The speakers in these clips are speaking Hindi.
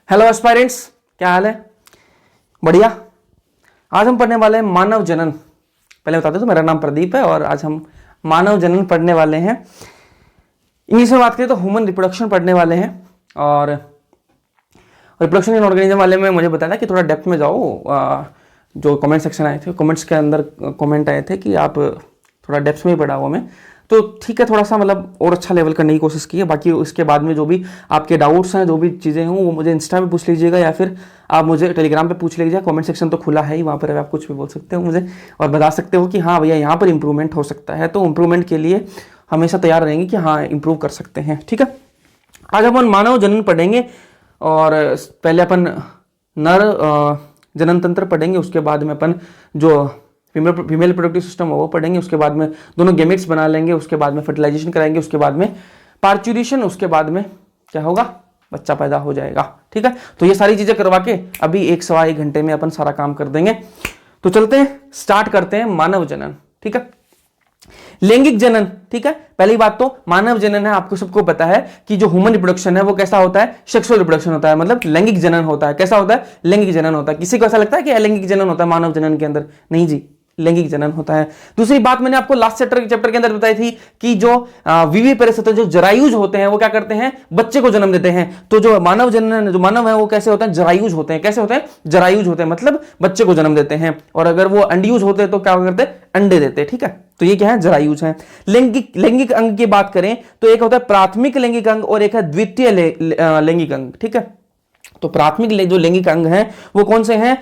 हेलो एस्पायरेंट्स, क्या हाल है? बढ़िया। आज हम पढ़ने वाले हैं मानव जनन। पहले बता दो तो मेरा नाम प्रदीप है और आज हम मानव जनन पढ़ने वाले हैं। इंग्लिश में बात करें तो ह्यूमन रिप्रोडक्शन पढ़ने वाले हैं। और रिप्रोडक्शन इन ऑर्गेनिज्म वाले में मुझे बताया कि थोड़ा डेप्थ में जाओ। जो कमेंट सेक्शन आए थे, कमेंट्स के अंदर कमेंट आए थे कि आप थोड़ा डेप्थ में ही पढ़ा हुआ मैं, तो ठीक है, थोड़ा सा मतलब और अच्छा लेवल करने की कोशिश की है। बाकी उसके बाद में जो भी आपके डाउट्स हैं, जो भी चीज़ें हों, वो मुझे इंस्टा पे पूछ लीजिएगा या फिर आप मुझे टेलीग्राम पे पूछ लीजिएगा। कमेंट सेक्शन तो खुला है ही, वहाँ पर आप कुछ भी बोल सकते हो मुझे और बता सकते हो कि हाँ भैया यहाँ पर इंप्रूवमेंट हो सकता है। तो इंप्रूवमेंट के लिए हमेशा तैयार रहेंगे कि हाँ इंप्रूव कर सकते हैं। ठीक है, आज अपन मानव जनन पढ़ेंगे और पहले अपन नर जनन तंत्र पढ़ेंगे, उसके बाद में अपन जो फीमेल रिप्रोडक्टिव सिस्टम वो पढ़ेंगे, उसके बाद में दोनों गेमेट्स बना लेंगे, उसके बाद में फर्टिलाइजेशन कराएंगे, उसके बाद में पार्चुरेशन, उसके बाद में क्या होगा, बच्चा पैदा हो जाएगा। ठीक है, तो ये सारी चीजें करवा के अभी 1-1.25 घंटे में अपन सारा काम कर देंगे। तो चलते हैं, स्टार्ट करते हैं मानव जनन। ठीक है, लैंगिक जनन। ठीक है, पहली बात तो मानव जनन है, आपको सबको पता है कि जो ह्यूमन रिप्रोडक्शन है वो कैसा होता है, सेक्सुअल रिप्रोडक्शन होता है, मतलब लैंगिक जनन होता है। कैसा होता है? लैंगिक जनन होता है। किसी को ऐसा लगता है कि अलैंगिक जनन होता है मानव जनन के अंदर? नहीं जी, लैंगिक जनन होता है। दूसरी बात मैंने आपको लास्ट चैप्टर के अंदर बताई थी कि जो विविपेरस होते हैं, जो जरायुज होते हैं, वो क्या करते हैं, बच्चे को जन्म देते हैं। तो जो मानव जनन, जो मानव है वो कैसे होते हैं, जरायुज होते हैं। कैसे होते हैं? जरायुज होते हैं, मतलब बच्चे को जन्म देते हैं। और अगर वो अंडयूज होते हैं तो क्या करते हैं, अंडे देते हैं। ठीक है, तो ये क्या है, जरायुज है। लैंगिक अंग की बात करें तो एक होता है प्राथमिक लैंगिक अंग और एक है द्वितीय लैंगिक अंग। ठीक है, तो प्राथमिक जो लैंगिक अंग है वो कौन से हैं?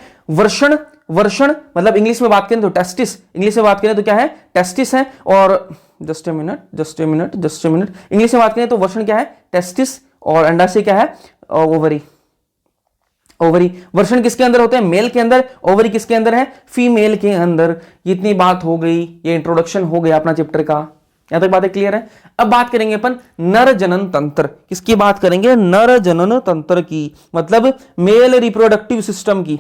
वर्षण मतलब इंग्लिश में बात करें तो टेस्टिस, इंग्लिश में बात करें तो क्या है, टेस्टिस है। और जस्ट ए मिनट, इंग्लिश में बात करें तो वर्षण क्या है, टेस्टिस, और अंडाशय क्या है, ओवरी। वर्षण किसके अंदर होते हैं? मेल के अंदर। ओवरी किसके अंदर है? फीमेल के अंदर। इतनी बात हो गई, ये इंट्रोडक्शन हो गया अपना चैप्टर का। यहां तक बातें क्लियर है? अब बात करेंगे अपन नर जनन तंत्र। किसकी बात करेंगे? नर जनन तंत्र की, मतलब मेल रिप्रोडक्टिव सिस्टम की।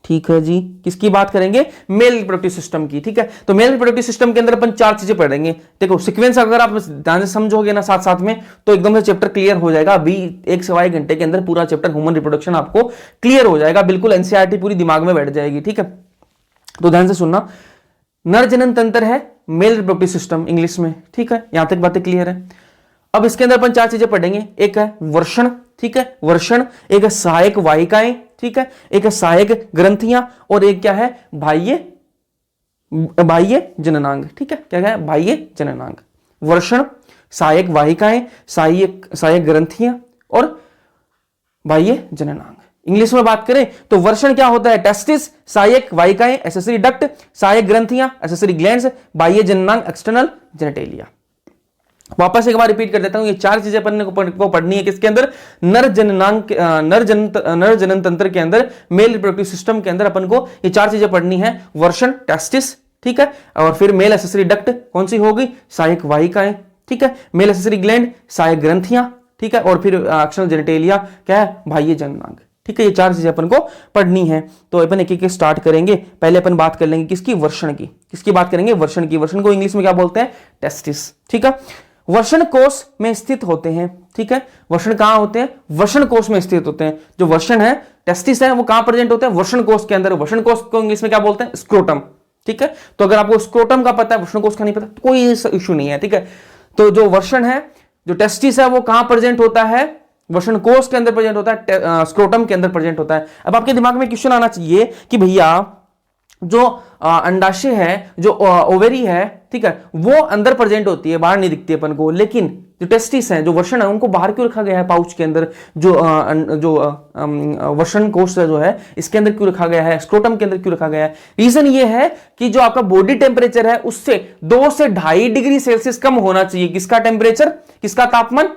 ठीक है जी, किसकी बात करेंगे? मेल रिप्रोडक्टिव सिस्टम की। ठीक है, तो मेल रिप्रोडक्टिव सिस्टम के अंदर अपन 4 चीजें पढ़ेंगे। देखो सीक्वेंस अगर आप ध्यान से समझोगे ना साथ साथ में, तो एकदम से चैप्टर क्लियर हो जाएगा। अभी 1-1.25 घंटे के अंदर पूरा चैप्टर ह्यूमन रिप्रोडक्शन आपको क्लियर हो जाएगा, बिल्कुल एनसीईआरटी पूरी दिमाग में बैठ जाएगी। ठीक है, तो ध्यान से सुनना। नर जनन तंत्र है मेल रिप्रोडक्टिव सिस्टम इंग्लिश में। ठीक है, यहां तक बातें क्लियर है। अब इसके अंदर अपन 4 चीजें पढ़ेंगे। एक है वर्षण, ठीक है, वर्षण। एक है सहायक वाहिकाएं, ठीक है, एक है सहायक ग्रंथियां, और एक क्या है, बाह्य जननांग। ठीक है, क्या है, बाह्य जननांग। वर्षण, सहायक वाहिकाएं, सहायक ग्रंथियां और बाह्य जननांग। इंग्लिश में बात करें तो वर्षण क्या होता है, टेस्टिस, सहायक वाहिकाएं एक्सेसरी डक्ट, सहायक ग्रंथियां एक्सेसरी ग्लैंड्स, बाह्य जननांग एक्सटर्नल जेनेटेलिया। वापस एक बार रिपीट कर देता हूं, ये 4 चीजें अपन को पढ़नी है। किसके अंदर? नर जनन तंत्र के अंदर, मेल रिप्रोडक्टिव सिस्टम के अंदर अपन को ये 4 चीजें पढ़नी है। वर्षण, टेस्टिस, ठीक है, और फिर मेल एक्सेसरी डक्ट कौन सी होगी, सहायक वाहिकाएं, ठीक है, मेल एक्सेसरी ग्लैंड, सहायक ग्रंथियां, ठीक है, और फिर एक्सटर्नल जेनेटेलिया क्या है, बाह्य जननांग। ठीक है, ये 4 चीजें अपन को पढ़नी है। तो अपन एक एक स्टार्ट करेंगे। पहले अपन बात कर लेंगे किसकी, वर्षण की। किसकी बात करेंगे? वर्षण की। वर्षण को इंग्लिश में क्या बोलते हैं? टेस्टिस। ठीक है, वर्षण कोश में स्थित होते हैं। ठीक है, वर्षण कहां होते हैं? वर्षण कोश में स्थित होते हैं। जो वर्षण है, टेस्टिस है, वो कहां प्रेजेंट होते हैं? वर्षण कोश के अंदर। वर्षण कोश को इंग्लिश में क्या बोलते हैं? स्क्रोटम। ठीक है, तो अगर आपको स्क्रोटम का पता है, वर्षण कोश का नहीं पता, तो कोई इश्यू नहीं है। ठीक है, तो जो वर्षण है, जो टेस्टिस है, वो कहां प्रेजेंट होता है? वर्षण कोश के अंदर प्रेजेंट होता है, स्क्रोटम के अंदर प्रेजेंट होता है। अब आपके दिमाग में क्वेश्चन आना चाहिए कि भैया जो अंडाशय है, जो ओवेरी है, ठीक है, वो अंदर प्रेजेंट होती है, बाहर नहीं दिखती अपन को, लेकिन जो टेस्टिस है, जो वर्षण है, उनको बाहर क्यों रखा गया है पाउच के अंदर? जो वर्षण कोश जो है, इसके अंदर क्यों रखा गया है, स्क्रोटम के अंदर क्यों रखा गया है? रीजन ये है कि जो आपका बॉडी टेम्परेचर है, उससे 2 से 2.5 डिग्री सेल्सियस कम होना चाहिए। किसका टेम्परेचर, किसका तापमान?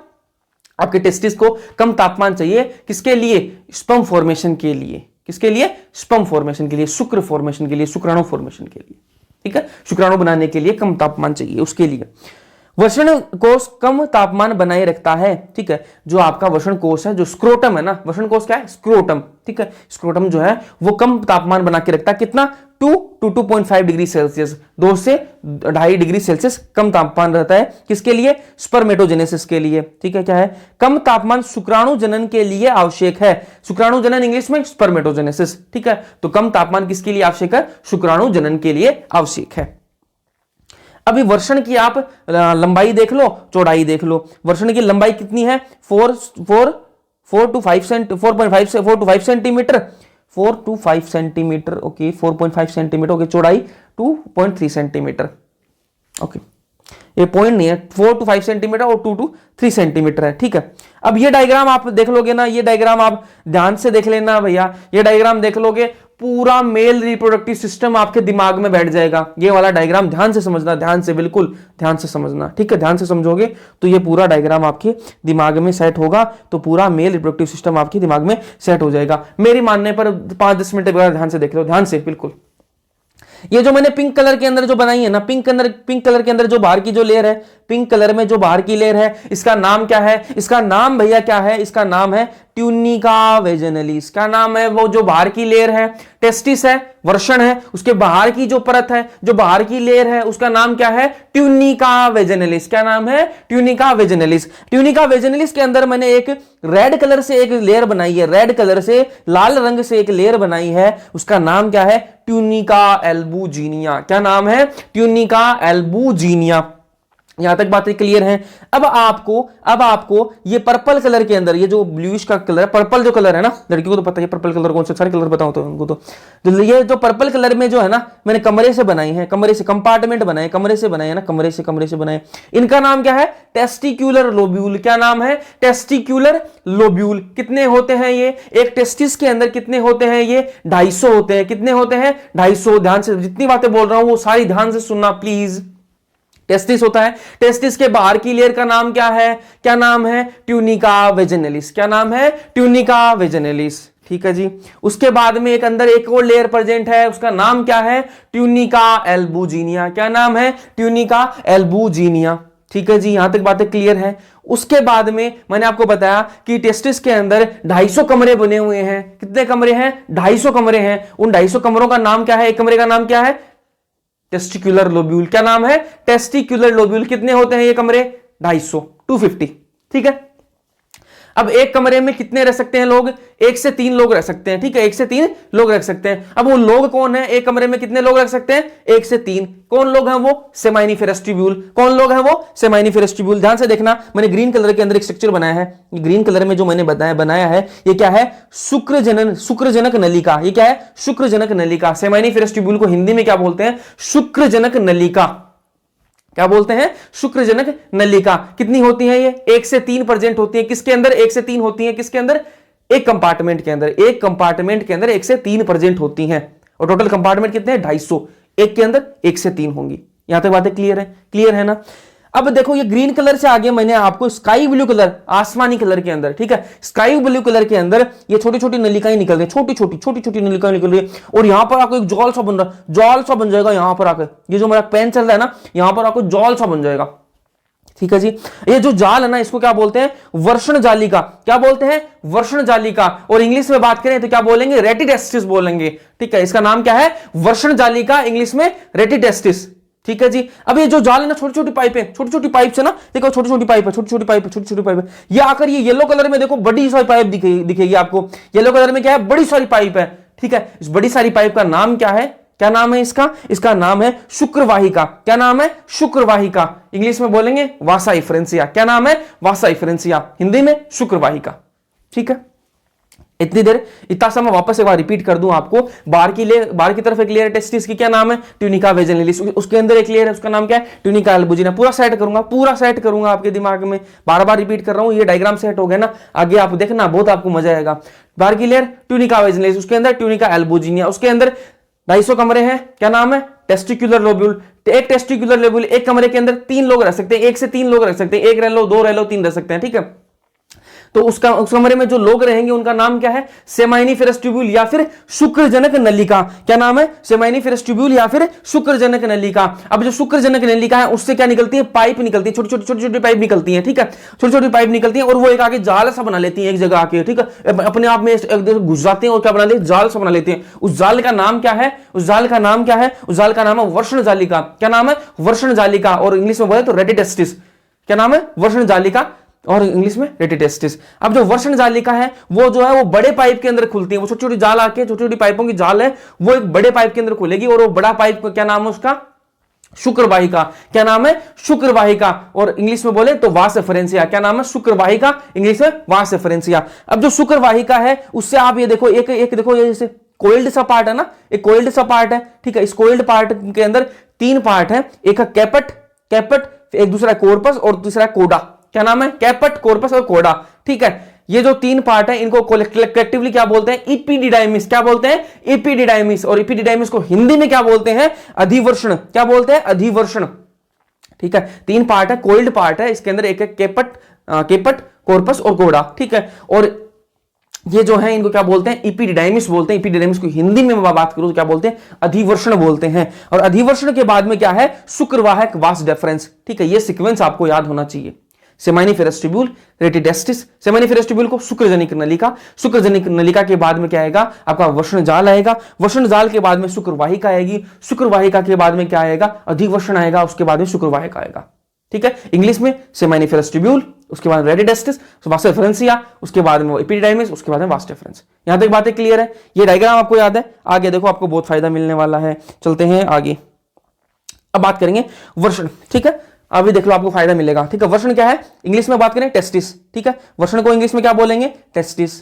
आपके टेस्टिस को कम तापमान चाहिए। किसके लिए? स्पर्म फॉर्मेशन के लिए। किसके लिए? स्पर्म फॉर्मेशन के लिए, शुक्र फॉर्मेशन के लिए, शुक्राणु फॉर्मेशन के लिए। ठीक है, शुक्राणु बनाने के लिए कम तापमान चाहिए उसके लिए। वर्ण कोश कम तापमान बनाए रखता है, ठीक है। जो आपका वर्ण कोश है, जो स्क्रोटम है ना, वर्ण कोश क्या है, स्क्रोटम, ठीक है। स्क्रोटम जो है वो कम तापमान बना के रखता है, कितना, 2 to 2.5 डिग्री सेल्सियस, 2 से 2.5 डिग्री सेल्सियस कम तापमान रहता है, किसके लिए, स्पर्मेटोजेनेसिस के लिए, ठीक है। क्या है, कम तापमान शुक्राणु जनन के लिए आवश्यक है। शुक्राणु जनन इंग्लिश में स्पर्मेटोजेनेसिस, ठीक है। तो कम तापमान किसके लिए आवश्यक है, शुक्राणु जनन के लिए आवश्यक है। अभी वर्षण की आप लंबाई देख लो, चौड़ाई देख लो। वर्षण की लंबाई कितनी है, 4 to 5 centimetre, 4 to 5 centimetre, okay, 4.5 centimetre, okay. चौड़ाई 2.3 सेंटीमीटर, ओके। ये पॉइंट नहीं है, 4 to 5 सेंटीमीटर और 2 to 3 सेंटीमीटर है, ठीक है। अब ये डायग्राम आप देख लोगे ना, ये डायग्राम आप ध्यान से देख लेना भैया, ये डायग्राम देख लोगे, पूरा मेल रिप्रोडक्टिव सिस्टम आपके दिमाग में बैठ जाएगा। ये वाला डायग्राम ध्यान से समझना, ध्यान से, बिल्कुल ध्यान से समझना, ठीक है। ध्यान से समझोगे तो ये पूरा डायग्राम आपके दिमाग में सेट होगा, तो पूरा मेल रिप्रोडक्टिव सिस्टम आपके दिमाग में सेट हो जाएगा। मेरी मानने पर 5-10 मिनट ध्यान से देख लो, ध्यान से, बिल्कुल। ये जो मैंने पिंक कलर के अंदर जो बनाई है ना, पिंक कलर के अंदर जो बाहर की जो लेयर है, पिंक कलर में जो बाहर की लेयर है, इसका नाम क्या है, इसका नाम भैया क्या है, इसका नाम है ट्यूनिका वेजिनलिस। क्या नाम है, वो जो बाहर की लेयर है, टेस्टिस है, वर्षण है, उसके बाहर की जो परत है, जो बाहर की लेयर है, उसका नाम क्या है, ट्यूनिका वेजिनलिस। क्या नाम है, ट्यूनिका वेजिनलिस। ट्यूनिका वेजिनलिस के अंदर मैंने एक रेड कलर से एक लेयर बनाई है, रेड कलर से, लाल रंग से एक लेयर बनाई है, उसका नाम क्या है, ट्यूनिका एल्बुजिनिया। क्या नाम है, ट्यूनिका एल्बुजिनिया। यहां तक बातें क्लियर हैं। अब आपको ये पर्पल कलर के अंदर, ये जो ब्लूइश का कलर, पर्पल जो कलर है ना, लड़कियों को तो पता है पर्पल कलर कौन से, सारे कलर बताओ तो उनको तो ये जो पर्पल कलर में जो है ना, मैंने कमरे से बनाई है, कमरे से कंपार्टमेंट बनाए, कमरे से बनाए ना, कमरे से बनाए। इनका नाम क्या है, टेस्टिक्यूलर लोब्यूल। क्या नाम है, टेस्टिक्यूलर लोब्यूल। कितने होते हैं ये, एक टेस्टिस के अंदर कितने होते हैं, ये 250 होते हैं। कितने होते हैं, 250। ध्यान से, जितनी बातें बोल रहा हूं वो सारी ध्यान से सुनना प्लीज। टेस्टिस होता है, टेस्टिस के बाहर की लेयर का नाम क्या है, क्या नाम है, ट्यूनिका वेजिनलिस। क्या नाम है, ट्यूनिका वेजिनलिस, ठीक है जी। उसके बाद में एक अंदर एक और लेयर प्रेजेंट है, उसका नाम क्या है, ट्यूनिका एल्बुजिनिया। क्या नाम है, ट्यूनिका एल्बुजिनिया, ठीक है जी। यहां तक बातें क्लियर है। उसके बाद में मैंने आपको बताया कि टेस्टिस के अंदर 250 कमरे बने हुए हैं। कितने कमरे हैं, 250 कमरे हैं। उन 250 कमरों का नाम क्या है, एक कमरे का नाम क्या है, टेस्टिक्युलर लोब्यूल। क्या नाम है, टेस्टिक्युलर लोब्यूल। कितने होते हैं ये कमरे, 250, 250, ठीक है। अब एक कमरे में कितने रह सकते हैं लोग, 1 से 3 लोग रह सकते हैं, ठीक है। 1 से 3 लोग रख सकते हैं। अब वो लोग कौन है, एक कमरे में कितने लोग रख सकते हैं, 1 से 3। कौन लोग हैं वो, सेमाइनिफेरस ट्यूब्यूल। कौन लोग हैं वो, सेमाइनिफेरस ट्यूब्यूल। ध्यान से देखना, मैंने ग्रीन कलर के अंदर एक स्ट्रक्चर बनाया है। ग्रीन कलर में जो मैंने बनाया है, ये क्या है, शुक्रजनक नलिका। ये क्या है, शुक्रजनक नलिका। सेमाइनिफेरस ट्यूब्यूल को हिंदी में क्या बोलते हैं, शुक्रजनक नलिका। क्या बोलते हैं, शुक्रजनक नलिका। कितनी होती है ये, 1 से 3 प्रेजेंट होती है। किसके अंदर, 1 से 3 होती है, किसके अंदर, एक कंपार्टमेंट के अंदर। एक कंपार्टमेंट के अंदर 1 से 3 प्रेजेंट होती हैं, और टोटल कंपार्टमेंट कितने हैं, 250। एक के अंदर 1 से 3 होंगी। यहां तक बातें क्लियर है ना। अब देखो, ये ग्रीन कलर से आगे मैंने आपको स्काई ब्लू कलर, आसमानी कलर के अंदर, ठीक है, स्काई ब्लू कलर के अंदर ये छोटी छोटी नलिकाएं निकल रही, छोटी नलिकाएं निकल रही है। और यहां पर आपको एक जॉल सा बन रहा है, जॉल सा बन जाएगा यहां पर आकर। ये जो मेरा पेन चल रहा है ना, यहां पर आपको जॉल सा बन जाएगा, ठीक है जी। ये जो जाल है ना, इसको क्या बोलते हैं, वर्षण जालिका। क्या बोलते हैं, वर्षण जालिका। और इंग्लिश में बात करें तो क्या बोलेंगे, रेटिटेस्टिस बोलेंगे, ठीक है। इसका नाम क्या है, वर्षण जालिका, इंग्लिश में रेटिटेस्टिस, ठीक है जी। अब ये जो जाल है ना, छोटी छोटी पाइप है, छोटी छोटी पाइप से ना, देखो छोटी छोटी पाइप है, छोटी छोटी पाइप है। ये आकर ये येलो कलर में देखो, बड़ी सारी पाइप दिखेगी आपको। येलो कलर में क्या है, बड़ी सारी पाइप है, ठीक है। इस बड़ी सारी पाइप का नाम क्या है, क्या नाम है इसका, इसका नाम है शुक्रवाहिका। क्या नाम है, शुक्रवाहिका। इंग्लिश में बोलेंगे वासा इफरेंसिया। क्या नाम है, वासा इफरेंसिया, हिंदी में शुक्रवाहिका, ठीक है। इतनी देर, इतना समय वापस एक बार रिपीट कर दूं आपको। बाहर की तरफ एक लेयर टेस्टिस की, क्या नाम है, ट्यूनिका वेजिनलिस। उसके अंदर एक लेयर है, उसका नाम क्या है, ट्यूनिका एल्बुजिना। पूरा सेट करूंगा आपके दिमाग में, बार बार रिपीट कर रहा हूं। ये डायग्राम सेट हो गया ना, आगे आप देखना, बहुत आपको मजा आएगा। बाहर की लेयर ट्यूनिका वेजिनलिस, उसके अंदर ट्यूनिका एल्बुजिनिया। उसके अंदर 250 कमरे हैं। क्या नाम है, टेस्टिक्युलर लोब्यूल। एक टेस्टिक्युलर लोब्यूल, एक कमरे के अंदर 3 लोग रह सकते हैं, 1 से 3 लोग रह सकते हैं। 1 रह लो, 2 रह लो, 3 रह सकते हैं, ठीक है। तो उस कमरे में जो लोग रहेंगे उनका नाम क्या है? सेमाइनिफेरस ट्यूब्यूल या फिर शुक्रजनक नलिका। क्या नाम है? सेमाइनिफेरस ट्यूब्यूल या फिर शुक्रजनक नलिका। अब जो शुक्रजनक नलिका है उससे क्या निकलती है? पाइप निकलती है, छोटी छोटी पाइप निकलती है, ठीक है, छोटी छोटी पाइप निकलती है और वो एक आगे जाल सा बना लेती है एक जगह आके, ठीक है, अपने आप में घुस जाते हैं और क्या बना लेते हैं? जाल सा बना लेते हैं। उस जाल का नाम क्या है? उस जाल का नाम क्या है? उस जाल का नाम है वर्षण जालिका। क्या नाम है? वर्षण जालिका। और इंग्लिश में बोले तो रेटिटेस्टिस। क्या नाम है? वर्षण जालिका और इंग्लिश में रेटिटेस्टिस। अब जो वर्षण जालिका है वो जो है वो बड़े पाइप के अंदर खुलती है। वो छोटी छोटी जाल आके, छोटी छोटी पाइपों की जाल है, वो एक बड़े पाइप के अंदर खुलेगी और वो बड़ा पाइप क्या नाम है उसका? शुक्रवाहिका। क्या नाम है? शुक्रवाहिका। और इंग्लिश में बोले तो वास एफरेंसिया। क्या नाम है? शुक्रवाहिका, इंग्लिश में वास एफरेंसिया। अब जो शुक्रवाहिका है उससे आप ये देखो, एक देखो, ये जैसे कोइल्ड सा पार्ट है ना, एक कोइल्ड सा पार्ट है, ठीक है। इस कोइल्ड पार्ट के अंदर 3 पार्ट है, एक है कैपट, एक दूसरा कोर्पस और दूसरा कोडा। क्या नाम है? कैपट, कोर्पस और कोडा, ठीक है। ये जो 3 पार्ट है इनको कलेक्टिवली क्या बोलते हैं? इपिडिडाइमिस। क्या बोलते हैं? इपिडिडाइमिस। और इपिडिडाइमिस को हिंदी में क्या बोलते हैं? अधिवर्षण। क्या बोलते हैं? अधिवर्षण, ठीक है। 3 पार्ट है, कोइल्ड पार्ट है, इसके अंदर एक है केपट, कोर्पस और कोडा, ठीक है। और ये जो है इनको क्या बोलते हैं? इपिडिडाइमिस बोलते हैं। इपिडिडाइमिस को हिंदी में बात करूं तो क्या बोलते हैं? अधिवर्षण बोलते हैं। और अधिवर्षण के बाद में क्या है? शुक्रवाहक वास डेफरेंस, ठीक है। ये सीक्वेंस आपको याद होना चाहिए। सेमाइनिफेरस ट्यूब्यूल, रेटिडेस्टिस, सेमाइनिफेरस ट्यूब्यूल को शुक्रजनिक नलिका, शुक्रजनिक नलिका के बाद में क्या आएगा? आपका वर्षण जाल आएगा, वर्षण जाल के बाद में शुक्रवाहिका आएगी, शुक्रवाहिका के बाद में क्या आएगा? अधिवर्षण आएगा, उसके बाद में शुक्रवाहिका आएगा, ठीक है। इंग्लिश में सेमाइनिफेरस ट्यूब्यूल, उसके बाद रेटिडेस्टिस, वास एफरेंसिया, उसके बाद में एपिडिडाइमिस, उसके बाद में वास डेफरेंस। यहां तक बातें क्लियर है? ये डायग्राम आपको याद है? आगे देखो आपको बहुत फायदा मिलने वाला है। चलते हैं आगे, अब बात करेंगे वर्षण, ठीक है। अभी देख लो आपको फायदा मिलेगा, ठीक है। वर्षण क्या है? इंग्लिश में बात करें टेस्टिस, ठीक है। वर्षण को इंग्लिश में क्या बोलेंगे? टेस्टिस,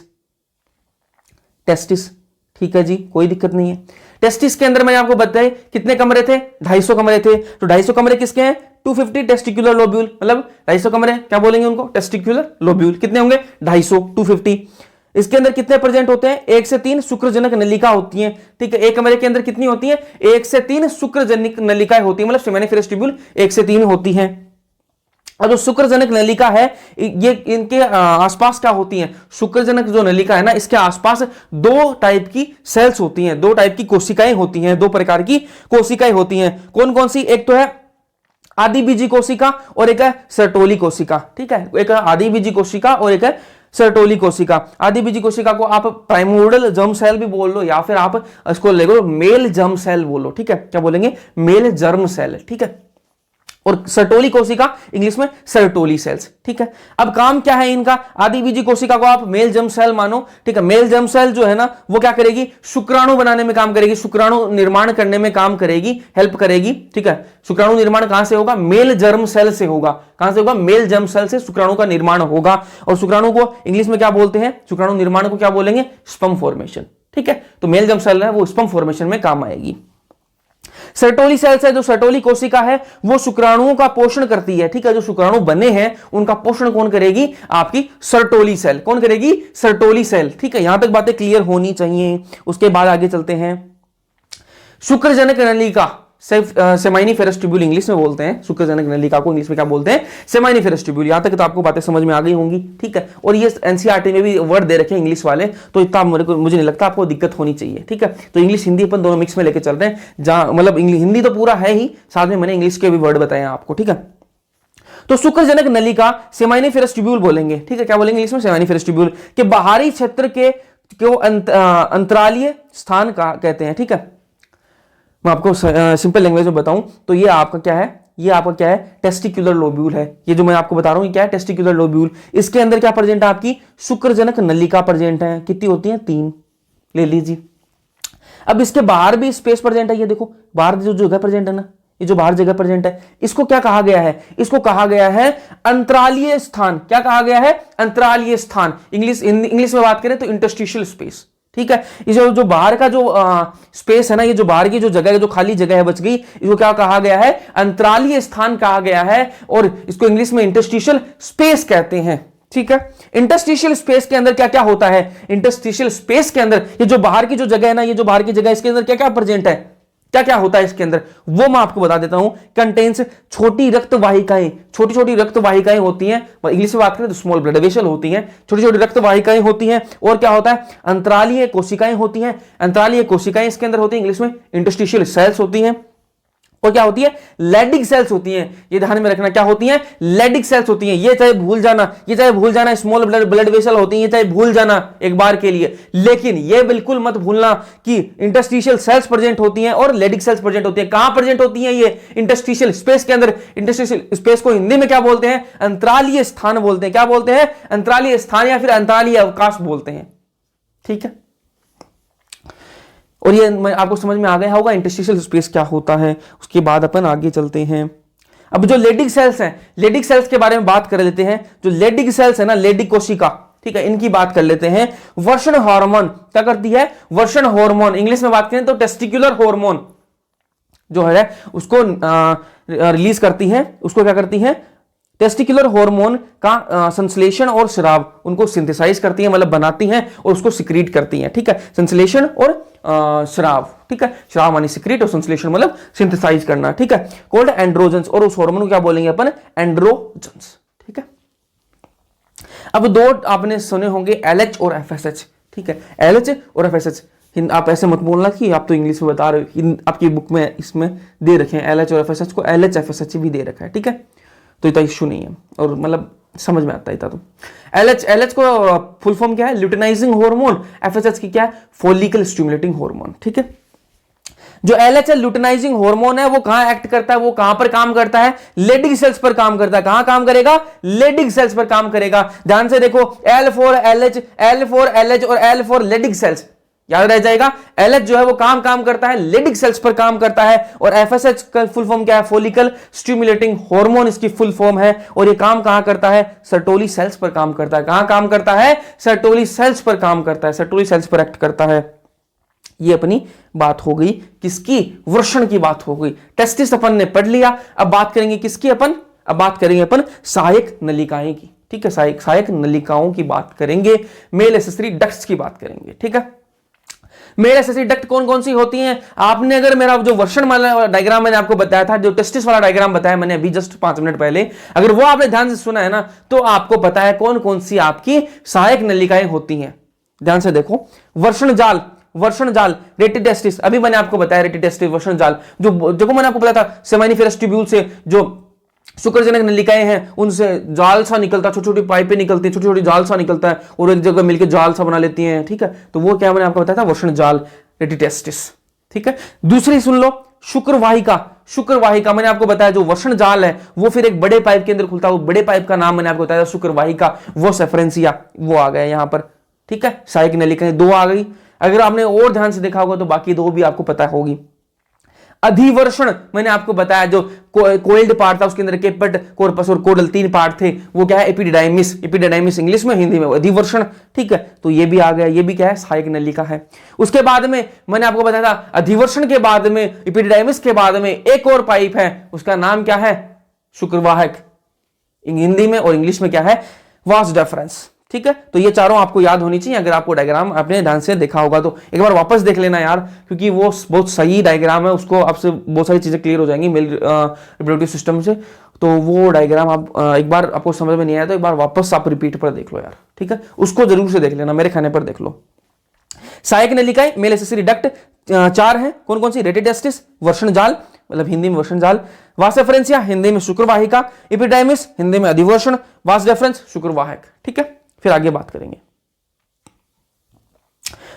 ठीक है जी, कोई दिक्कत नहीं है। टेस्टिस के अंदर मैंने आपको बताया कितने कमरे थे? 250 कमरे थे। तो 250 कमरे किसके हैं? 250 टेस्टिकुलर लोब्यूल, मतलब 250 कमरे क्या बोलेंगे उनको? Testicular lobule. कितने होंगे? 250। इसके अंदर कितने प्रेजेंट होते हैं? 1 से 3 शुक्रजनक नलिका होती हैं, ठीक है। एक कमरे के अंदर कितनी होती है? 1 से 3 शुक्रजनक नलिकाएं होती है, मतलब सेमाइनिफेरस ट्यूब्यूल 1 से 3 होती हैं। और जो शुक्रजनक नलिका है ये इनके आसपास क्या होती है? शुक्रजनक जो नलिका है ना, इसके आसपास 2 टाइप की सेल्स होती हैं, 2 टाइप की कोशिकाएं होती हैं, 2 प्रकार की कोशिकाएं होती हैं। कौन कौन सी? एक तो है आदिबीजी कोशिका और एक है सर्टोली कोशिका, ठीक है। एक है आदिबीजी कोशिका और एक है सर्टोली कोशिका। आदिबीजी कोशिका को आप प्राइमोर्डियल जर्म सेल भी बोल लो या फिर आप इसको ले लो मेल जर्म सेल बोलो, ठीक है। क्या बोलेंगे? मेल जर्म सेल, ठीक है। और सर्टोली कोशिका इंग्लिश में सर्टोली सेल्स, ठीक है। अब काम क्या है इनका? आदिबीजी कोशिका को आप मेल जर्म सेल मानो, ठीक है। मेल जर्म सेल जो है ना वो क्या करेगी? शुक्राणु बनाने में काम करेगी, शुक्राणु निर्माण करने में काम करेगी, हेल्प करेगी, ठीक है। शुक्राणु निर्माण कहां से होगा? मेल जर्म सेल से होगा। कहां से होगा? मेल जर्म सेल से शुक्राणु का निर्माण होगा। और शुक्राणु को इंग्लिश में क्या बोलते हैं? शुक्राणु निर्माण को क्या बोलेंगे? स्पर्म फॉर्मेशन, ठीक है। तो मेल जर्म सेल है वो स्पर्म फॉर्मेशन में काम आएगी। सर्टोली सेल्स है, जो सर्टोली कोशिका है वो शुक्राणुओं का पोषण करती है, ठीक है। जो शुक्राणु बने हैं उनका पोषण कौन करेगी? आपकी सर्टोली सेल। कौन करेगी? सर्टोली सेल, ठीक है। यहां तक बातें क्लियर होनी चाहिए। उसके बाद आगे चलते हैं। शुक्रजनक नलिका, सेमाइनिफेरस ट्यूब्यूल इंग्लिश में बोलते हैं। शुक्रजनक नलिका को इंग्लिश में क्या बोलते हैं? सेमाइनिफेरस ट्यूब्यूल। यहां तक तो आपको बातें समझ में आ गई होंगी, ठीक है। और ये एनसीईआरटी में भी वर्ड दे रखे हैं इंग्लिश वाले, तो इतना मुझे नहीं लगता आपको दिक्कत होनी चाहिए, ठीक है। तो इंग्लिश हिंदी अपन दोनों मिक्स में लेके चल रहे हैं, जहां मतलब हिंदी तो पूरा है ही, साथ में मैंने इंग्लिश के भी वर्ड बताए आपको, ठीक है। तो शुक्रजनक नलिका सेमाइनिफेरस ट्यूब्यूल बोलेंगे, ठीक है। क्या बोलेंगे इंग्लिश में? सेमाइनिफेरस ट्यूब्यूल के बाहरी क्षेत्र के अंतरालीय स्थान का कहते हैं, ठीक है। मैं आपको सिंपल लैंग्वेज में बताऊं तो ये आपका क्या है? ये आपका क्या है? टेस्टिकुलर लोब्यूल है। ये जो मैं आपको बता रहा हूं ये क्या है? Testicular lobule. इसके अंदर क्या प्रेजेंट है? आपकी शुक्रजनक नलिका प्रेजेंट है। कितनी होती है? 3 ले लीजिए। अब इसके बाहर भी स्पेस प्रेजेंट है, ये देखो बाहर जो जगह प्रेजेंट है ना, ये जो बाहर जगह प्रेजेंट है, इसको क्या कहा गया है? इसको कहा गया है अंतरालीय स्थान। क्या कहा गया है? अंतरालीय स्थान। इंग्लिश में बात करें तो इंटरस्टिशियल स्पेस, ठीक है। ये जो बाहर का जो स्पेस है ना, ये जो बाहर की जो जगह है, जो खाली जगह है बच गई, इसको क्या कहा गया है? अंतरालीय स्थान कहा गया है। और इसको इंग्लिश में इंटरस्टिशियल स्पेस कहते हैं, ठीक है। इंटरस्टिशियल स्पेस के अंदर क्या क्या होता है? इंटरस्टिशियल स्पेस के अंदर ये जो बाहर की जो जगह है ना, ये जो बाहर की जगह, इसके अंदर क्या क्या प्रेजेंट है? क्या क्या होता है इसके अंदर वो मैं आपको बता देता हूं। कंटेन्स छोटी रक्त वाहिकाएं, छोटी छोटी रक्त वाहिकाएं होती हैं, इंग्लिश में बात करें तो स्मॉल ब्लड वेसल होती हैं, छोटी छोटी रक्त वाहिकाएं होती हैं। और क्या होता है, अंतरालीय कोशिकाएं होती हैं, अंतरालीय कोशिकाएं इसके अंदर होती है, इंग्लिश में इंटरस्टिशियल सेल्स होती हैं। और क्या होती है, लेडिक सेल्स होती हैं, ये ध्यान में रखना, क्या होती हैं, लेडिक सेल्स होती हैं। ये चाहे भूल जाना, ये चाहे भूल जाना स्मॉल ब्लड वेसल होती हैं, ये चाहे भूल जाना एक बार के लिए, लेकिन ये बिल्कुल मत भूलना कि इंटरस्टिशियल सेल्स प्रेजेंट होती हैं और लेडिक सेल्स प्रेजेंट होती हैं। कहां प्रेजेंट होती हैं, ये इंटरस्टिशियल स्पेस के अंदर। इंटरस्टिशियल स्पेस को हिंदी में क्या बोलते हैं, अंतरालीय स्थान बोलते हैं। क्या बोलते हैं, अंतरालीय स्थान या फिर अंतरालीय अवकाश बोलते हैं। ठीक है, और ये आपको समझ में आ गया होगा इंटरस्टिशियल स्पेस क्या होता है। उसके बाद अपन आगे चलते हैं। अब जो लेडिक सेल्स हैं, लेडिक सेल्स के बारे में बात कर लेते हैं। जो लेडिक सेल्स है ना, लेडिक कोशिका, ठीक है, इनकी बात कर लेते हैं। वर्षण हार्मोन क्या करती है, वर्षण हार्मोन, इंग्लिश में बात करें तो टेस्टिकुलर हार्मोन जो है उसको रिलीज करती है। उसको क्या करती है, टेस्टिकुलर हार्मोन का संश्लेषण और स्राव, उनको सिंथेसाइज करती है, मतलब बनाती हैं और उसको सिक्रीट करती हैं। ठीक है, संश्लेषण और स्राव, ठीक है, स्राव मानी सिक्रीट और संश्लेषण मतलब सिंथेसाइज करना। ठीक है, कोल्ड एंड्रोजन्स, और उस हार्मोन को क्या बोलेंगे अपन, एंड्रोजन्स। ठीक है, अब दो आपने सुने होंगे एलएच और एफएसएच। ठीक है, एलएच और एफएसएच, आप ऐसे मत बोलना कि आप तो इंग्लिश में बता रहे हो, आपकी बुक में इसमें दे रखे हैं एलएच और एफएसएच को, एलएच एफएसएच भी दे रखा है। ठीक है, तो इतना इश्यू नहीं है और मतलब समझ में आता है इतना। तो एलएच को फुल फॉर्म क्या है, ल्यूटिनाइजिंग हार्मोन। एफएसएच की क्या है, फॉलिकल स्टिमुलेटिंग हार्मोन। ठीक है, जो एलएच ल्यूटिनाइजिंग हार्मोन है वो कहां एक्ट करता है, वो कहां पर काम करता है, लेडिक सेल्स पर काम करता है। कहां काम करेगा, लेडिक सेल्स पर काम करेगा। ध्यान से देखो, L4LH, L4LH और L4 लेडिक सेल्स, याद रह जाएगा। एलएच जो है वो काम करता है, लेडिक सेल्स पर काम करता है। और एफएसएच का फुल फॉर्म क्या है, फॉलिकल स्टिमुलेटिंग हार्मोन इसकी फुल फॉर्म है। और ये काम कहां करता है, सर्टोली सेल्स पर काम करता है। कहां काम करता है, सर्टोली सेल्स पर काम करता है, सर्टोली सेल्स पर एक्ट करता है। ये अपनी बात हो गई किसकी, वृषण की बात हो गई। टेस्टिस अपन ने पढ़ लिया। अब बात करेंगे किसकी अपन, अब बात करेंगे अपन सहायक नलिकाएं की। ठीक है, सहायक नलिकाओं की बात करेंगे, मेल एसेसरी डक्ट्स की बात करेंगे। ठीक है, मेल एसेसरी डक्ट कौन कौन सी होती हैं, आपने अगर मेरा जो वर्षण वाला डायग्राम मैंने आपको बताया था, जो टेस्टिस वाला डायग्राम बताया मैंने अभी जस्ट 5 मिनट पहले, अगर वो आपने ध्यान से सुना है ना, तो आपको पता है कौन कौन सी आपकी सहायक नलिकाएं होती हैं। ध्यान से देखो, वर्षण जाल, वर्षण जाल, रेटिटेस्टिस, अभी मैंने आपको बताया रेटिटेस्टिस, वर्षण जाल, जो मैंने आपको बताया था सेमानिफेरस ट्यूब्यूल से जो शुक्रजनक नलिकाएं हैं उनसे जाल सा निकलता है, छोटी छोटी पाइपें निकलती हैं, छोटी छोटी जाल सा निकलता है और एक जगह मिलकर जाल सा बना लेती हैं। ठीक है, तो वो क्या मैंने आपको बताया था, वर्षण जाल, रेटिटेस्टिस। ठीक है, दूसरी सुन लो, शुक्रवाहिका। शुक्रवाहिका मैंने आपको बताया जो वर्षण जाल है वो फिर एक बड़े पाइप के अंदर खुलता है, वो बड़े पाइप का नाम मैंने आपको बताया शुक्रवाहिका, वो सेफरेंसिया, वो आ गया यहां पर। ठीक है, सहायक नलिकाएं 2 आ गई। अगर आपने और ध्यान से देखा होगा तो बाकी 2 भी आपको पता होगी। अधिवर्षण मैंने आपको बताया, जो कोइल्ड पार्ट था उसके अंदर केपेट, कॉर्पस और कोडल 3 पार्ट थे, वो क्या है, एपिडिडाइमिस, एपिडिडाइमिस इंग्लिश में, हिंदी में अधिवर्षण। ठीक है, तो ये भी आ गया, ये भी क्या है, सहायक नलिका है। उसके बाद में मैंने आपको बताया था अधिवर्षण के बाद में, एपिडिडाइमिस के बाद में एक और पाइप है, उसका नाम क्या है, शुक्रवाहक, हिंदी में और इंग्लिश में क्या है, वास डेफरेंस। ठीक है, तो ये चारों आपको याद होनी चाहिए। अगर आपको डायग्राम आपने ध्यान से देखा होगा तो एक बार वापस देख लेना यार, क्योंकि वो बहुत सही डायग्राम है, उसको आपसे बहुत सारी चीजें क्लियर हो जाएंगी मेल रिप्रोडक्टिव सिस्टम से। तो वो डायग्राम आप एक बार आपको समझ में नहीं आया तो एक बार वापस आप रिपीट पर देख लो यार। ठीक है, उसको जरूर से देख लेना, मेरे खाने पर देख लो। सहायक नलिकाएं मेल एसेसरी डक्ट 4 है, कौन कौन सी, रेटिटेस्टिस, वर्षण जाल, मतलब हिंदी में वर्षण जाल, वास डेफरेंसिया हिंदी में शुक्रवाहिका, एपिडाइमिस हिंदी में अधिवर्षण, वास डेफरेंस शुक्रवाहक। ठीक है, फिर आगे बात करेंगे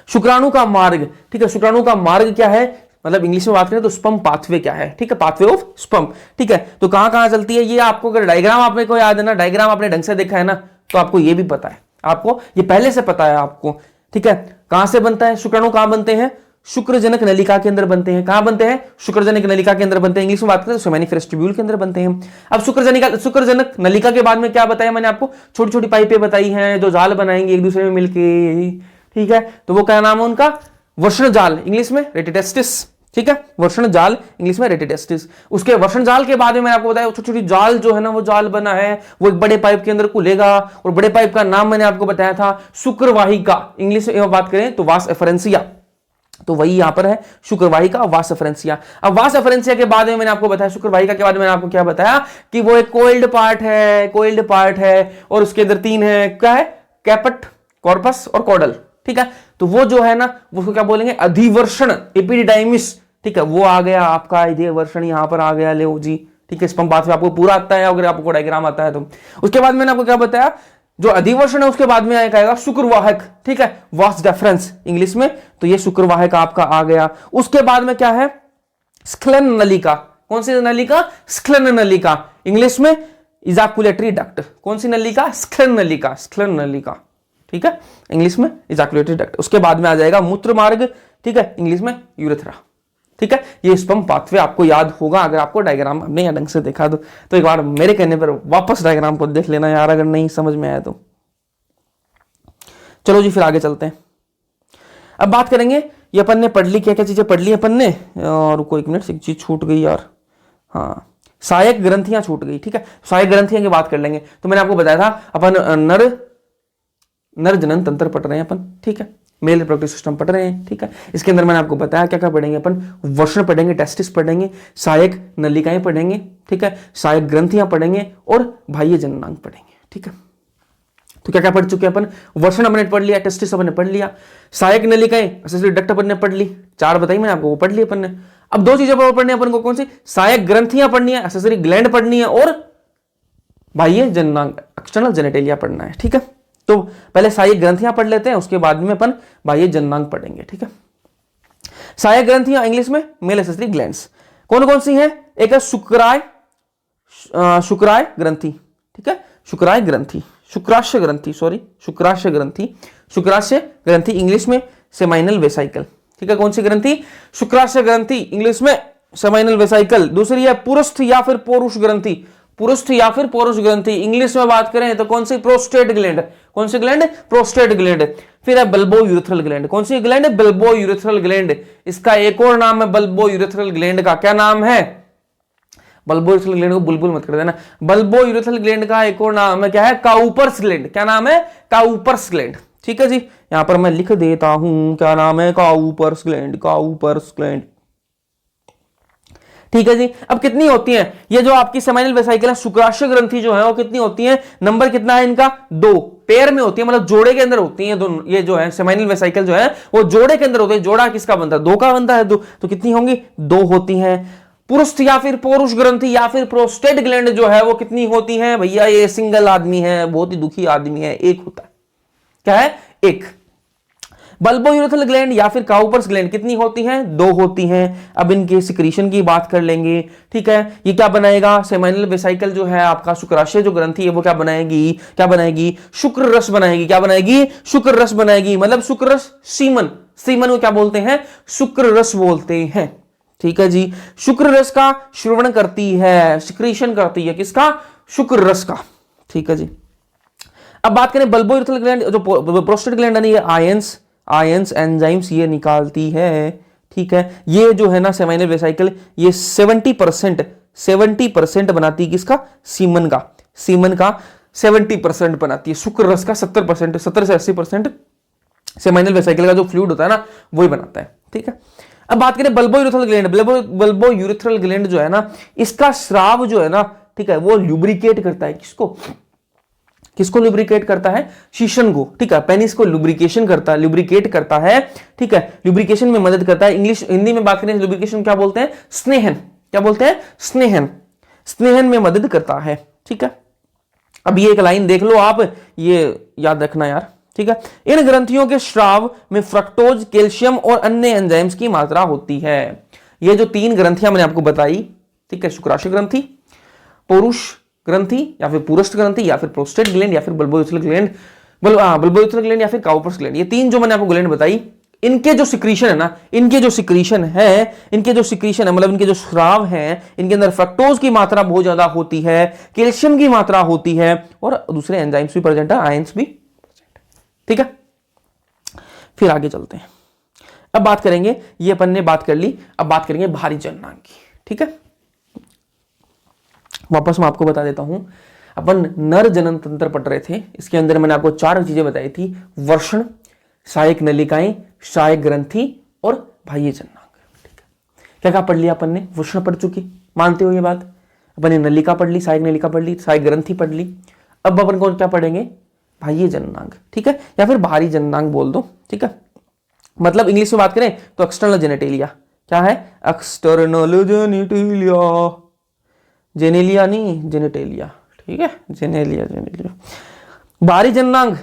शुक्राणु का मार्ग। ठीक है, शुक्राणु का मार्ग क्या है, मतलब इंग्लिश में बात करें तो स्पर्म पाथवे क्या है। ठीक है, पाथवे ऑफ स्पर्म। ठीक है, तो कहां कहां चलती है ये आपको, अगर डायग्राम आपने को याद है ना, डायग्राम आपने ढंग से देखा है ना, तो आपको ये भी पता है, आपको ये पहले से पता है आपको। ठीक है, कहां से बनता है शुक्राणु, कहां बनते हैं, शुक्रजनक नलिका के अंदर बनते हैं। कहां बनते हैं, शुक्रजनक नलिका के अंदर बनते हैं, इंग्लिश में बात करें तो सेमानिफेरस ट्यूब्यूल के अंदर बनते हैं। अब शुक्रजनक नलिका के बाद में क्या बताया मैंने आपको, छोटी छोटी पाइपें बताई हैं जो जाल बनाएंगे एक दूसरे में मिलके। ठीक है, तो वो क्या नाम है उनका, वर्षण जाल, इंग्लिश में रेटिटेस्टिस। ठीक है, वर्षण जाल इंग्लिश में रेटिटेस्टिस। उसके वर्षण जाल के बाद में मैंने आपको बताया छोटी छोटी जाल जो है ना, वो जाल बना है, वो एक बड़े पाइप के अंदर खुलेगा और बड़े पाइप का नाम मैंने आपको बताया था शुक्रवाहिका, इंग्लिश में बात करें तो वास एफरेंसिया। तो वही यहां पर है शुक्रवाहिका वास एफरेंसिया। अब वास एफरेंसिया के बाद में मैंने आपको बताया, शुक्रवाहिका के बाद में मैंने आपको क्या बताया कि वो एक कोइल्ड पार्ट है और उसके अंदर तीन है, क्या है, कैपट, कॉर्पस और कॉडल, ठीक है। तो वो जो है ना उसको क्या बोलेंगे, अधिवर्षण एपिडिडाइमिस, ठीक है, वो आ गया आपका अधिवर्षण, यहां पर आ गया ले जी, ठीक है। स्पम पाथवे आपको पूरा आता है अगर आपको डायग्राम आता है तो। उसके बाद मैंने आपको क्या बताया, जो अधिवर्षण है उसके बाद में आएगा शुक्रवाहक, ठीक है, वास डेफरेंस इंग्लिश में, तो ये शुक्रवाहक आपका आ गया। उसके बाद में क्या है, स्खलन नलिका। कौन सी नलिका, स्खलन नलिका, इंग्लिश में इजाकुलेटरी डक्ट। कौन सी नलिका, स्खलन नलिका, स्खलन नलिका, ठीक है, इंग्लिश में इजाकुलेटरी डक्ट। उसके बाद में आ जाएगा मूत्र मार्ग, ठीक है, इंग्लिश में यूरेथ्रा, ठीक है। ये स्पर्म पाथवे आपको याद होगा अगर आपको डायग्राम हमने ढंग से देखा तो एक बार मेरे कहने पर वापस डायग्राम को देख लेना यार, अगर नहीं समझ में आया तो। चलो जी फिर आगे चलते हैं। अब बात करेंगे, ये अपन ने पढ़ ली, क्या क्या चीजें पढ़ ली अपन ने, और रुको एक मिनट, एक चीज छूट गई यार, हाँ, सहायक ग्रंथियां छूट गई, ठीक है। सहायक ग्रंथियां की बात कर लेंगे। तो मैंने आपको बताया था अपन नर जनन तंत्र पढ़ रहे हैं अपन, ठीक है, मेल रिप्रोडक्टिव सिस्टम पढ़ रहे हैं, ठीक है। इसके अंदर मैंने आपको बताया क्या क्या पढ़ेंगे अपन, वर्षण पढ़ेंगे, टेस्टिस पढ़ेंगे, सहायक नलिकाएं पढ़ेंगे, ठीक है, सहायक ग्रंथियां पढ़ेंगे और बाह्य जननांग पढ़ेंगे, ठीक है। तो क्या क्या पढ़ चुके हैं अपन, वर्षण हमने पढ़ लिया, टेस्टिस अपन ने पढ़ लिया, सहायक नलिकाएं एक्सेसरी डक्ट अपन ने पढ़ ली, 4 बताई मैंने आपको, वो पढ़ ली अपन ने। अब 2 चीजें पढ़नी है अपन को, कौन सी, सहायक ग्रंथियां पढ़नी है, एक्सेसरी ग्लैंड पढ़नी है और बाह्य जननांग एक्सटर्नल जेनेटेलिया पढ़ना है, ठीक है। तो पहले सहायक ग्रंथियां पढ़ लेते हैं, उसके बाद में अपन बाह्य जननांग पढ़ेंगे, ठीक है। सहायक ग्रंथियां इंग्लिश में मेल एक्सेसरी ग्लैंड्स कौन कौन सी हैं, एक है शुक्राय ग्रंथि, ठीक है, शुक्राय ग्रंथि, शुक्राशय ग्रंथि, सॉरी शुक्राशय ग्रंथि, शुक्राशय ग्रंथि इंग्लिश में सेमाइनल वेसाइकल, ठीक है। कौन सी ग्रंथि, शुक्राशय ग्रंथि इंग्लिश में सेमाइनल वेसाइकल। दूसरी है पुरुष या फिर पौरुष ग्रंथि, पुरुष या फिर पौरुष ग्रंथि इंग्लिश में बात करें तो कौन सी, प्रोस्टेट ग्लैंड। कौन सी ग्लैंड, प्रोस्टेट ग्लैंड। फिर है बल्बो यूरेथ्रल ग्लैंड, कौन सी ग्लैंड, बल्बो यूरेथ्रल ग्लैंड। इसका एक और नाम है बल्बो यूरेथ्रल ग्लैंड का, क्या नाम है, बल्बो यूरेथ्रल ग्लैंड को बुलबुल मत कर देना, बल्बो यूरेथ्रल ग्लैंड का एक और नाम है क्या है, काउपर्स ग्लैंड। क्या नाम है, काउपर्स ग्लैंड, ठीक है जी। यहां पर मैं लिख देता हूं, क्या नाम है, काउपर्स ग्लैंड, काउपर्स ग्लैंड, ठीक है जी। अब कितनी होती है ये जो आपकी सेमाइनल वेसाइकल है, शुक्राशय ग्रंथि जो है वो कितनी होती है, नंबर कितना है इनका, 2 पेयर में होती है, मतलब जोड़े के अंदर होती है दोनों। ये जो है सेमाइनल वेसाइकल जो है वो जोड़े के अंदर होते हैं। जोड़ा किसका बनता है, 2 का बनता है, 2, तो कितनी होंगी, 2 होती हैं। पुरुष या फिर पौरुष ग्रंथि या फिर प्रोस्टेट ग्लैंड जो है वो कितनी होती है भैया, ये सिंगल आदमी है, बहुत ही दुखी आदमी है, एक होता है, क्या है, एक। बल्बो यूरेथ्रल ग्लैंड या फिर काउपर्स ग्लैंड कितनी होती हैं, 2 होती हैं। अब इनके सिक्रीशन की बात कर लेंगे, ठीक है। ये क्या बनाएगा, सेमाइनल वेसाइकल जो है आपका, शुक्राशय जो ग्रंथि है वो क्या बनाएगी, क्या बनाएगी, शुक्र रस बनाएगी। क्या बनाएगी, शुक्र रस बनाएगी, मतलब शुक्र रस, सीमन, सीमन को क्या बोलते हैं, शुक्र रस बोलते हैं, ठीक है जी। शुक्र रस का श्रवण करती है, सिक्रीशन करती है, किसका, शुक्र रस का, ठीक है जी। अब बात करें बल्बो यूरेथ्रल ग्लैंड, जो प्रोस्टेट ग्लैंड है, आयंस एंजाइम्स ये निकालती है, ठीक है। ये जो है ना सेमाइनल वेसाइकल, ये 70% बनाती है किसका, सीमन का, सीमन का 70% बनाती है, शुक्र रस का 70%, 70 से 80% सेमाइनल वेसाइकल का जो फ्लूइड होता है ना वही बनाता है, ठीक है। अब बात करें bulbo urethral gland, bulbo urethral gland जो है ना, इसका स्राव जो है ना, ठीक है, वो ल्यूब्रिकेट करता है किसको, किसको लुब्रिकेट करता है, शीशन को, ठीक है, पेनिस को लुब्रिकेशन करता है, लुब्रिकेट करता है, ठीक है, लुब्रिकेशन में मदद करता है। इंग्लिश, हिंदी में बात करें लुब्रिकेशन क्या बोलते हैं, स्नेहन, क्या बोलते हैं, स्नेहन, स्नेहन में मदद करता है, ठीक है। अब ये एक लाइन देख लो आप, ये याद रखना यार, ठीक है। इन ग्रंथियों के स्राव में फ्रक्टोज, कैल्शियम और अन्य एंजाइम्स की मात्रा होती है। ये जो 3 ग्रंथियां मैंने आपको बताई, ठीक है, शुक्राशय ग्रंथि, पौरुष ग्रंथि या फिर पुरुष ग्रंथि या फिर प्रोस्टेट ग्लैंड या फिर bulbo urethral gland, bulbo urethral gland या फिर काउपर्स ग्लैंड, ये 3 जो मैंने आपको ग्लैंड बताई, इनके जो सिक्रीशन है ना, इनके जो सिक्रीशन है, मतलब इनके जो स्राव हैं, इनके अंदर फ्रक्टोज की मात्रा बहुत ज्यादा होती है, कैल्शियम की मात्रा होती है और दूसरे एंजाइम्स भी प्रेजेंट है, आयंस भी प्रेजेंट है, ठीक है। फिर आगे चलते हैं। अब बात करेंगे, ये अपन ने बात कर ली, अब बात करेंगे बाहरी जननांग की, ठीक है। वापस मैं आपको बता देता हूं, अपन नर जनन तंत्र पढ़ रहे थे, इसके अंदर मैंने आपको 4 चीजें बताई थी, वर्षण, सहायक नलिकाएं, सहायक ग्रंथि और बाह्य जननांग। ठीक है, क्या क्या पढ़ लिया अपन ने? वृषण पढ़ चुकी, मानते हो ये बात? अपन ने नलिका पढ़ ली, सहायक नलिका पढ़ ली, सहायक ग्रंथि पढ़ ली। अब अपन को क्या पढ़ेंगे? बाह्य जननांग। ठीक है, या फिर बाहरी जननांग बोल दो। ठीक है, मतलब इंग्लिश में बात करें तो एक्सटर्नल जेनेटेलिया। क्या है? एक्सटर्नल जेनेटेलिया, जेनेलिया नहीं जेनेटेलिया। ठीक है, जेनेलिया जेनेलिया। बाहरी जननांग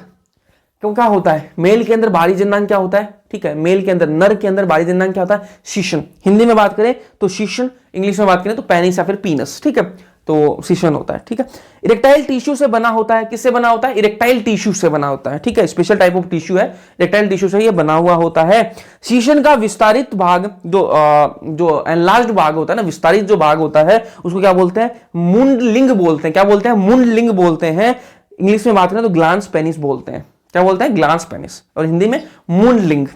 क्यों क्या होता है? मेल के अंदर बाहरी जननांग क्या होता है? ठीक है, मेल के अंदर, नर के अंदर बाहरी जननांग क्या होता है? शीशन। हिंदी में बात करें तो शीशन, इंग्लिश में बात करें तो पेनिस या फिर पीनस। ठीक है, तो शीशन होता है। ठीक है, इरेक्टाइल टिश्यू से बना होता है। किससे बना होता है? इरेक्टाइल टिश्यू से बना होता है। ठीक है, स्पेशल टाइप ऑफ टिश्यू है, इरेक्टाइल टिश्यू से ये बना हुआ होता है। शीशन का विस्तारित भाग, जो एनलार्ज्ड भाग होता है ना, विस्तारित जो भाग होता है, उसको क्या बोलते हैं? मुंडलिंग बोलते हैं। क्या बोलते हैं? मुंडलिंग बोलते हैं। इंग्लिश में बात करें तो ग्लांस पेनिस बोलते हैं। क्या बोलते हैं? ग्लांस पेनिस, और हिंदी में मुंडलिंग,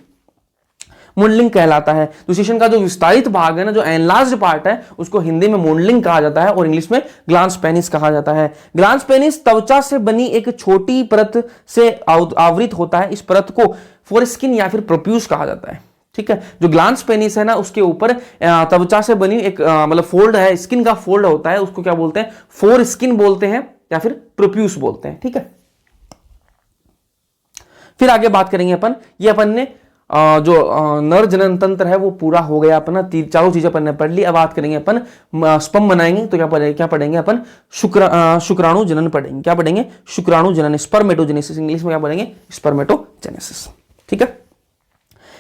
मुंडलिंग कहलाता है। तो शीशन का जो विस्तारित भाग है ना, जो एनलार्ज्ड पार्ट है, उसको हिंदी में मुंडलिंग कहा जाता है और इंग्लिश में ग्लांस पेनिस कहा जाता है। ग्लांस पेनिस त्वचा से बनी एक छोटी परत से आवृत होता है। इस परत को फोरस्किन या फिर प्रोप्यूस कहा जाता है। ठीक है, जो ग्लांस पेनिस है ना, उसके ऊपर त्वचा से बनी एक मतलब फोल्ड है, स्किन का फोल्ड होता है, उसको क्या बोलते हैं? फोरस्किन बोलते हैं या फिर प्रोप्यूस बोलते हैं। ठीक है, फिर आगे बात करेंगे अपन, ये अपन ने जो नर जनन तंत्र है वो पूरा हो गया अपना, चारों चीजें अपन ने पढ़ ली। अब बात करेंगे अपन स्पर्म बनाएंगे तो क्या पढ़ेंगे अपन? शुक्राणु जनन पढ़ेंगे। क्या पढ़ेंगे? शुक्राणु जनन, स्पर्मेटोजेनेसिस। इंग्लिश में क्या पढ़ेंगे? स्पर्मेटोजेनेसिस। ठीक है,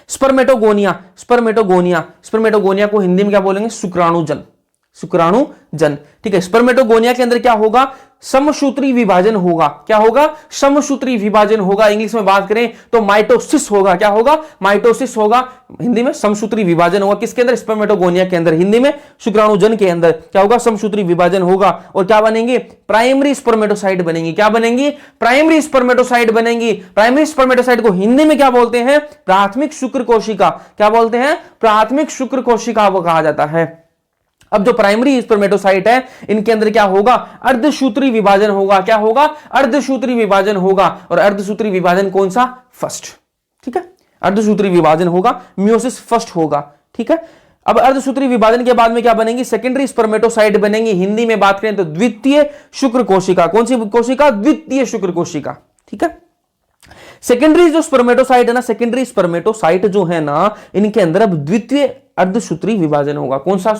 स्पर्मेटोगोनिया, स्पर्मेटोगोनिया, स्पर्मेटोगोनिया को हिंदी में क्या बोलेंगे? शुक्राणुजन, शुक्राणुजन। ठीक है, स्पर्मेटोगोनिया के अंदर क्या होगा? समसूत्री विभाजन होगा। क्या होगा? समसूत्री विभाजन होगा। इंग्लिश में बात करें तो माइटोसिस होगा। क्या होगा? माइटोसिस होगा। हिंदी में समसूत्री विभाजन होगा। किसके अंदर? स्पर्मेटोगोनिया के अंदर। हिंदी में शुक्राणुजन के अंदर क्या होगा? समसूत्री विभाजन होगा। और क्या बनेंगे? प्राइमरी स्पर्मेटोसाइट बनेंगी। क्या बनेंगी? प्राइमरी स्पर्मेटोसाइट बनेंगी। प्राइमरी स्पर्मेटोसाइट को हिंदी में क्या बोलते हैं? प्राथमिक शुक्र कोशिका। क्या बोलते हैं? प्राथमिक शुक्र कोशिका वो कहा जाता है। अब जो प्राइमरी स्पर्मेटोसाइट है, इनके अंदर क्या होगा? अर्धसूत्री विभाजन होगा। क्या होगा? अर्धसूत्री विभाजन होगा। और अर्धसूत्री विभाजन कौन सा? फर्स्ट। ठीक है, अर्धसूत्री विभाजन होगा, मियोसिस फर्स्ट होगा। ठीक है, अब अर्धसूत्री विभाजन के बाद में क्या बनेंगी? सेकेंडरी स्पर्मेटोसाइट बनेंगी। हिंदी में बात करें तो द्वितीय शुक्र कोशिका। कौन सी कोशिका? द्वितीय शुक्र कोशिका। ठीक है, सेकेंडरी जो स्पर्मेटोसाइट है ना, सेकेंडरी स्पर्मेटोसाइट जो है ना, इनके अंदर अब द्वितीय अर्धसूत्री विभाजन होगा। कौन सा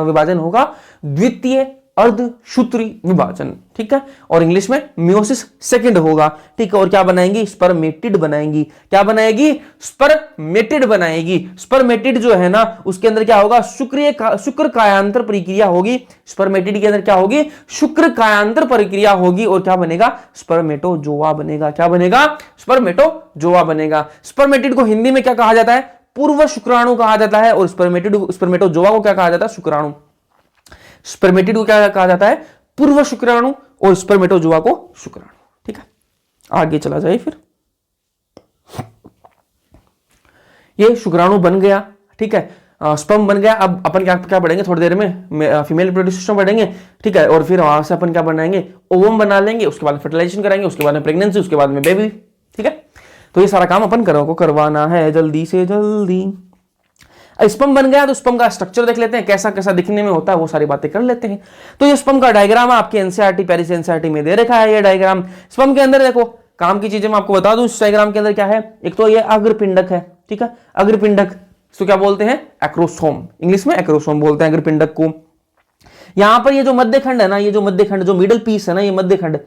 विभाजन होगा? द्वितीय अर्धसूत्री विभाजन। ठीक है, और इंग्लिश में मियोसिस सेकंड होगा। ठीक है, और क्या बनाएंगी? स्पर्मेटिड बनाएंगी। क्या बनाएगी? स्पर्मेटिड बनाएगी। स्पर्मेटिड जो है ना, उसके अंदर क्या होगा? शुक्र कायांतर प्रक्रिया होगी। स्पर्मेटिड के अंदर क्या होगी? शुक्र कायांतर प्रक्रिया होगी। और क्या बनेगा? स्पर्मेटोजोआ बनेगा। क्या बनेगा? स्पर्मेटोजोआ बनेगा। स्पर्मेटिड को हिंदी में क्या कहा जाता है? पूर्व शुक्राणु कहा जाता है। और स्पर्मेटोजोआ को क्या कहा जाता है? शुक्राणु। स्पर्मेटिड को क्या कहा जाता है? पूर्व शुक्राणु। और स्पर्मेटोजोआ को शुक्राणु। ठीक है, आगे चला जाए। फिर ये शुक्राणु बन गया। ठीक है, स्पर्म बन गया। अब अपन क्या पढ़ेंगे थोड़ी देर में? फीमेल रिप्रोडक्टिव सिस्टम पढ़ेंगे। ठीक है, और फिर वहां से अपन क्या बनाएंगे? ओवम बना लेंगे। उसके बाद फर्टिलाइजेशन कराएंगे, उसके बाद में प्रेगनेंसी, उसके बाद में बेबी। ठीक है, तो ये सारा काम अपन को करवाना है जल्दी से जल्दी। स्पर्म बन गया तो स्पर्म का स्ट्रक्चर देख लेते हैं, कैसा कैसा दिखने में होता है, वो सारी बातें कर लेते हैं। तो ये स्पर्म का डायग्राम आपके एनसीईआरटी, पेरिस एनसीईआरटी में दे रखा है। ये डायग्राम स्पर्म के अंदर देखो, काम की चीजें मैं आपको बता दूं। इस डायग्राम के अंदर क्या है? एक तो ये अग्रपिंडक है। ठीक है, अग्रपिंडक तो क्या बोलते हैं? एक्रोसोम। इंग्लिश में एक्रोसोम बोलते हैं अग्रपिंडक को। यहां पर ये जो मध्यखंड है ना, ये जो मध्यखंड, जो मिडल पीस है ना, ये मध्यखंड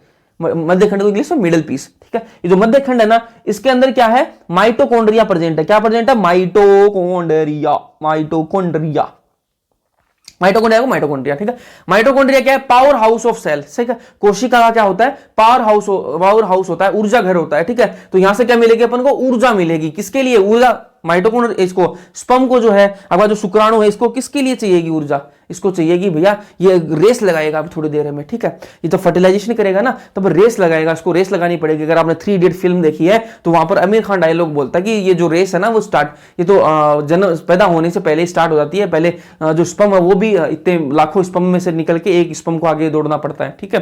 को इंग्लिश में मिडल पीस। ठीक है, ये जो मध्यखंड है ना, इसके अंदर क्या है? माइटोकॉन्ड्रिया प्रेजेंट है। क्या प्रेजेंट है? माइटोकॉन्ड्रिया। माइटोकॉन्ड्रिया, माइटोकॉन्ड्रिया को माइटोकॉन्ड्रिया। ठीक है, माइटोकॉन्ड्रिया क्या है? Powerhouse of cell. ठीक है, कोशिका का क्या होता है? पावर हाउस होता है, ऊर्जा घर होता है। ठीक है, तो यहां से क्या मिलेगी अपन को? ऊर्जा मिलेगी। किसके लिए ऊर्जा? माइटोकॉन्ड्रिया, इसको स्पर्म को जो है, अब जो शुक्राणु है, इसको किसके लिए चाहिएगी ऊर्जा? इसको चाहिएगी भैया, ये रेस लगाएगा अभी थोड़ी देर में। ठीक है, ये तो फर्टिलाइजेशन करेगा ना, तब रेस लगाएगा, इसको रेस लगानी पड़ेगी। अगर आपने 3 इडियट फिल्म देखी है तो वहां पर आमिर खान डायलॉग बोलता है कि ये जो रेस है ना, वो ये तो जन्म पैदा होने से पहले स्टार्ट हो जाती है। पहले जो स्पर्म है वो भी इतने लाखों स्पर्म में से निकल के एक स्पर्म को आगे दौड़ना पड़ता है। ठीक है,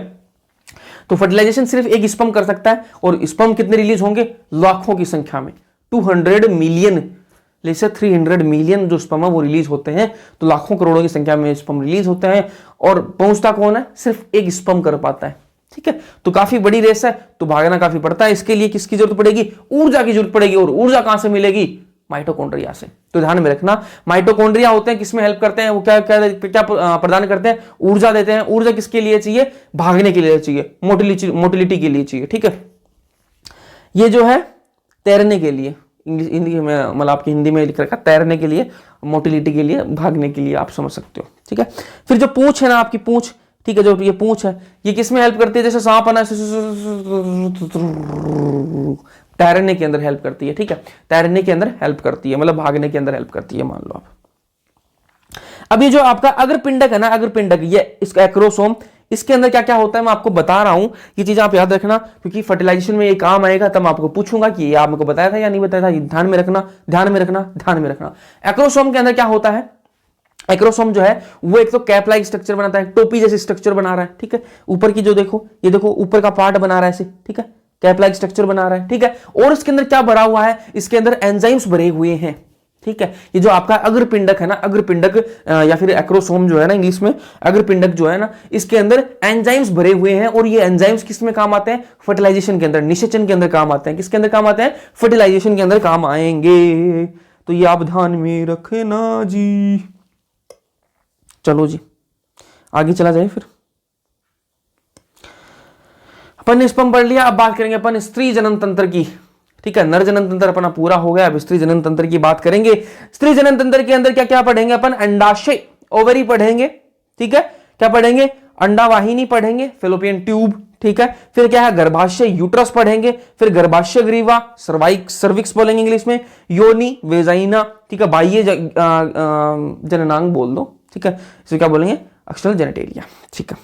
तो फर्टिलाइजेशन सिर्फ एक स्पर्म कर सकता है। और स्पर्म कितने रिलीज होंगे? लाखों की संख्या में, 200 मिलियन जैसे 300 मिलियन जो स्पर्म है वो रिलीज होते हैं, तो लाखों करोड़ों की संख्या में स्पर्म रिलीज होते हैं, और पहुंचता कौन है, सिर्फ एक स्पर्म कर पाता है। ठीक है, तो काफी बड़ी रेस है, तो भागना काफी पड़ता है। इसके लिए किसकी जरूरत पड़ेगी, ऊर्जा की जरूरत पड़ेगी, और ऊर्जा कहां से मिलेगी, माइटोकॉन्ड्रिया से। तो ध्यान में रखना, माइटोकॉन्ड्रिया होते हैं किसमें हेल्प करते हैं, वो क्या क्या क्या प्रदान करते हैं, ऊर्जा देते हैं। ऊर्जा किसके लिए चाहिए, भागने के लिए चाहिए, मोटिलिटी के लिए चाहिए। ठीक है, ये जो है तैरने के लिए, इंग्लिश हिंदी में मतलब आपकी हिंदी में लिख रखा, तैरने के लिए, मोटिलिटी के लिए, भागने के लिए, आप समझ सकते हो। ठीक है, फिर जो पूंछ है ना आपकी पूंछ, ठीक है, जो ये पूंछ है ये किसमें हेल्प करती है, जैसे सांप है ना, तैरने के अंदर हेल्प करती है। ठीक है, तैरने के अंदर हेल्प करती है, मतलब भागने के अंदर हेल्प करती है, मान लो आप। अब ये जो आपका अग्रपिंडक है ना, अग्रपिंडक, ये इसका एक्रोसोम, इसके अंदर क्या क्या होता है मैं आपको बता रहा हूं, ये चीज आप याद रखना, क्योंकि फर्टिलाइजेशन में ये काम आएगा, तब आपको पूछूंगा कि ये आपको बताया था या नहीं बताया था। ध्यान में रखना, ध्यान में रखना, ध्यान में रखना। एक्रोसोम के अंदर क्या होता है, एक्रोसोम जो है वो एक तो कैप लाइक स्ट्रक्चर बनाता है, टोपी जैसी स्ट्रक्चर बना रहा है। ठीक है, ऊपर की जो देखो, ये देखो ऊपर का पार्ट बना रहा है ऐसे। ठीक है, कैप लाइक स्ट्रक्चर बना रहा है। ठीक है, और इसके अंदर क्या भरा हुआ है, इसके अंदर एंजाइम्स भरे हुए हैं। ठीक है, ये जो आपका अग्रपिंडक है ना, अग्रपिंडक या फिर एक्रोसोम जो है ना इंग्लिश में, अग्रपिंडक जो है ना, इसके अंदर एंजाइम्स भरे हुए हैं, और ये एंजाइम्स किस में काम आते हैं, फर्टिलाइजेशन के अंदर, निषेचन के अंदर काम आते हैं। किसके अंदर काम आते हैं, फर्टिलाइजेशन के अंदर काम आएंगे। तो ये आप ध्यान में रखना जी। चलो जी आगे चला जाए। फिर अपन ने स्पर्म पढ़ लिया, अब बात करेंगे अपन स्त्री जनन तंत्र की। ठीक है, नर जनन तंत्र अपना पूरा हो गया, अब स्त्री जनन तंत्र की बात करेंगे। स्त्री जनन तंत्र के अंदर क्या क्या पढ़ेंगे अपन, अंडाशय, ओवरी पढ़ेंगे। ठीक है, क्या पढ़ेंगे, अंडावाहिनी पढ़ेंगे, फेलोपियन ट्यूब। ठीक है, फिर क्या है, गर्भाशय, यूट्रस पढ़ेंगे, फिर गर्भाशय ग्रीवा, सर्विक्स बोलेंगे इंग्लिश में, योनि, वेजाइना। ठीक है, बाह्य जननांग बोल दो। ठीक है, इसे क्या बोलेंगे, एक्सटर्नल जेनिटेलिया। ठीक है,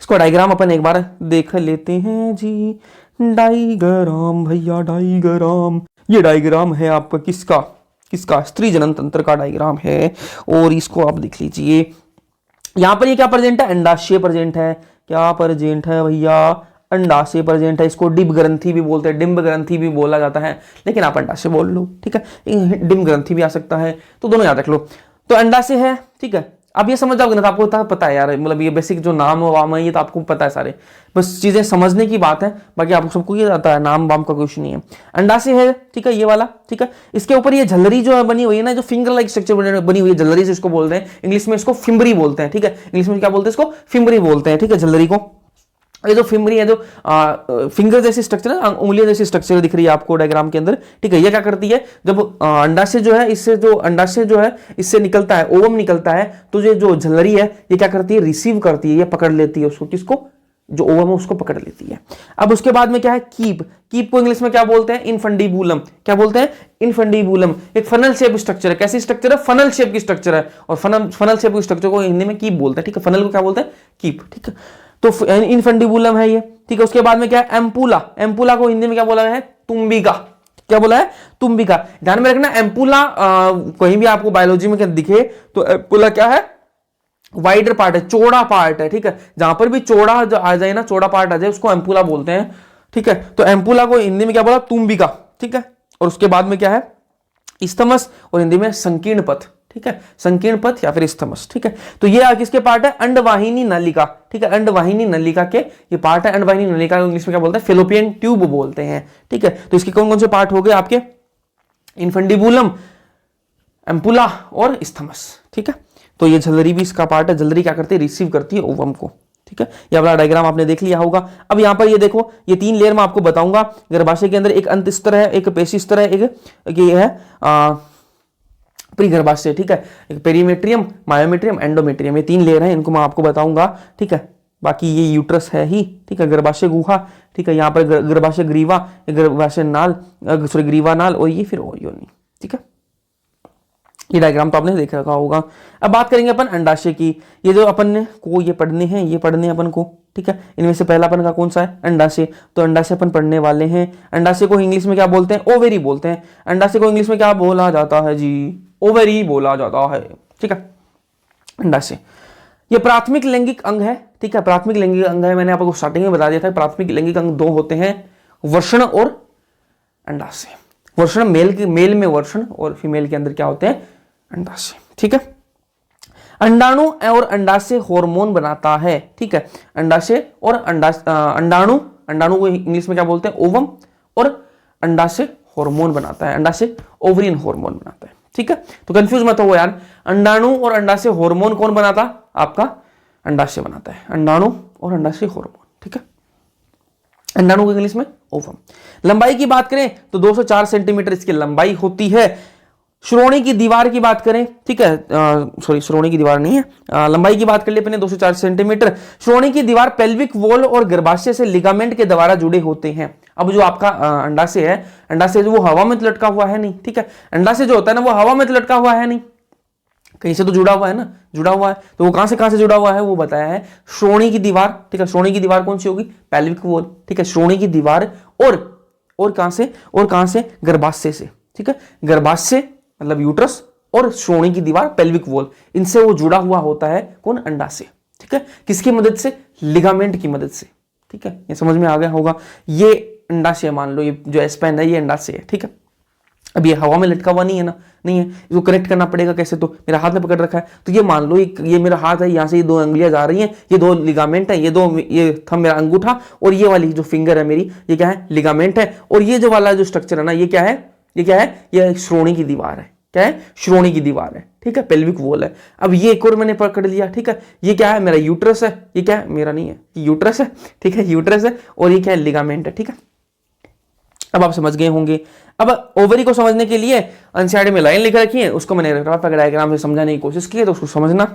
इसको डायग्राम अपन एक बार देख लेते हैं जी। डायग्राम भैया, डायग्राम, ये डायग्राम है आपका किसका, किसका, स्त्री जनन तंत्र का डायग्राम है, और इसको आप देख लीजिए। यहां पर ये क्या प्रेजेंट है, अंडाशय प्रेजेंट है। क्या प्रेजेंट है भैया, अंडाशय प्रेजेंट है। इसको डिंब ग्रंथि भी बोलते हैं, डिंब ग्रंथि भी बोला जाता है, लेकिन आप अंडाशय बोल लो। ठीक है, डिंब ग्रंथि भी आ सकता है, तो दोनों याद रख लो। तो अंडाशय है। ठीक है, अब ये समझ जाओगे ना, तो आपको पता है यार, मतलब ये बेसिक जो नाम वाम है ये तो आपको पता है सारे, बस चीजें समझने की बात है, बाकी आपको सबको ये आता है, नाम वाम का कुछ नहीं है। अंडाशय है। ठीक है, ये वाला। ठीक है, इसके ऊपर ये झल्लरी जो है बनी हुई है ना, जो फिंगर लाइक स्ट्रक्चर बनी हुई है, झल्लरी से इसको बोलते हैं, इंग्लिश में इसको फिम्बरी बोलते हैं। ठीक है, इंग्लिश में क्या बोलते हैं, इसको फिम्बरी बोलते हैं। ठीक है, झल्लरी को, ये जो फिम्बरी है, जो फिंगर जैसी स्ट्रक्चर है, उंगलियां जैसी स्ट्रक्चर दिख रही है आपको डायग्राम के अंदर। ठीक है, ये क्या करती है, जब अंडाशय जो है, इससे जो अंडाशय जो है इससे निकलता है, ओवम निकलता है, तो ये जो झल्लरी है ये क्या करती है, रिसीव करती है, ये पकड़ लेती है उसको, किसको, जो ओवम है उसको पकड़ लेती है। अब उसके बाद में क्या है, कीप, कीप को इंग्लिश में क्या बोलते हैं, इनफंडीबुलम। क्या बोलते हैं, इनफंडीबुलम। एक फनल शेप स्ट्रक्चर है। कैसी स्ट्रक्चर है, फनल शेप की स्ट्रक्चर है, और फनल शेप की स्ट्रक्चर को हिंदी में कीप बोलते हैं। ठीक है, फनल को क्या बोलते हैं, कीप। ठीक है, तो इनफंडीबुलम है ये। ठीक है, उसके बाद में क्या है, एम्पुला। एम्पुला को हिंदी में क्या बोला है, तुम्बिका। क्या बोला है, तुम्बिका। ध्यान में रखना, एम्पुला कहीं भी आपको बायोलॉजी में दिखे तो एम्पुला क्या है, वाइडर पार्ट है, चौड़ा पार्ट है। ठीक है, जहां पर भी चौड़ा आ जाए ना, चौड़ा पार्ट आ जाए, उसको एम्पुला बोलते हैं। ठीक है, तो एम्पुला को हिंदी में क्या बोला, तुम्बिका। ठीक है, और उसके बाद में क्या है, इस्थमस, और हिंदी में संकीर्ण पथ। ठीक है, संकीर्ण पथ या फिर इस्थमस। ठीक है, तो ये किसके पार्ट है, अंडवाहिनी नलिका। ठीक है, अंडवाहिनी नलिका के ये पार्ट है। अंडवाहिनी नलिका को इंग्लिश में क्या बोलते हैं, फेलोपियन ट्यूब बोलते हैं। ठीक है, तो इसके कौन कौन से पार्ट हो गए आपके, इनफंडीबुलम, एम्पुला और इस्थमस। ठीक है, तो ये झल्लरी भी इसका पार्ट है। झल्लरी क्या करती है, रिसीव करती है ओवम को। ठीक है, ये वाला डायग्राम आपने देख लिया होगा। अब यहां पर ये देखो, ये 3 लेयर में आपको बताऊंगा। गर्भाशय के अंदर एक अंत स्तर है, एक पेशी स्तर है, एक ये है प्रीगर्भाशय। ठीक है, एक पेरीमेट्रियम, मायोमेट्रियम, एंडोमेट्रियम, ये 3 लेयर हैं, इनको मैं आपको बताऊंगा। ठीक है, बाकी ये यूट्रस है ही। ठीक है, गर्भाशय गुहा। ठीक है, यहाँ पर गर्भाशय ग्रीवा, गर्भाशय नाल, सॉरी ग्रीवा नाल, और ये फिर योनि। ठीक है, ये डायग्राम तो आपने देख रखा होगा। अब बात करेंगे अपन अंडाशय की। ये जो अपन ने को ये पढ़ने हैं, ये पढ़ने अपन को। ठीक है, इनमें से पहला अपन का कौन सा है, अंडाशय। तो अंडाशय अपन पढ़ने वाले हैं। अंडाशय को इंग्लिश में क्या बोलते हैं, ओवेरी बोलते हैं। अंडाशय को इंग्लिश में क्या बोला जाता है जी, ओवेरी बोला जाता है। ठीक है, अंडाशय ये प्राथमिक लैंगिक अंग है। ठीक है, प्राथमिक लैंगिक अंग है, मैंने आपको स्टार्टिंग में बता दिया था। प्राथमिक लैंगिक अंग 2 होते हैं, वृषण और अंडाशय। वर्षण मेल में वर्षण और फीमेल के अंदर क्या होते हैं, अंडाशय। ठीक है, अंडाणु और अंडाशय हार्मोन बनाता है। ठीक है, अंडाशय और अंडाणु, अंडाणु को इंग्लिश में क्या बोलते हैं, ओवम, और अंडाशय हार्मोन बनाता है, अंडाशय ओवरियन हार्मोन बनाता है। ठीक है, तो कंफ्यूज मत हो यार, अंडाणु और अंडाशय हार्मोन कौन बनाता, आपका अंडाशय बनाता है, अंडाणु और अंडाशय हार्मोन। ठीक है, अंडाणु को इंग्लिश में ओवम। लंबाई की बात करें तो 204 सेंटीमीटर इसकी लंबाई होती है। श्रोणी की दीवार की बात करें, ठीक है, सॉरी श्रोणी की दीवार नहीं है, लंबाई की बात कर लिए अपने 204 सेंटीमीटर। श्रोणी की दीवार पेल्विक वॉल और गर्भाशय से लिगामेंट के द्वारा जुड़े होते हैं। अब जो आपका अंडाशय है, अंडाशय जो वो हवा में लटका हुआ है नहीं। ठीक है, अंडाशय जो होता है ना वो हवा में लटका हुआ है नहीं, कहीं से तो जुड़ा हुआ है ना, जुड़ा हुआ है, तो वो कहां से जुड़ा हुआ है वो बताया है, श्रोणी की दीवार। ठीक है, श्रोणी की दीवार कौन सी होगी, पेल्विक वॉल। ठीक है, श्रोणी की दीवार और कहां से गर्भाशय से। ठीक है, गर्भाशय मतलब यूट्रस और श्रोणी की दीवार पेल्विक वॉल, इनसे वो जुड़ा हुआ होता है कौन, अंडाशय। ठीक है, किसकी मदद से, लिगामेंट की मदद से। ठीक है, ये समझ में आ गया होगा, ये अंडाशय मान लो, ये जो एस्पेन है ये अंडाशय है। ठीक है, अब ये हवा में लटका हुआ नहीं है ना, नहीं है, इसको कनेक्ट करना पड़ेगा कैसे, तो मेरा हाथ में पकड़ रखा है, तो ये मान लो ये मेरा हाथ है, यहाँ से ये 2 अंगुलियां जा रही हैं, ये 2 लिगामेंट है, ये थंब मेरा अंगूठा और ये वाली जो फिंगर है मेरी, ये क्या है, लिगामेंट है, और ये जो वाला जो स्ट्रक्चर है ना, ये क्या है, ये श्रोणी की दीवार है। क्या है, श्रोणी की दीवार है। ठीक है, पेल्विक वॉल है। अब ये एक और मैंने पकड़ लिया। ठीक है, ये क्या है, मेरा यूट्रस है, ये क्या है, मेरा नहीं है, ये यूट्रस है। ठीक है, यूट्रस है, और ये क्या है, लिगामेंट है। ठीक है, अब आप समझ गए होंगे। अब ओवरी को समझने के लिए एनसीईआरटी में लाइन लिख रखी है, उसको मैंने रफ डायग्राम से समझाने की कोशिश की है, तो उसको समझना।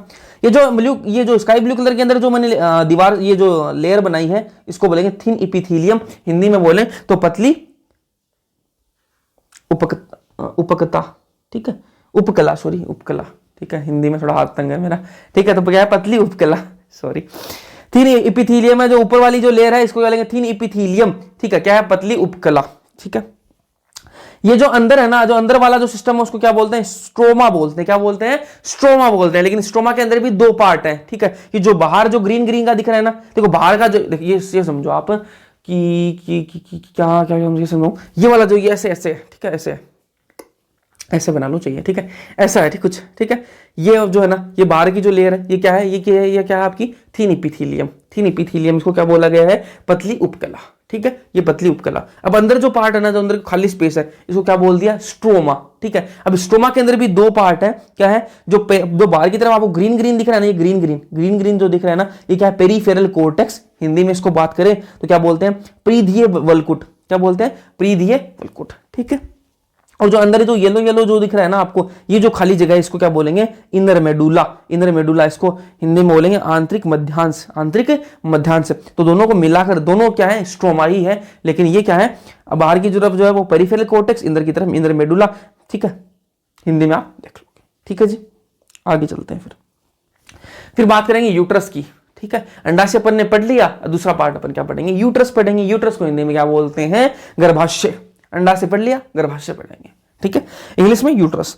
ये जो स्काई ब्लू कलर के अंदर जो मैंने दीवार, ये जो लेयर बनाई है, इसको बोलेंगे थिन इपिथीलियम, हिंदी में बोले तो पतली उपकता। ठीक है, उपकला, सॉरी उपकला। ठीक है, हिंदी में थोड़ा हाथ तंग है मेरा। ठीक है, तो क्या है, पतली उपकला, सॉरी। थिन इपिथीलियम है, जो ऊपर वाली जो लेयर है इसको क्या लेंगे, थिन इपिथीलियम। ठीक है, क्या है, पतली उपकला। ठीक है, ये जो अंदर है ना, जो अंदर वाला जो सिस्टम है उसको क्या बोलते हैं, स्ट्रोमा बोलते हैं। क्या बोलते हैं, स्ट्रोमा बोलते हैं। लेकिन स्ट्रोमा के अंदर भी 2 पार्ट है। ठीक है, कि जो बाहर जो ग्रीन ग्रीन का दिख रहा है ना, देखो बाहर का जो, ये समझो आप कि क्या समझो, ये वाला जो ये ऐसे ऐसे, ठीक है, ऐसे बना लो चाहिए। ठीक है, ऐसा है, ठीक कुछ। ठीक है, ये जो है ना, ये बाहर की जो लेयर है, ये क्या है, ये क्या है आपकी थिन इपिथीलियम। थिन इपिथीलियम, इसको क्या बोला गया है, पतली उपकला। ठीक है, ये पतली उपकला। अब अंदर जो पार्ट है ना, जो अंदर खाली स्पेस है, इसको क्या बोल दिया, स्ट्रोमा। ठीक है, अब स्ट्रोमा के अंदर भी 2 पार्ट है। क्या है, जो बाहर की तरफ आपको ग्रीन ग्रीन दिख रहा है ना, ये ग्रीन ग्रीन जो दिख रहा है ना, ये क्या है, पेरीफेरल कोर्टेक्स। हिंदी में इसको बात करें तो क्या बोलते हैं, परिधीय वल्कुट। क्या बोलते हैं, परिधीय वल्कुट। ठीक है, और जो अंदर जो येलो जो दिख रहा है ना आपको, ये जो खाली जगह है, इसको क्या बोलेंगे, इनर मेडुला। इनर मेडुला, इसको हिंदी में बोलेंगे आंतरिक मध्यांश। आंतरिक मध्यांश, तो दोनों को मिलाकर दोनों क्या है, स्ट्रोमा ही है। लेकिन ये क्या है, बाहर की तरफ जो है वो पेरिफेरल कोर्टेक्स, अंदर की तरफ इनर मेडुला। ठीक है, हिंदी में आप देख लोगे। ठीक है जी, आगे चलते हैं। फिर बात करेंगे यूट्रस की। ठीक है, अंडाशय अपन ने पढ़ लिया, दूसरा पार्ट अपन क्या पढ़ेंगे, यूट्रस पढ़ेंगे। यूट्रस को हिंदी में क्या बोलते हैं, गर्भाशय। अंडाशय पढ़ लिया, गर्भाशय पढ़ेंगे। ठीक है, इंग्लिश में यूट्रस।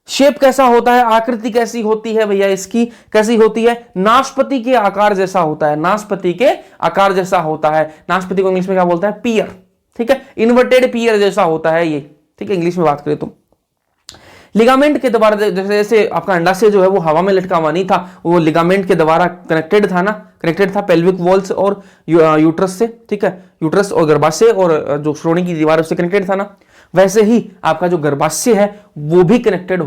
शेप कैसा होता है, आकृति कैसी होती है भैया, इसकी कैसी होती है, नाशपति के आकार जैसा होता है। नाशपति के आकार जैसा होता है। नाशपति को इंग्लिश में क्या बोलता है, पियर। ठीक है, इन्वर्टेड पियर जैसा होता है ये। ठीक है, इंग्लिश में बात करें तो लिगामेंट के द्वारा, जैसे आपका अंडाशय जो है वो हवा में लटका हुआ नहीं था, वो लिगामेंट के द्वारा कनेक्टेड था ना, कनेक्टेड था पेल्विक वॉल्स और यूट्रस से। ठीक है, यूट्रस और गर्भाशय और जो श्रोणी की दीवार उससे कनेक्टेड था ना, वैसे ही आपका जो गर्भाशय है वो भी कनेक्टेड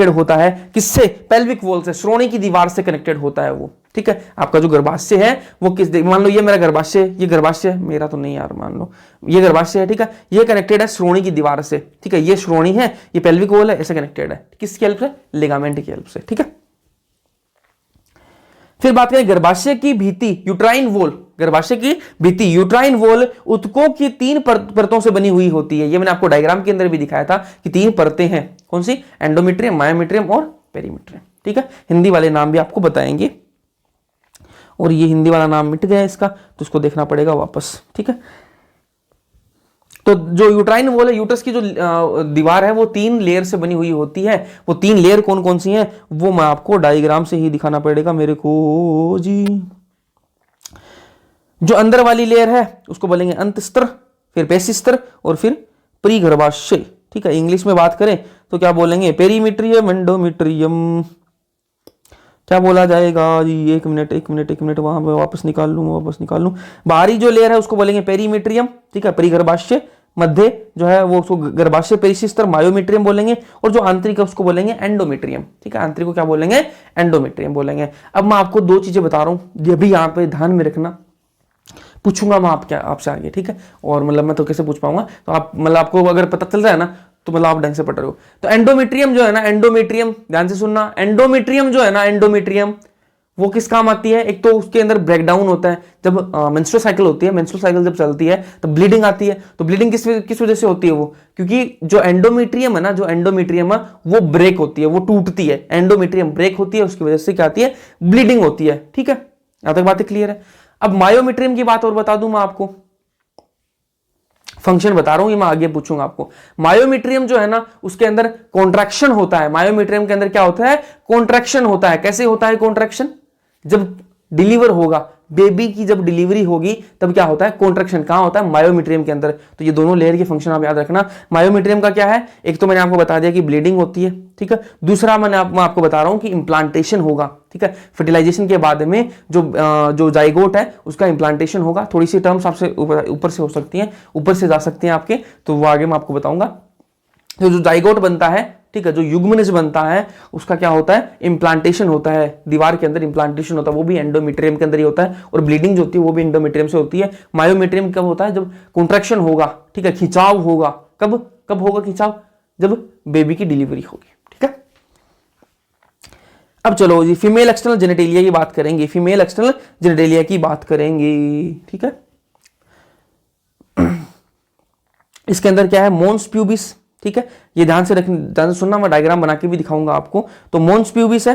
होता है। किससे, पेल्विक वॉल से, श्रोणी की दीवार से कनेक्टेड होता है वो। ठीक है, आपका जो गर्भाशय है वो मान लो ये मेरा गर्भाशय, ये गर्भाशय मेरा तो नहीं यार, मान लो ये गर्भाशय है। ठीक है, ये कनेक्टेड है श्रोणी की दीवार से। ठीक है, ये श्रोणी है, ये पेल्विक वॉल है, ऐसे कनेक्टेड है। किसकी हेल्प से, लिगामेंट की हेल्प से। ठीक है, फिर बात करें गर्भाशय की भित्ति, यूट्राइन वॉल। गर्भाशय की भित्ति, यूट्राइन वॉल ऊतकों की 3 परतों से बनी हुई होती है। ये मैंने आपको डायग्राम के अंदर भी दिखाया था कि 3 परतें हैं। कौन सी, एंडोमेट्रियम, मायोमेट्रियम और पेरीमेट्रियम। ठीक है, हिंदी वाले नाम भी आपको बताएंगे, और ये हिंदी वाला नाम मिट गया इसका, तो उसको देखना पड़ेगा वापस। ठीक है, तो जो यूट्राइन वॉल है, यूट्रस की जो दीवार है वो 3 लेयर से बनी हुई होती है। वो 3 लेयर कौन कौन सी हैं वो मैं आपको डायग्राम से ही दिखाना पड़ेगा मेरे को जी। जो अंदर वाली लेयर है उसको बोलेंगे अंतस्तर, फिर पेशिस्तर और फिर परिगर्भाशय, ठीक है। इंग्लिश में बात करें तो क्या बोलेंगे, पेरीमीट्रियम, एंडोमीट्रियम, क्या बोला जाएगा जी, एक मिनट वहां पे वापस निकाल लूं। बाहरी जो लेयर है उसको बोलेंगे पेरीमीट्रियम, ठीक है, परिगर्भाशय। मध्य जो है वो उसको गर्भाशय पेरिशिस्तर मायोमीट्रियम बोलेंगे, और जो आंतरिक है उसको बोलेंगे एंडोमीट्रियम, ठीक है। आंतरिक को क्या बोलेंगे, एंडोमीट्रियम बोलेंगे। अब मैं आपको दो चीजें बता रहा हूं, ये भी यहाँ पे ध्यान में रखना, पूछूंगा मैं आपसे आगे, ठीक है। और मतलब मैं तो कैसे पूछ पाऊंगा, तो आप मतलब आपको अगर पता चल रहा है ना तो मतलब आप ढंग से पढ़ रहे हो। तो एंडोमेट्रियम जो है ना, एंडोमेट्रियम ध्यान से सुनना, एंडोमेट्रियम जो है ना, एंडोमेट्रियम वो किस काम आती है, एक तो उसके अंदर ब्रेकडाउन होता है, जब मेंस्ट्रुअल साइकिल होती है, मेंस्ट्रुअल साइकिल जब चलती है तो ब्लीडिंग आती है। तो ब्लीडिंग किस वजह से होती है वो, क्योंकि जो एंडोमेट्रियम है ना, जो एंडोमेट्रियम है वो ब्रेक होती है, वो टूटती है, एंडोमेट्रियम ब्रेक होती है, उसकी वजह से क्या आती है, ब्लीडिंग होती है, ठीक है। यहां तक बातें क्लियर है। अब मायोमेट्रियम की बात और बता दूं मैं आपको, फंक्शन बता रहा हूं, ये मैं आगे पूछूंगा आपको। मायोमेट्रियम जो है ना उसके अंदर कॉन्ट्रैक्शन होता है, मायोमेट्रियम के अंदर क्या होता है, कॉन्ट्रैक्शन होता है। कैसे होता है कॉन्ट्रैक्शन, जब डिलीवर होगा, बेबी की जब डिलीवरी होगी तब क्या होता है, कॉन्ट्रैक्शन कहां होता है, मायोमेट्रियम के अंदर। तो ये दोनों लेयर के फंक्शन आप याद रखना। मायोमेट्रियम का क्या है, एक तो मैंने आपको बता दिया कि ब्लीडिंग होती है, ठीक है। दूसरा मैं आपको बता रहा हूं कि इंप्लांटेशन होगा, ठीक है। फर्टिलाइजेशन के बाद में जो जाइगोट है उसका इंप्लांटेशन होगा। थोड़ी सी टर्म्स आपसे ऊपर से हो सकती हैं, ऊपर से जा सकती हैं आपके, तो वो आगे मैं आपको बताऊंगा। तो जो जाइगोट बनता है, ठीक है, जो युग्मनज बनता है उसका क्या होता है, इंप्लांटेशन होता है, दीवार के अंदर इंप्लांटेशन होता है, वो भी एंडोमेट्रियम के अंदर ही होता है। और ब्लीडिंग जो होती है वो भी एंडोमेट्रियम से होती है। मायोमेट्रियम कब होता है, जब कॉन्ट्रैक्शन होगा, ठीक है, खिंचाव होगा। कब होगा खिंचाव, जब बेबी की डिलीवरी होगी, ठीक है। अब चलो जी फीमेल एक्सटर्नल जेनिटेलिया की बात करेंगे, फीमेल एक्सटर्नल जेनिटेलिया की बात करेंगे, ठीक है। इसके अंदर क्या है, मोन्स प्यूबिस, ठीक है। ये ध्यान से सुनना, मैं डायग्राम बना के भी दिखाऊंगा आपको। तो मोन्स प्यूबिस है,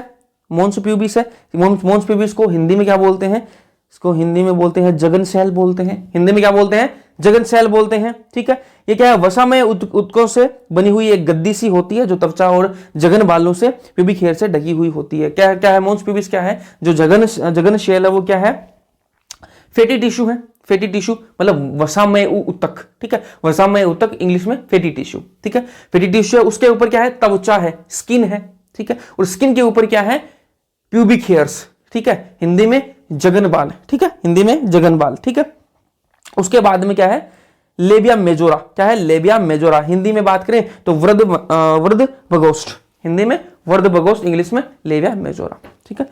मोन्स प्यूबिस को हिंदी में क्या बोलते हैं, इसको हिंदी में बोलते हैं जगन शैल बोलते हैं, हिंदी में क्या बोलते हैं, जगन शैल बोलते हैं, ठीक है। ये क्या है, वसामय ऊतकों से बनी हुई एक गद्दी सी होती है जो त्वचा और जगन बालों से प्यूबिक हेयर से ढकी हुई होती है। क्या है मोन्स प्यूबिस, क्या है, जो जगन शैल है वो क्या है, फैटी टिश्यू है। फैटी टिश्यू मतलब वसामय ऊतक, ठीक है, वसामय ऊतक इंग्लिश में फैटी टिश्यू, ठीक है। फैटी टिश्यू है, उसके ऊपर क्या है, त्वचा है, स्किन है, ठीक है। और स्किन के ऊपर क्या है, प्यूबिक हेयर्स, ठीक है, हिंदी में जगन बाल, ठीक है, हिंदी में जगन बाल, ठीक है। उसके बाद में क्या है, लेबिया मेजोरा, क्या है, लेबिया मेजोरा, हिंदी में बात करें तो वृद्ध बगोस्ट, हिंदी में वृद्ध बगोस्ट, इंग्लिश में लेबिया मेजोरा, ठीक है।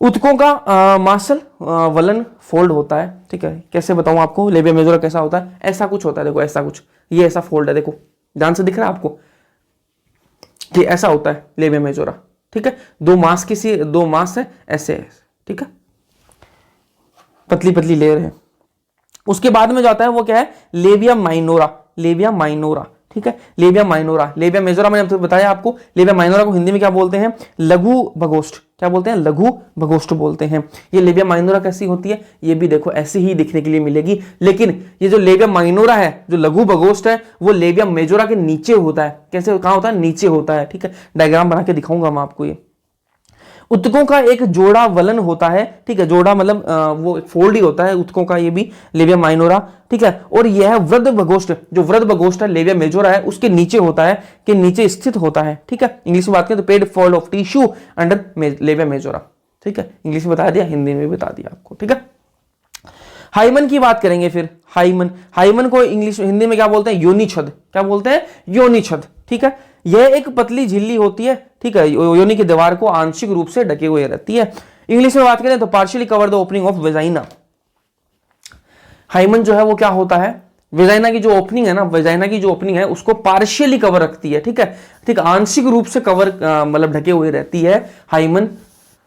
ऊतकों का मासल वलन फोल्ड होता है, ठीक है। कैसे बताऊं आपको, लेबिया मेजोरा कैसा होता है, ऐसा कुछ होता है, देखो ऐसा कुछ, ये ऐसा फोल्ड है, देखो ध्यान से दिख रहा है आपको, कि ऐसा होता है लेबिया मेजोरा, ठीक है। दो मांस है ऐसे, ठीक है, पतली पतली लेयर है। उसके बाद में जाता है वो क्या है, लेबिया माइनोरा, लेबिया माइनोरा, ठीक है, लेबिया माइनोरा। लेबिया मेजोरा मैंने तो बताया आपको, लेबिया माइनोरा को हिंदी में क्या बोलते हैं, लघु बगोस्ट, क्या बोलते हैं, लघु बगोस्ट बोलते हैं। ये लेबिया माइनोरा कैसी होती है, ये भी देखो ऐसे ही दिखने के लिए मिलेगी, लेकिन ये जो लेबिया माइनोरा है, जो लघु बगोस्ट है, वो लेबिया मेजोरा के नीचे होता है। कैसे, कहां होता है, नीचे होता है, ठीक है। डायग्राम बना के दिखाऊंगा मैं आपको। ये ऊतकों का एक जोड़ा वलन होता है, ठीक है, जोड़ा मतलब वो फोल्ड ही होता है ऊतकों का, ये भी लेबिया माइनोरा, ठीक है। और यह है वृद्ध बगोस्ट, जो वृद्ध बगोस्ट है, लेबिया मेजोरा है, उसके नीचे होता है, कि नीचे स्थित होता है, ठीक है। इंग्लिश में बात करें तो paid fold of tissue under labia majora, ठीक है। इंग्लिश में बता दिया, हिंदी में भी बता दिया आपको, ठीक है। हाइमन की बात करेंगे फिर, हाइमन को इंग्लिश हिंदी में क्या बोलते हैं, योनि छद, क्या बोलते हैं, योनि छद, ठीक है। यह एक पतली झिल्ली होती है, ठीक है, योनि की दीवार को आंशिक रूप से ढके हुए रहती है। इंग्लिश में बात करें तो partially cover the opening of vagina. Hymen जो है वो क्या होता है, वेजाइना की जो ओपनिंग है ना, वेजाइना की जो ओपनिंग है उसको पार्शियली कवर रखती है, ठीक है, ठीक, आंशिक रूप से कवर मतलब ढके हुए रहती है हाइमन।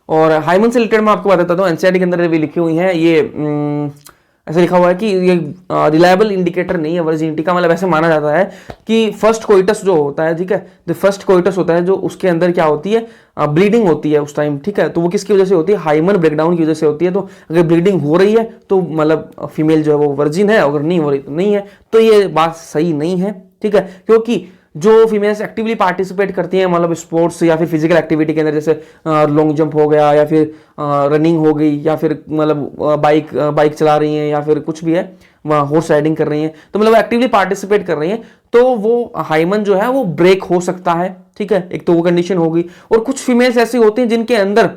और हाइमन से रिलेटेड मैं आपको बता देता हूँ, एनसीईआरटी के अंदर भी लिखी हुई है, ये ऐसे लिखा हुआ है कि ये रिलायबल इंडिकेटर नहीं है वर्जिनिटी का। मतलब ऐसे माना जाता है कि फर्स्ट कोइटस जो होता है, ठीक है, जो फर्स्ट कोइटस होता है, जो उसके अंदर क्या होती है, ब्लीडिंग होती है उस टाइम, ठीक है। तो वो किसकी वजह से होती है, हाइमन ब्रेकडाउन की वजह से होती है। तो अगर ब्लीडिंग हो रही है तो मतलब फीमेल जो है वो वर्जिन है, अगर नहीं हो रही तो नहीं है। तो ये बात सही नहीं है, ठीक है, क्योंकि जो फीमेल्स एक्टिवली पार्टिसिपेट करती हैं मतलब स्पोर्ट्स या फिर फिजिकल एक्टिविटी के अंदर, जैसे लॉन्ग जंप हो गया, या फिर रनिंग हो गई, या फिर मतलब बाइक चला रही हैं, या फिर कुछ भी है, हॉर्स राइडिंग कर रही हैं, तो मतलब एक्टिवली पार्टिसिपेट कर रही हैं, तो वो हाइमन जो है वो ब्रेक हो सकता है, ठीक है, एक तो वो कंडीशन होगी। और कुछ फीमेल्स ऐसी होती हैं जिनके अंदर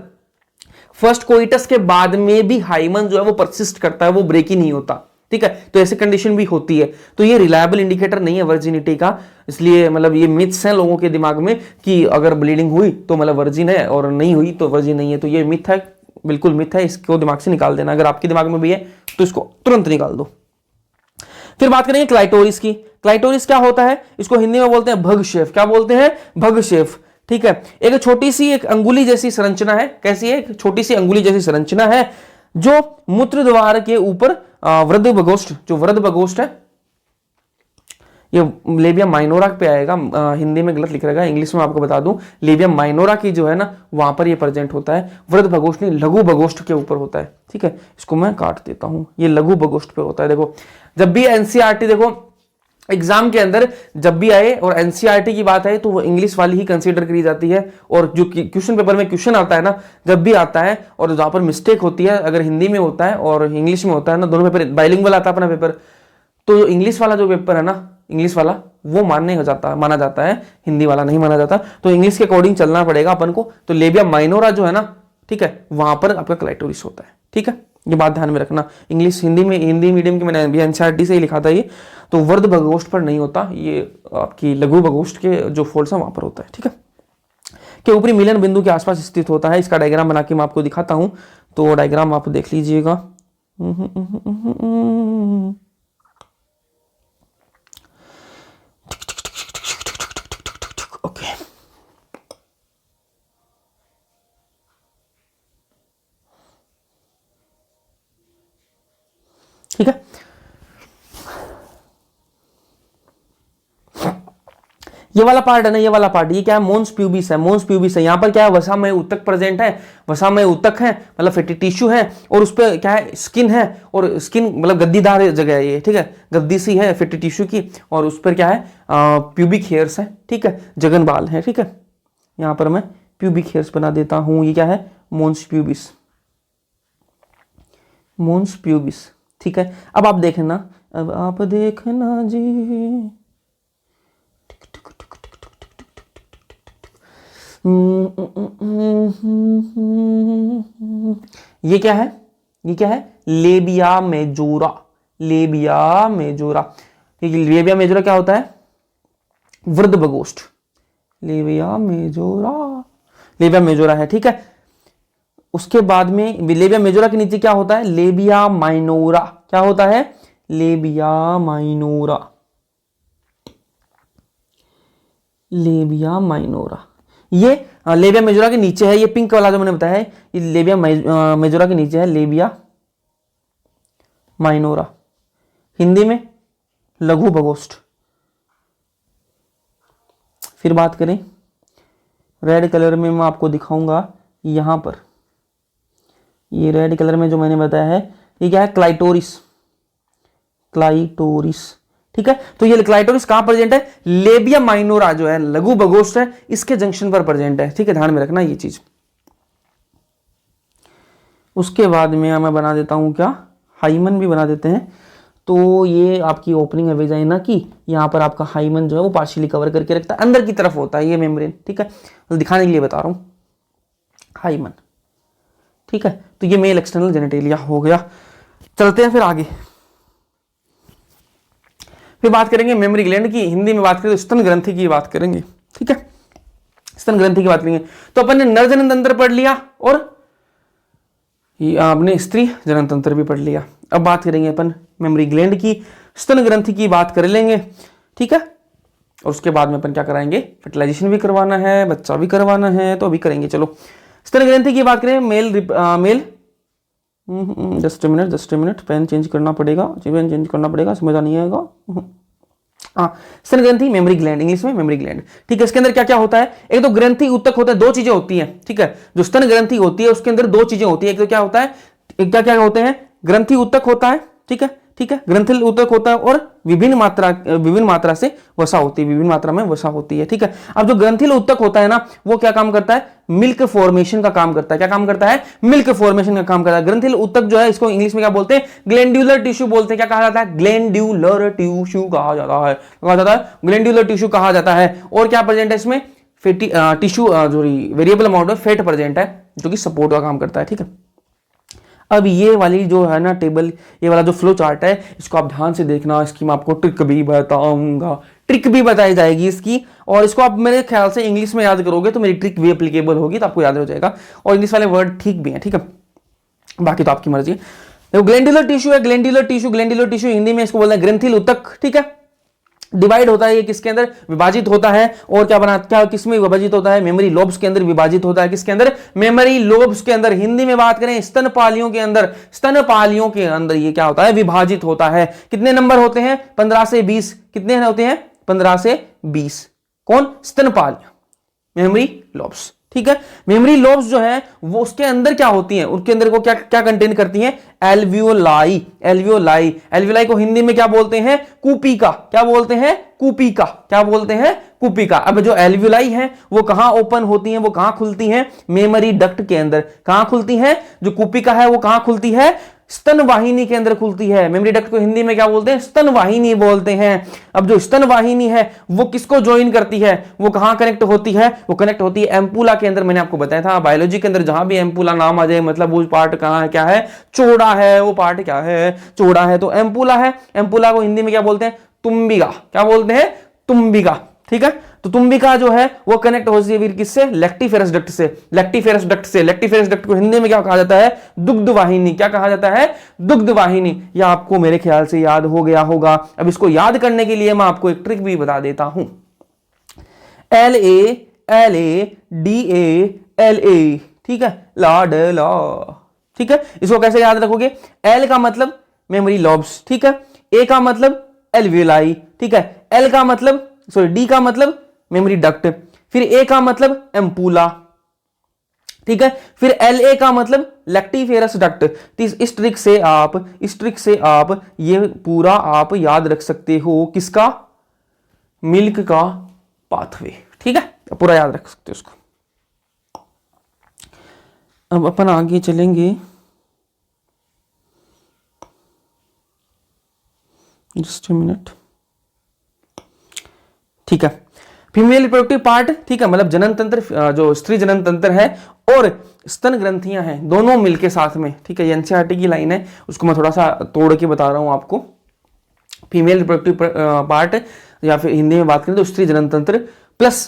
फर्स्ट कोइटस के बाद में भी हाइमन जो है वो परसिस्ट करता है, वो ब्रेक ही नहीं होता, ठीक है, तो ऐसी कंडीशन भी होती है। तो ये रिलायबल इंडिकेटर नहीं है वर्जिनिटी का, इसलिए मतलब ये मिथ्स हैं लोगों के दिमाग में कि अगर ब्लीडिंग हुई तो मतलब वर्जिन है और नहीं हुई तो वर्जिन नहीं है, तो ये मिथ है, बिल्कुल मिथ है, इसको दिमाग से निकाल देना। अगर आपके दिमाग में भी है तो इसको तुरंत निकाल दो। फिर बात करेंगे क्लाइटोरिस की। क्लाइटोरिस क्या होता है, इसको हिंदी में बोलते हैं भगशेफ। क्या बोलते हैं, भगशेफ, ठीक है। एक छोटी सी एक अंगुली जैसी संरचना है, कैसी है, एक छोटी सी अंगुली जैसी संरचना है जो मूत्र द्वार के ऊपर वृद्ध बगोष्ठ, जो वृद्ध बगोष्ठ है, ये लेबिया माइनोरा पे आएगा, हिंदी में गलत लिख रहेगा, इंग्लिश में आपको बता दूं, लेबिया माइनोरा की जो है ना वहां पर ये प्रेजेंट होता है, वृद्ध बगोष्ठ नहीं, लघु बगोष्ठ के ऊपर होता है, ठीक है। इसको मैं काट देता हूं, ये लघु बगोष्ठ पे होता है। देखो जब भी एनसीईआरटी, देखो एग्जाम के अंदर जब भी आए और एनसीईआरटी की बात आए तो वो इंग्लिश वाली ही कंसीडर करी जाती है, और जो क्वेश्चन पेपर में क्वेश्चन आता है ना, जब भी आता है और जहां पर मिस्टेक होती है, अगर हिंदी में होता है और इंग्लिश में होता है ना, दोनों पेपर बाइलिंगुअल आता है अपना पेपर, तो इंग्लिश वाला जो पेपर है ना, इंग्लिश वाला वो माना जाता है, हिंदी वाला नहीं माना जाता, तो इंग्लिश के अकॉर्डिंग चलना पड़ेगा अपन को। तो लेबिया माइनोरा जो है ना, ठीक है, वहां पर आपका क्लाइटोरिस होता है, ठीक है, ये बात ध्यान में रखना। इंग्लिश हिंदी मीडियम की मैंने भी एनसीईआरटी से ही लिखा था ये, तो वृद्ध बगोष्ठ पर नहीं होता, ये आपकी लघु बगोष्ठ के जो फोल्ड्स है वहां पर होता है, ठीक है, के ऊपरी मिलन बिंदु के आसपास स्थित होता है। इसका डायग्राम बना के मैं आपको दिखाता हूं, तो डायग्राम आप देख लीजिएगा। ओके, ठीक है। ये वाला पार्ट है ना, ये वाला पार्ट, ये क्या है, मोन्स प्यूबिस है, मोन्स प्यूबिस है। यहाँ पर क्या है, वसामय ऊतक प्रेजेंट है, वसामय ऊतक है, मतलब फैटी टिश्यू है, और उस पर क्या है, स्किन है, और स्किन मतलब गद्दीदार जगह है ये, ठीक है, गद्दी सी है फैटी टिश्यू की, और उस पर क्या है, प्यूबिक हेयर्स है, ठीक है, जगन बाल है, ठीक है। यहाँ पर मैं प्यूबिक हेयर्स बना देता हूँ, ये क्या है, मोन्स प्यूबिस, मोन्स प्यूबिस, ठीक है। अब आप देखना, अब आप देखना जी, ये क्या है, ये क्या है, labia majora, labia majora. Labia majora क्या होता है, वृद्ध बगोष्ठ, लेबिया मेजोरा, लेबिया मेजोरा है, ठीक है। उसके बाद में लेबिया मेजोरा के नीचे क्या होता है, लेबिया माइनोरा, क्या होता है, लेबिया माइनोरा, लेबिया माइनोरा, ये लेबिया मेजोरा के नीचे है, ये पिंक वाला जो मैंने बताया है, ये लेबिया मेजोरा के नीचे है, लेबिया माइनोरा, हिंदी में लघु बगोष्ठ। फिर बात करें रेड कलर में, मैं आपको दिखाऊंगा यहां पर, ये रेड कलर में जो मैंने बताया है, ये क्या है, क्लाइटोरिस, क्लाइटोरिस, ठीक है। तो ये क्लाइटोरिस कहां प्रेजेंट है, लेबिया माइनोरा जो है लघु बगोष्ठ है, इसके जंक्शन पर प्रेजेंट है, ठीक है, ध्यान में रखना ये चीज। उसके बाद में मैं बना देता हूं क्या, हाइमन भी बना देते हैं। तो ये आपकी ओपनिंग है वेजाइना की, यहां पर आपका हाइमन जो है वो पार्शियली कवर करके रखता है, अंदर की तरफ होता है ये मेम्ब्रेन, ठीक है, तो दिखाने के लिए बता रहा हूं, हाइमन, ठीक है। तो ये मेल एक्सटर्नल जेनिटेलिया हो गया। चलते हैं फिर आगे, फिर बात करेंगे मेमोरी ग्लैंड की। हिंदी में बात करें तो स्तन ग्रंथि की बात करेंगे, ठीक है, स्तन ग्रंथि की बात करेंगे। तो अपन ने नर जनन तंत्र पढ़ लिया और आपने स्त्री जनन तंत्र भी पढ़ लिया। अब बात करेंगे अपन मेमोरी ग्लैंड की, स्तन ग्रंथि की बात कर लेंगे, ठीक है, और उसके बाद में अपन क्या कराएंगे, फर्टिलाइजेशन भी करवाना है, बच्चा भी करवाना है, तो अभी करेंगे। चलो स्तन ग्रंथि की बात करें, male just minute, pen change करना पड़ेगा, समझ नहीं आएगा। स्तन ग्रंथि मेमोरी ग्लैंड, इंग्लिश में मेमोरी ग्लैंड, ठीक है। इसके अंदर क्या क्या होता है, एक तो ग्रंथि ऊतक होता है, दो चीजें होती हैं, ठीक है, जो स्तन ग्रंथि होती है उसके अंदर दो चीजें होती है, एक तो क्या होता है, क्या क्या होते हैं, ग्रंथि ऊतक होता है, ठीक है, ठीक है, ग्रंथिल ऊतक होता है और विभिन्न मात्रा से वसा होती है, विभिन्न मात्रा में वसा होती है। ठीक है, अब जो ग्रंथिल ऊतक होता है ना, वो क्या काम करता है, मिल्क फॉर्मेशन का काम करता है। क्या काम करता है, मिल्क फॉर्मेशन का काम करता है। ग्रंथिल ऊतक जो है, इसको इंग्लिश में क्या बोलते हैं, ग्लैंड्यूलर टिश्यू बोलते हैं। क्या कहा जाता है, ग्लैंड्यूलर टिश्यू कहा जाता है, कहा जाता है ग्लैंड्यूलर टिश्यू कहा जाता है। और क्या प्रेजेंट है इसमें, फैटी टिश्यू, जो variable amount of fat present है, जो कि सपोर्ट का काम करता है। ठीक है, अब ये वाली जो है ना टेबल, ये वाला जो फ्लो चार्ट है, इसको आप ध्यान से देखना। इसकी मैं आपको ट्रिक भी बताऊंगा, ट्रिक भी बताई जाएगी इसकी, और इसको आप मेरे ख्याल से इंग्लिश में याद करोगे तो मेरी ट्रिक भी एप्लीकेबल होगी, तो आपको याद हो जाएगा। और इंग्लिश वाले वर्ड ठीक भी है। ठीक है, बाकी तो आपकी मर्जी है। देखो ग्लैंड्यूलर टिश्यू है, ग्लैंड्यूलर टिश्यू हिंदी में इसको बोलते हैं ग्रंथिल ऊतक। ठीक है, डिवाइड होता है ये किसके अंदर, विभाजित होता है। और क्या किसमें विभाजित होता है, मेमोरी लोब्स के अंदर विभाजित होता है। किसके अंदर, मेमोरी लोब्स के अंदर। हिंदी में बात करें स्तनपालियों के अंदर, स्तनपालियों के अंदर ये क्या होता है, विभाजित होता है। कितने नंबर होते हैं, 15 से 20। कितने होते हैं, 15 से 20। कौन, स्तनपालियां, मेमोरी लोब्स। ठीक है, मेमोरी लोब्स जो है वो उसके अंदर क्या होती हैं, उनके अंदर को क्या क्या कंटेन करती हैं, एल्वियोलाई। एल्वियोलाई को हिंदी में क्या बोलते हैं, कूपिका। क्या बोलते हैं, कूपिका। क्या बोलते हैं, कूपिका। अब जो एल्वियोलाई है वो कहां ओपन होती हैं, वो कहां खुलती हैं, मेमोरी डक्ट के अंदर। कहां खुलती हैं, जो कूपिका है वो कहां खुलती है, स्तन वाहिनी के अंदर खुलती है। मेमोरी डक्ट को हिंदी में क्या बोलते हैं, स्तन वाहिनी बोलते हैं। अब जो स्तन वाहिनी है वो किसको ज्वाइन करती है, वो कहां कनेक्ट होती है, वो कनेक्ट होती है एम्पुला के अंदर। मैंने आपको बताया था बायोलॉजी के अंदर जहां भी एम्पुला नाम आ जाए, मतलब वो पार्ट कहां है, क्या है, चौड़ा है, वो पार्ट क्या है, चौड़ा है, तो एम्पुला है। एम्पुला को हिंदी में क्या बोलते हैं, तुम्बिका। क्या बोलते हैं, तुम्बिका। ठीक है, तो तुम्बिका जो है वो कनेक्ट होती है किससे, लैक्टिफेरस डक्ट से। लैक्टिफेरस डक्ट को हिंदी में क्या कहा जाता है, दुग्ध वाहिनी। क्या कहा जाता है, दुग्ध वाहिनी। यह आपको मेरे ख्याल से याद हो गया होगा। अब इसको याद करने के लिए मैं आपको एक ट्रिक भी बता देता हूं। LADALA, ठीक है, लाडला। ठीक है, इसको कैसे याद रखोगे, एल का मतलब मेमोरी लॉब्स। ठीक है, ए का मतलब एल्वियोलाई। ठीक है, एल का मतलब डी का मतलब मेमोरी डक्ट, फिर ए का मतलब एम्पूला। ठीक है, फिर एल ए का मतलब लैक्टिफेरस डक्ट। इस ट्रिक से आप ये पूरा आप याद रख सकते हो, किसका, मिल्क का पाथवे। ठीक है, पूरा याद रख सकते हो उसको। अब अपन आगे चलेंगे, जस्ट अ मिनट। ठीक है, फीमेल रिप्रोडक्टिव पार्ट, ठीक है, मतलब जनन तंत्र, जो स्त्री जनन तंत्र है और स्तन ग्रंथियां हैं, दोनों मिलके साथ में। ठीक है, एनसीईआरटी की लाइन है, उसको मैं थोड़ा सा तोड़ के बता रहा हूं आपको। फीमेल रिप्रोडक्टिव पार्ट, या फिर हिंदी में बात करें तो स्त्री जनन तंत्र प्लस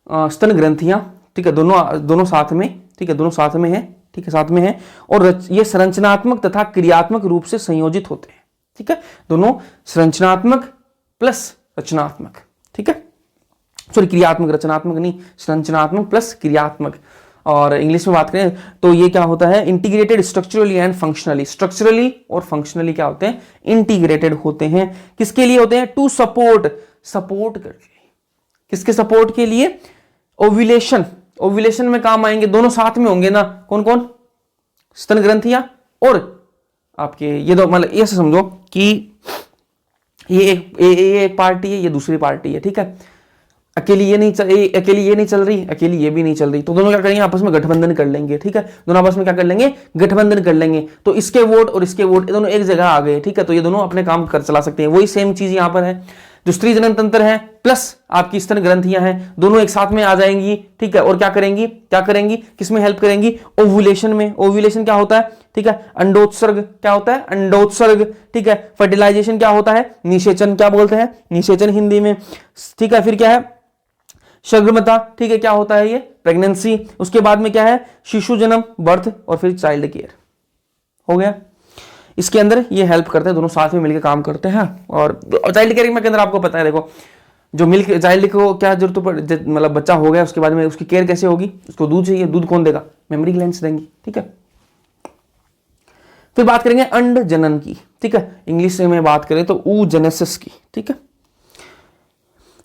स्तन ग्रंथियां। ठीक है, दोनों साथ में। ठीक है, दोनों साथ में है। ठीक है, साथ में है, और ये संरचनात्मक तथा क्रियात्मक रूप से संयोजित होते हैं। ठीक है, दोनों संरचनात्मक प्लस रचनात्मक। ठीक है, सॉरी, क्रियात्मक, रचनात्मक नहीं, संरचनात्मक प्लस क्रियात्मक। और इंग्लिश में बात करें तो ये क्या होता है, integrated structurally and functionally. Structurally और फंक्शनली क्या होते हैं, इंटीग्रेटेड होते हैं। किसके लिए होते हैं, टू सपोर्ट करके। किसके सपोर्ट के लिए, ओव्यूलेशन में काम आएंगे। दोनों साथ में होंगे ना, कौन कौन, स्तन ग्रंथियां और आपके ये दो, मतलब ऐसे समझो कि ये एक पार्टी है, ये दूसरी पार्टी है। ठीक है, अकेली ये नहीं चल रही, अकेली ये भी नहीं चल रही, तो दोनों क्या करेंगे, आपस में गठबंधन कर लेंगे। ठीक है, दोनों आपस में क्या कर लेंगे, गठबंधन कर लेंगे। तो इसके वोट और इसके वोट दोनों एक जगह आ गए। ठीक है, तो ये दोनों अपने काम कर चला सकते हैं। वही सेम चीज यहां पर है, जो स्त्री जनन तंत्र है प्लस आपकी स्तन ग्रंथियां हैं, दोनों एक साथ में आ जाएंगी। ठीक है, और क्या करेंगी, किसमें हेल्प करेंगी, ओव्यूलेशन में। ओव्यूलेशन क्या होता है, ठीक है, अंडोत्सर्ग। क्या होता है, अंडोत्सर्ग। ठीक है, फर्टिलाइजेशन क्या होता है, निषेचन। क्या बोलते हैं, निषेचन हिंदी में। ठीक है, फिर क्या है, शीघ्रमता। ठीक है, क्या होता है ये, प्रेगनेंसी। उसके बाद में क्या है, शिशु जन्म, बर्थ, और फिर चाइल्ड केयर। हो गया, इसके अंदर ये हेल्प करते हैं, दोनों साथ में मिलकर काम करते हैं। और चाइल्ड केयर के अंदर आपको पता है, देखो जो मिल्क, चाइल्ड को क्या जरूरत पड़, मतलब बच्चा हो गया उसके बाद में उसकी केयर कैसे होगी, उसको दूध चाहिए, दूध कौन देगा, मेमोरी ग्लैंड्स देंगी। ठीक है, फिर बात करेंगे अंड जनन की। ठीक है, इंग्लिश में बात करें तो oogenesis की। ठीक है,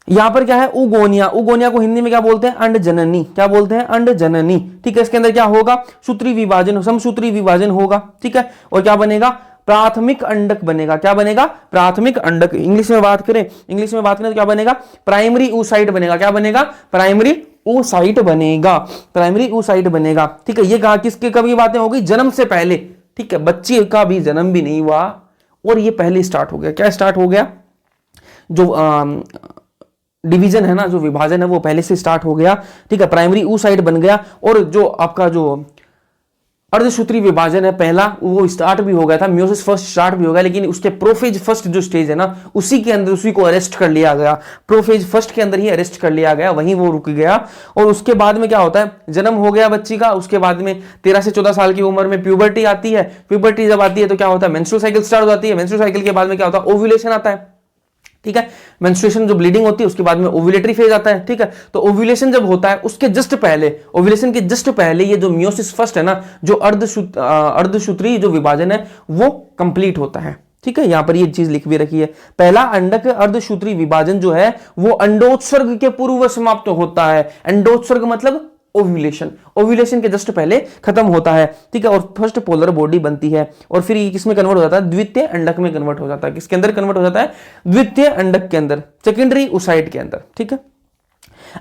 यहां पर क्या है, उगोनिया को हिंदी में क्या बोलते हैं, अंड जननी। क्या बोलते हैं, अंड जननी। ठीक है, इसके अंदर क्या होगा, सूत्री विभाजन, समसूत्री विभाजन होगा। ठीक है, और क्या बनेगा, प्राथमिक अंडक बनेगा। क्या बनेगा? प्राथमिक अंडक। इंग्लिश में बात करें तो क्या बनेगा? प्राइमरी oocyte बनेगा। क्या बनेगा? प्राइमरी oocyte बनेगा। प्राइमरी oocyte बनेगा। ठीक है, ये कहा किसके कब ये बातें हो गई? जन्म से पहले। ठीक है, बच्चे का भी जन्म भी नहीं हुआ और ये पहले स्टार्ट हो गया। क्या स्टार्ट हो गया? जो डिवीजन है ना, जो विभाजन है वो पहले से स्टार्ट हो गया। ठीक है, प्राइमरी oocyte बन गया और जो आपका जो अर्धसूत्री विभाजन है पहला, वो स्टार्ट भी हो गया था। म्योसिस फर्स्ट स्टार्ट भी हो गया, लेकिन उसके प्रोफेज फर्स्ट जो स्टेज है ना, उसी के अंदर उसी को अरेस्ट कर लिया गया। प्रोफेज फर्स्ट के अंदर ही अरेस्ट कर लिया गया, वहीं वो रुक गया। और उसके बाद में क्या होता है? जन्म हो गया बच्ची का, उसके बाद में 13 से 14 साल की उम्र में प्यूबर्टी आती है। प्यूबर्टी जब आती है तो क्या होता है? मेंस्ट्रुअल साइकिल स्टार्ट हो जाती है। मेंस्ट्रुअल साइकिल के बाद में क्या होता है? ओव्यूलेशन आता है। ठीक है, मेंस्ट्रुएशन जो ब्लीडिंग होती है उसके बाद में ओव्यूलेटरी फेज आता है। ठीक है, तो ओव्यूलेशन जब होता है उसके जस्ट पहले, ओव्यूलेशन के जस्ट पहले ये जो मियोसिस फर्स्ट है ना, जो अर्धसूत्री जो विभाजन है वो कंप्लीट होता है। ठीक है, यहां पर ये चीज लिख भी रखी है। पहला अंडक अर्धसूत्री विभाजन जो है वो अंडोत्सर्ग के पूर्व समाप्त होता है। अंडोत्सर्ग मतलब ओव्यूलेशन, ओव्यूलेशन के जस्ट पहले खत्म होता है। ठीक है, और फर्स्ट पोलर बॉडी बनती है और फिर ये किसमें कन्वर्ट हो जाता है? द्वितीय अंडक में कन्वर्ट हो जाता है। किसके अंदर कन्वर्ट हो जाता है? द्वितीय अंडक के अंदर, सेकेंडरी oocyte के अंदर। ठीक है,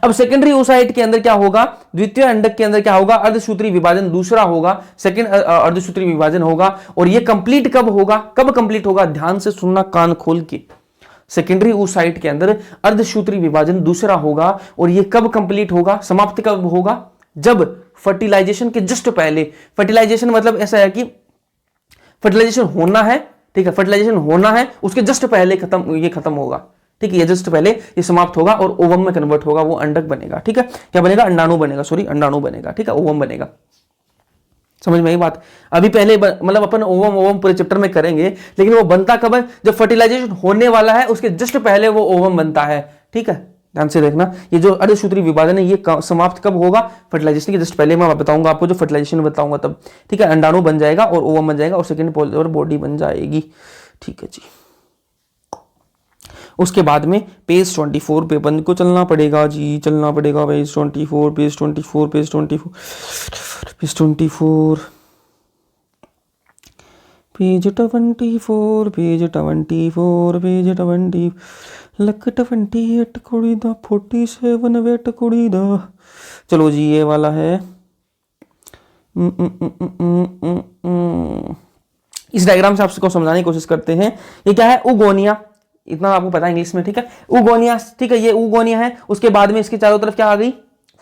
अब सेकेंडरी oocyte के अंदर क्या होगा? द्वितीय अंडक के अंदर क्या होगा? अर्धसूत्री विभाजन दूसरा होगा, सेकेंड अर्धसूत्री विभाजन होगा। और ये कंप्लीट कब होगा? कब कंप्लीट होगा? ध्यान से सुनना, कान खोल के। सेकेंडरी oocyte के अंदर अर्धसूत्री विभाजन दूसरा होगा और ये कब कंप्लीट होगा? समाप्त कब होगा? जब फर्टिलाइजेशन के जस्ट पहले। फर्टिलाइजेशन मतलब ऐसा है कि फर्टिलाइजेशन होना है। ठीक है, फर्टिलाइजेशन होना है, उसके जस्ट पहले ये खत्म होगा। ठीक है, ये जस्ट पहले ये समाप्त होगा और ओवम में कन्वर्ट होगा, वो अंडक बनेगा। ठीक है, क्या बनेगा? अंडाणु बनेगा। सॉरी, अंडाणु बनेगा। ठीक है, ओवम बनेगा। समझ में आई बात? अभी पहले मतलब अपन ओवम पूरे चैप्टर में करेंगे, लेकिन वो बनता कब है? जब फर्टिलाइजेशन होने वाला है उसके जस्ट पहले वो ओवम बनता है। ठीक है, ध्यान से देखना, ये जो अर्धसूत्री विभाजन है ये समाप्त कब होगा? फर्टिलाइजेशन के जस्ट पहले। मैं बताऊंगा आपको, जो फर्टिलाइजेशन बताऊंगा तब। ठीक है, अंडाणु बन जाएगा और ओवम बन जाएगा और सेकेंड पोलर बॉडी बन जाएगी। ठीक है जी, उसके बाद में पेज 24 पे अपन को चलना पड़ेगा जी, चलना पड़ेगा। Page 24, page 24, page 24, page 24, page 24, page 24, page 20, luck 28 कुड़ी दा 47 वेट कुड़ी दा। चलो जी, ये वाला है। इस डायग्राम से आपको समझाने की कोशिश करते हैं। ये क्या है? उगोनिया, इतना आपको पता है इंग्लिश में। ठीक है, उगोनिया। ठीक है, ये उगोनिया है। उसके बाद में इसके चारों तरफ क्या आ गई?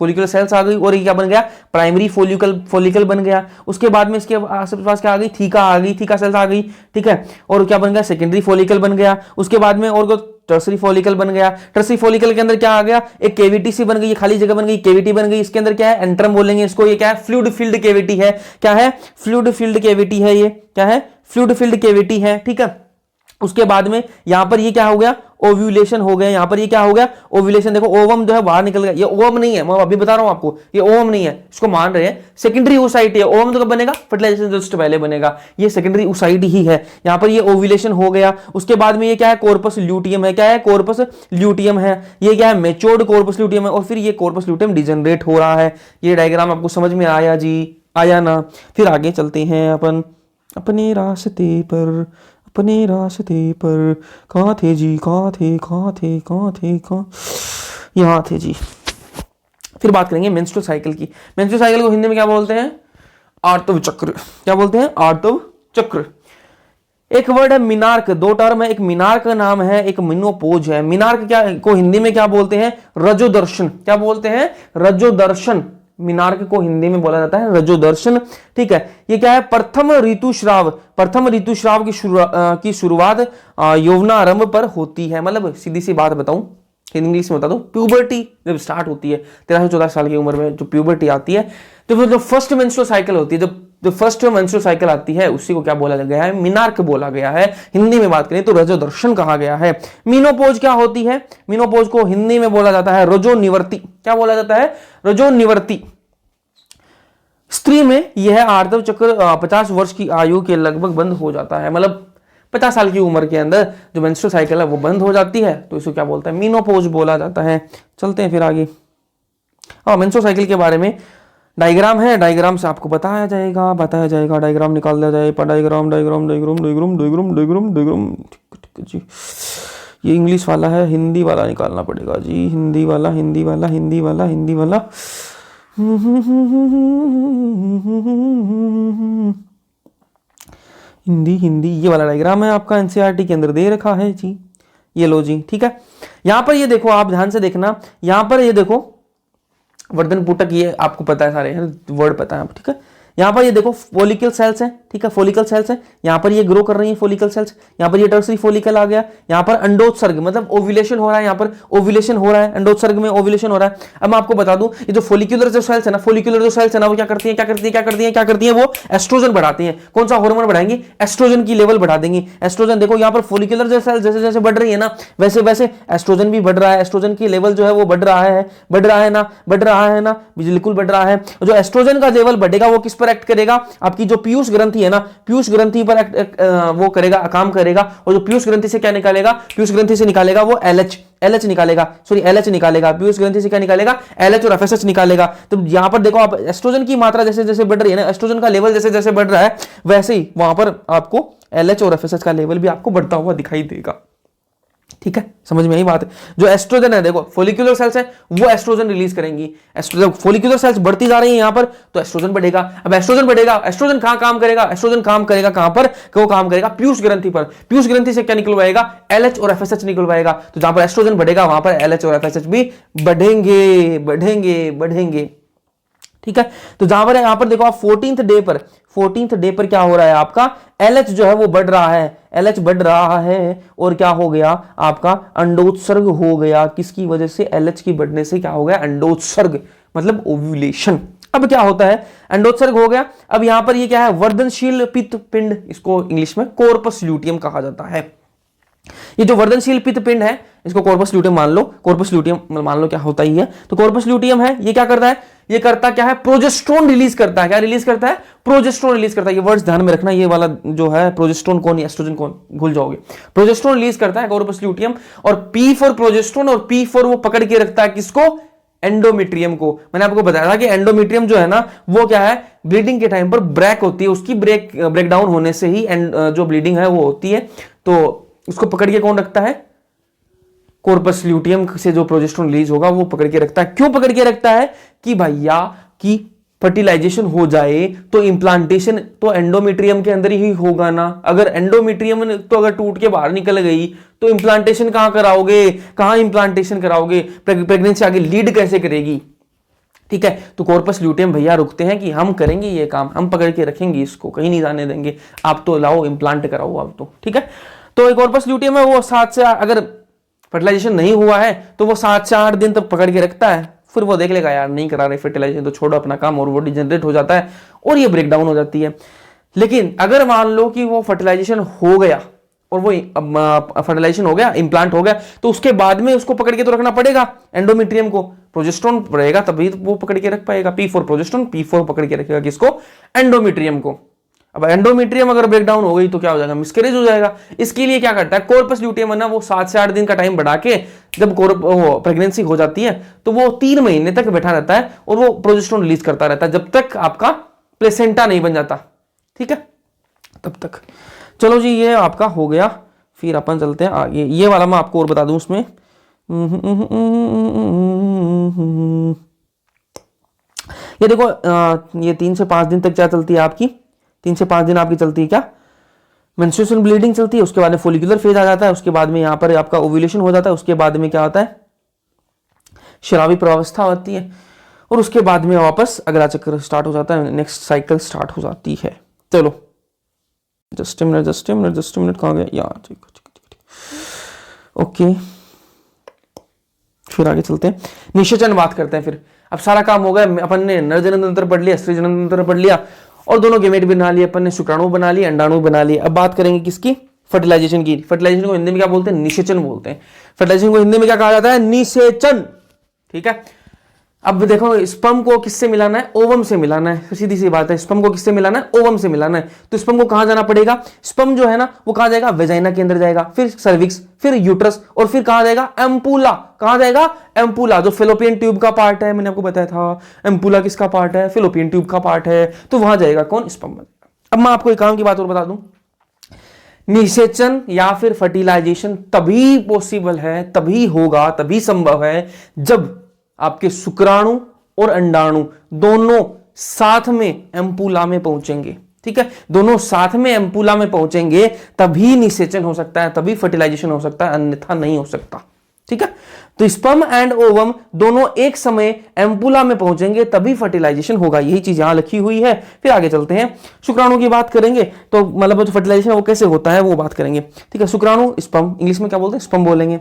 फोलिकुलर सेल्स आ गई और ये क्या बन गया? प्राइमरी फोलिकल बन गया। उसके बाद में इसके पास क्या आ गई? थीका आ गई, थीका सेल्स आ गई। ठीक है, और क्या बन गया? सेकेंडरी फोलिकल बन गया। उसके बाद में और टर्सरी फोलिकल बन गया। टर्सरी फोलिकल के अंदर क्या आ गया? एक केविटी सी बन गई, खाली जगह बन गई, केविटी बन गई। इसके अंदर क्या है? एंट्रम बोलेंगे इसको। ये क्या है? फ्लूइड फिल्ड केविटी है। क्या है? फ्लूइड फिल्ड केविटी है। ये क्या है? फ्लूइड फिल्ड केविटी है। ठीक है, उसके बाद में यहां पर ये क्या हो गया? ओव्यूलेशन हो गया। यहां पर ये क्या हो गया? ओव्यूलेशन। देखो ओवम जो है बाहर निकल गया। ये ओवम नहीं है, मैं अभी बता रहा हूं आपको, ये ओवम नहीं है, इसको मान रहे हैं। सेकेंडरी oocyte है। ओवम तो कब बनेगा? फर्टिलाइजेशन जस्ट पहले बनेगा। ये सेकेंडरी oocyte ही है। यहां पर ये ओव्यूलेशन हो गया। उसके बाद में ये क्या है? कॉर्पस ल्यूटियम है। क्या है? कॉर्पस ल्यूटियम है। ये क्या है? मैच्योर्ड कॉर्पस ल्यूटियम है और फिर ये कॉर्पस ल्यूटियम डिजनरेट हो रहा है। ये डायग्राम आपको समझ में आया जी? आया ना? फिर आगे चलते हैं अपन अपने रास्ते पर, अपने रास्ते पर। कहाँ थे जी? कहाँ थे? यहाँ थे जी। फिर बात करेंगे मेंस्ट्रुअल साइकिल की। मेंस्ट्रुअल साइकिल को हिंदी में क्या बोलते हैं? आर्तव चक्र। क्या बोलते हैं? आर्तव चक्र। एक वर्ड है मिनार्क, दो टर्म है। एक मिनार्क का नाम है, एक मिनोपोज है। मिनार्क क्या को हिंदी में क्या बोलते हैं? रजोदर्शन। क्या बोलते हैं? रजोदर्शन। मिनार्क को हिंदी में बोला जाता है रजोदर्शन। ठीक है, ये क्या है? प्रथम ऋतुस्राव। प्रथम ऋतुस्राव की शुरुआत यौवनारंभ पर होती है। मतलब सीधी सी बात बताऊं, इंग्लिश में बता दो, प्यूबर्टी जब स्टार्ट होती है 13 से 14 साल की उम्र में जो प्यूबर्टी आती है, तो जो फर्स्ट मेंस्ट्रुअल साइकिल होती है, जो फर्स्ट मेंस्ट्रुअल साइकिल आती है, उसी को क्या बोला गया है? मिनार्क बोला गया है। हिंदी में बात करें तो रजोदर्शन कहा गया है। मीनोपोज क्या होती है? मीनोपोज को हिंदी में बोला जाता है रजोनिवृत्ति। क्या बोला जाता है? रजोनिवृत्ति। स्त्री में यह आर्तव चक्र 50 वर्ष की आयु के लगभग बंद हो जाता है। मतलब 50 साल की उम्र के अंदर जो मेंस्ट्रुअल साइकिल है वो बंद हो जाती है, तो इसको क्या बोलता है? मीनोपोज बोला जाता है। चलते हैं फिर आगे। मेंस्ट्रुअल साइकिल के बारे में डायग्राम है, डायग्राम से आपको बताया जाएगा, डायग्राम निकाल दिया जाए, diagram diagram diagram diagram diagram diagram diagram. ठीक है जी, ये इंग्लिश वाला है, हिंदी वाला निकालना पड़ेगा जी, हिंदी वाला हिंदी वाला हिंदी वाला हिंदी वाला। हिंदी हिंदी, ये वाला डायग्राम है आपका, एनसीईआरटी के अंदर दे रखा है जी, ये लो जी। ठीक है, यहां पर ये देखो, आप ध्यान से देखना, यहां पर ये देखो वर्धन पुटक, ये आपको पता है, सारे वर्ड पता है। ठीक है, यहाँ पर ये देखो फोलिकल सेल्स हैं। ठीक है, फोलिकल सेल्स हैं, यहाँ पर ये ग्रो कर रही हैं फोलिकल सेल्स। यहाँ पर ये टर्सरी फोलिकल आ गया, यहाँ पर अंडोत्सर्ग मतलब ओव्यूलेशन हो रहा है, यहाँ पर ओव्यूलेशन हो रहा है, अंडोत्सर्ग में ओव्यूलेशन हो रहा है। अब मैं आपको बता दूं, ये जो फोलिकुलर जो सेल्स है ना, फोलिकुलर जो सेल्स है ना, वो क्या करती है, वो एस्ट्रोजन बढ़ाती हैं। कौन सा हार्मोन बढ़ाएंगी? एस्ट्रोजन की लेवल बढ़ा देंगी। एस्ट्रोजन देखो यहाँ पर फोलिकुलर जो सेल्स जैसे जैसे बढ़ रही है ना, वैसे वैसे एस्ट्रोजन भी बढ़ रहा है, एस्ट्रोजन की लेवल जो है वो बढ़ रहा है ना, बिल्कुल बढ़ रहा है। जो एस्ट्रोजन का लेवल बढ़ेगा वो किस पर एक्ट करेगा? आपकी जो पीयूष ग्रंथि है ना, पीयूष ग्रंथि पर वो करेगा, काम करेगा। और जो पीयूष ग्रंथि से क्या निकालेगा? पीयूष ग्रंथि से निकालेगा वो एलएच निकालेगा, पीयूष ग्रंथि से क्या निकालेगा? एलएच और एफएसएच निकालेगा। तो यहां पर देखो आप, एस्ट्रोजन की मात्रा जैसे जैसे बढ़ रही है ना, एस्ट्रोजन का लेवल जैसे जैसे बढ़ रहा है, वैसे ही वहां पर आपको एलएच और एफएसएच का लेवल भी आपको बढ़ता हुआ दिखाई देगा। ठीक है, समझ में आई बात है? जो एस्ट्रोजन है, देखो फोलिकुलर सेल्स है वो एस्ट्रोजन रिलीज करेंगी। फोलिकुलर सेल्स बढ़ती जा रही है यहां पर, तो एस्ट्रोजन बढ़ेगा। अब एस्ट्रोजन बढ़ेगा, एस्ट्रोजन कहां काम करेगा? एस्ट्रोजन काम करेगा कहां पर? वो काम करेगा पीयूष ग्रंथि पर। पीयूष ग्रंथि से क्या निकलवाएगा? एलएच और एफएसएच निकलवाएगा। तो जहां पर एस्ट्रोजन बढ़ेगा वहां पर एलएच और एफएसएच भी बढ़ेंगे। ठीक है, तो जहां पर यहां पर देखो आप 14th डे पर क्या हो रहा है? आपका एलएच जो है वो बढ़ रहा है, एलएच बढ़ रहा है। और क्या हो गया? आपका अंडोत्सर्ग हो गया। किसकी वजह से? एलएच की बढ़ने से क्या हो गया? अंडोत्सर्ग मतलब ओव्यूलेशन। अब क्या होता है? अंडोत्सर्ग हो गया। अब यहां पर ये क्या है? वर्धनशील पित्त पिंड, इसको इंग्लिश में कॉर्पस ल्यूटियम कहा जाता है। ये जो वर्धनशील पित्त पिंड है, इसको कॉर्पस ल्यूटियम मान लो। कॉर्पस ल्यूटियम मान लो क्या होता ही है। तो कॉर्पस ल्यूटियम है, ये क्या करता है? ये करता क्या है? प्रोजेस्टेरोन रिलीज करता है। क्या रिलीज करता है? प्रोजेस्टेरोन रिलीज करता है। ये वर्ड्स ध्यान में रखना, ये वाला जो है प्रोजेस्टेरोन कौन, एस्ट्रोजन कौन, भूल जाओगे। प्रोजेस्टेरोन रिलीज करता है कॉर्पस ल्यूटियम, और पी फॉर प्रोजेस्टेरोन, और पी फॉर वो पकड़ के रखता है किसको? एंडोमेट्रियम को। मैंने आपको बताया था कि एंडोमेट्रियम जो है ना, वो क्या है? ब्लीडिंग के टाइम पर ब्रेक होती है, उसकी ब्रेक डाउन होने से ही जो ब्लीडिंग है वो होती है। तो उसको पकड़ के कौन रखता है? कॉर्पस ल्यूटियम से जो प्रोजेस्टेरोन रिलीज होगा वो पकड़ के रखता है। क्यों पकड़ के रखता है? कि भैया कि फर्टिलाइजेशन हो जाए तो इंप्लांटेशन तो एंडोमेट्रियम के अंदर ही होगा ना। अगर एंडोमेट्रियम तो अगर टूट के बाहर निकल गई तो इंप्लांटेशन कहां कराओगे? कहां इंप्लांटेशन कराओगे? प्रेगनेंसी आगे लीड कैसे करेगी? ठीक है, तो कॉर्पस ल्यूटियम भैया रुकते हैं कि हम करेंगे ये काम, हम पकड़ के रखेंगे, इसको कहीं नहीं जाने देंगे। आप तो लाओ इंप्लांट कराओ आप तो। ठीक है, तो एक कॉर्पस ल्यूटियम है वो 7 से, अगर फर्टिलाइजेशन नहीं हुआ है तो वो 7 से 8 दिन तक पकड़ के रखता है। फिर वो देख लेगा यार नहीं करा रहे फर्टिलाइजेशन तो छोड़ो अपना काम, और वो डिजेनरेट हो जाता है और ये ब्रेक डाउन हो जाती है। लेकिन अगर मान लो कि वो फर्टिलाइजेशन हो गया और वो फर्टिलाइजेशन हो गया, इंप्लांट हो गया, तो उसके बाद में उसको पकड़ के तो रखना पड़ेगा एंडोमेट्रियम को। प्रोजेस्टेरोन रहेगा तभी तो वो पकड़ के रख पाएगा। पी फॉर प्रोजेस्टेरोन, P4 पकड़ के रखेगा किसको? एंडोमेट्रियम को। अब एंडोमेट्रियम अगर ब्रेक डाउन हो गई तो क्या हो जाएगा? मिसकैरेज हो जाएगा। इसके लिए क्या करता है कॉर्पस ल्यूटियम है ना, वो 7 से 8 दिन का टाइम बढ़ा के, जब प्रेगनेंसी हो जाती है तो वो 3 महीने तक बैठा रहता है और वो प्रोजेस्टेरोन रिलीज करता रहता है जब तक आपका प्लेसेंटा नहीं बन जाता। ठीक है, तब तक। चलो जी, ये आपका हो गया। फिर अपन चलते हैं आगे। ये वाला मैं आपको और बता दूं उसमें, ये देखो ये 3 से 5 दिन तक क्या चलती है आपकी? 3 से 5 दिन आपकी चलती है क्या? मेंस्ट्रुएशन ब्लीडिंग चलती है। उसके बाद में फोलिकुलर फेज आ जाता है। उसके बाद में यहां पर आपका ओव्यूलेशन हो जाता है। उसके बाद में क्या होता है? शराबी प्रवस्था होती है। और उसके बाद में वापस अगला चक्र स्टार्ट हो जाता है, नेक्स्ट साइकिल स्टार्ट हो जाती है। चलो जस्ट मिनट कहाँ गया यार? ठीक। ओके, फिर आगे चलते हैं, निषेचन बात करते हैं। फिर अब सारा काम हो गया, अपन ने नर जनन तंत्र पढ़ लिया, स्त्री जनन तंत्र पढ़ लिया, और दोनों गेमेट बना लिए अपन ने, शुक्राणु बना लिए, अंडाणु बना लिए। अब बात करेंगे किसकी? फर्टिलाइजेशन की। फर्टिलाइजेशन को हिंदी में क्या बोलते हैं? निषेचन बोलते हैं। फर्टिलाइजेशन को हिंदी में क्या कहा जाता है? निषेचन। ठीक है, अब देखो स्पर्म को किससे मिलाना है, ओवम से मिलाना है, सीधी सी बात है, स्पर्म को किससे मिलाना है, ओवम से मिलाना है। तो स्पर्म को कहां जाना पड़ेगा, स्पर्म जो है ना वो कहां जाएगा, वेजाइना के अंदर जाएगा, फिर सर्विक्स, फिर यूट्रस, और फिर कहां जाएगा, एम्पूला। कहां जाएगा, एम्पूला, जो फेलोपियन ट्यूब का पार्ट है, मैंने आपको बताया था एम्पूला किसका पार्ट है, फेलोपियन ट्यूब का पार्ट है, तो वहां जाएगा कौन, स्पर्म। अब मैं आपको एक काम की बात और बता दूं, निषेचन या फिर फर्टिलाइजेशन तभी पॉसिबल है, तभी होगा, तभी संभव है जब आपके शुक्राणु और अंडाणु दोनों साथ में एम्पूला में पहुंचेंगे। ठीक है, दोनों साथ में एम्पूला में पहुंचेंगे तभी निषेचन हो सकता है, तभी फर्टिलाइजेशन हो सकता है, अन्यथा नहीं हो सकता। ठीक है, तो स्पर्म एंड ओवम दोनों एक समय एम्पूला में पहुंचेंगे तभी फर्टिलाइजेशन होगा, यही चीज यहां लिखी हुई है। फिर आगे चलते हैं, शुक्राणु की बात करेंगे, तो मतलब जो फर्टिलाइजेशन वो कैसे होता है वो बात करेंगे। ठीक है, शुक्राणु स्पर्म, इंग्लिश में क्या बोलते हैं, स्पर्म बोलेंगे,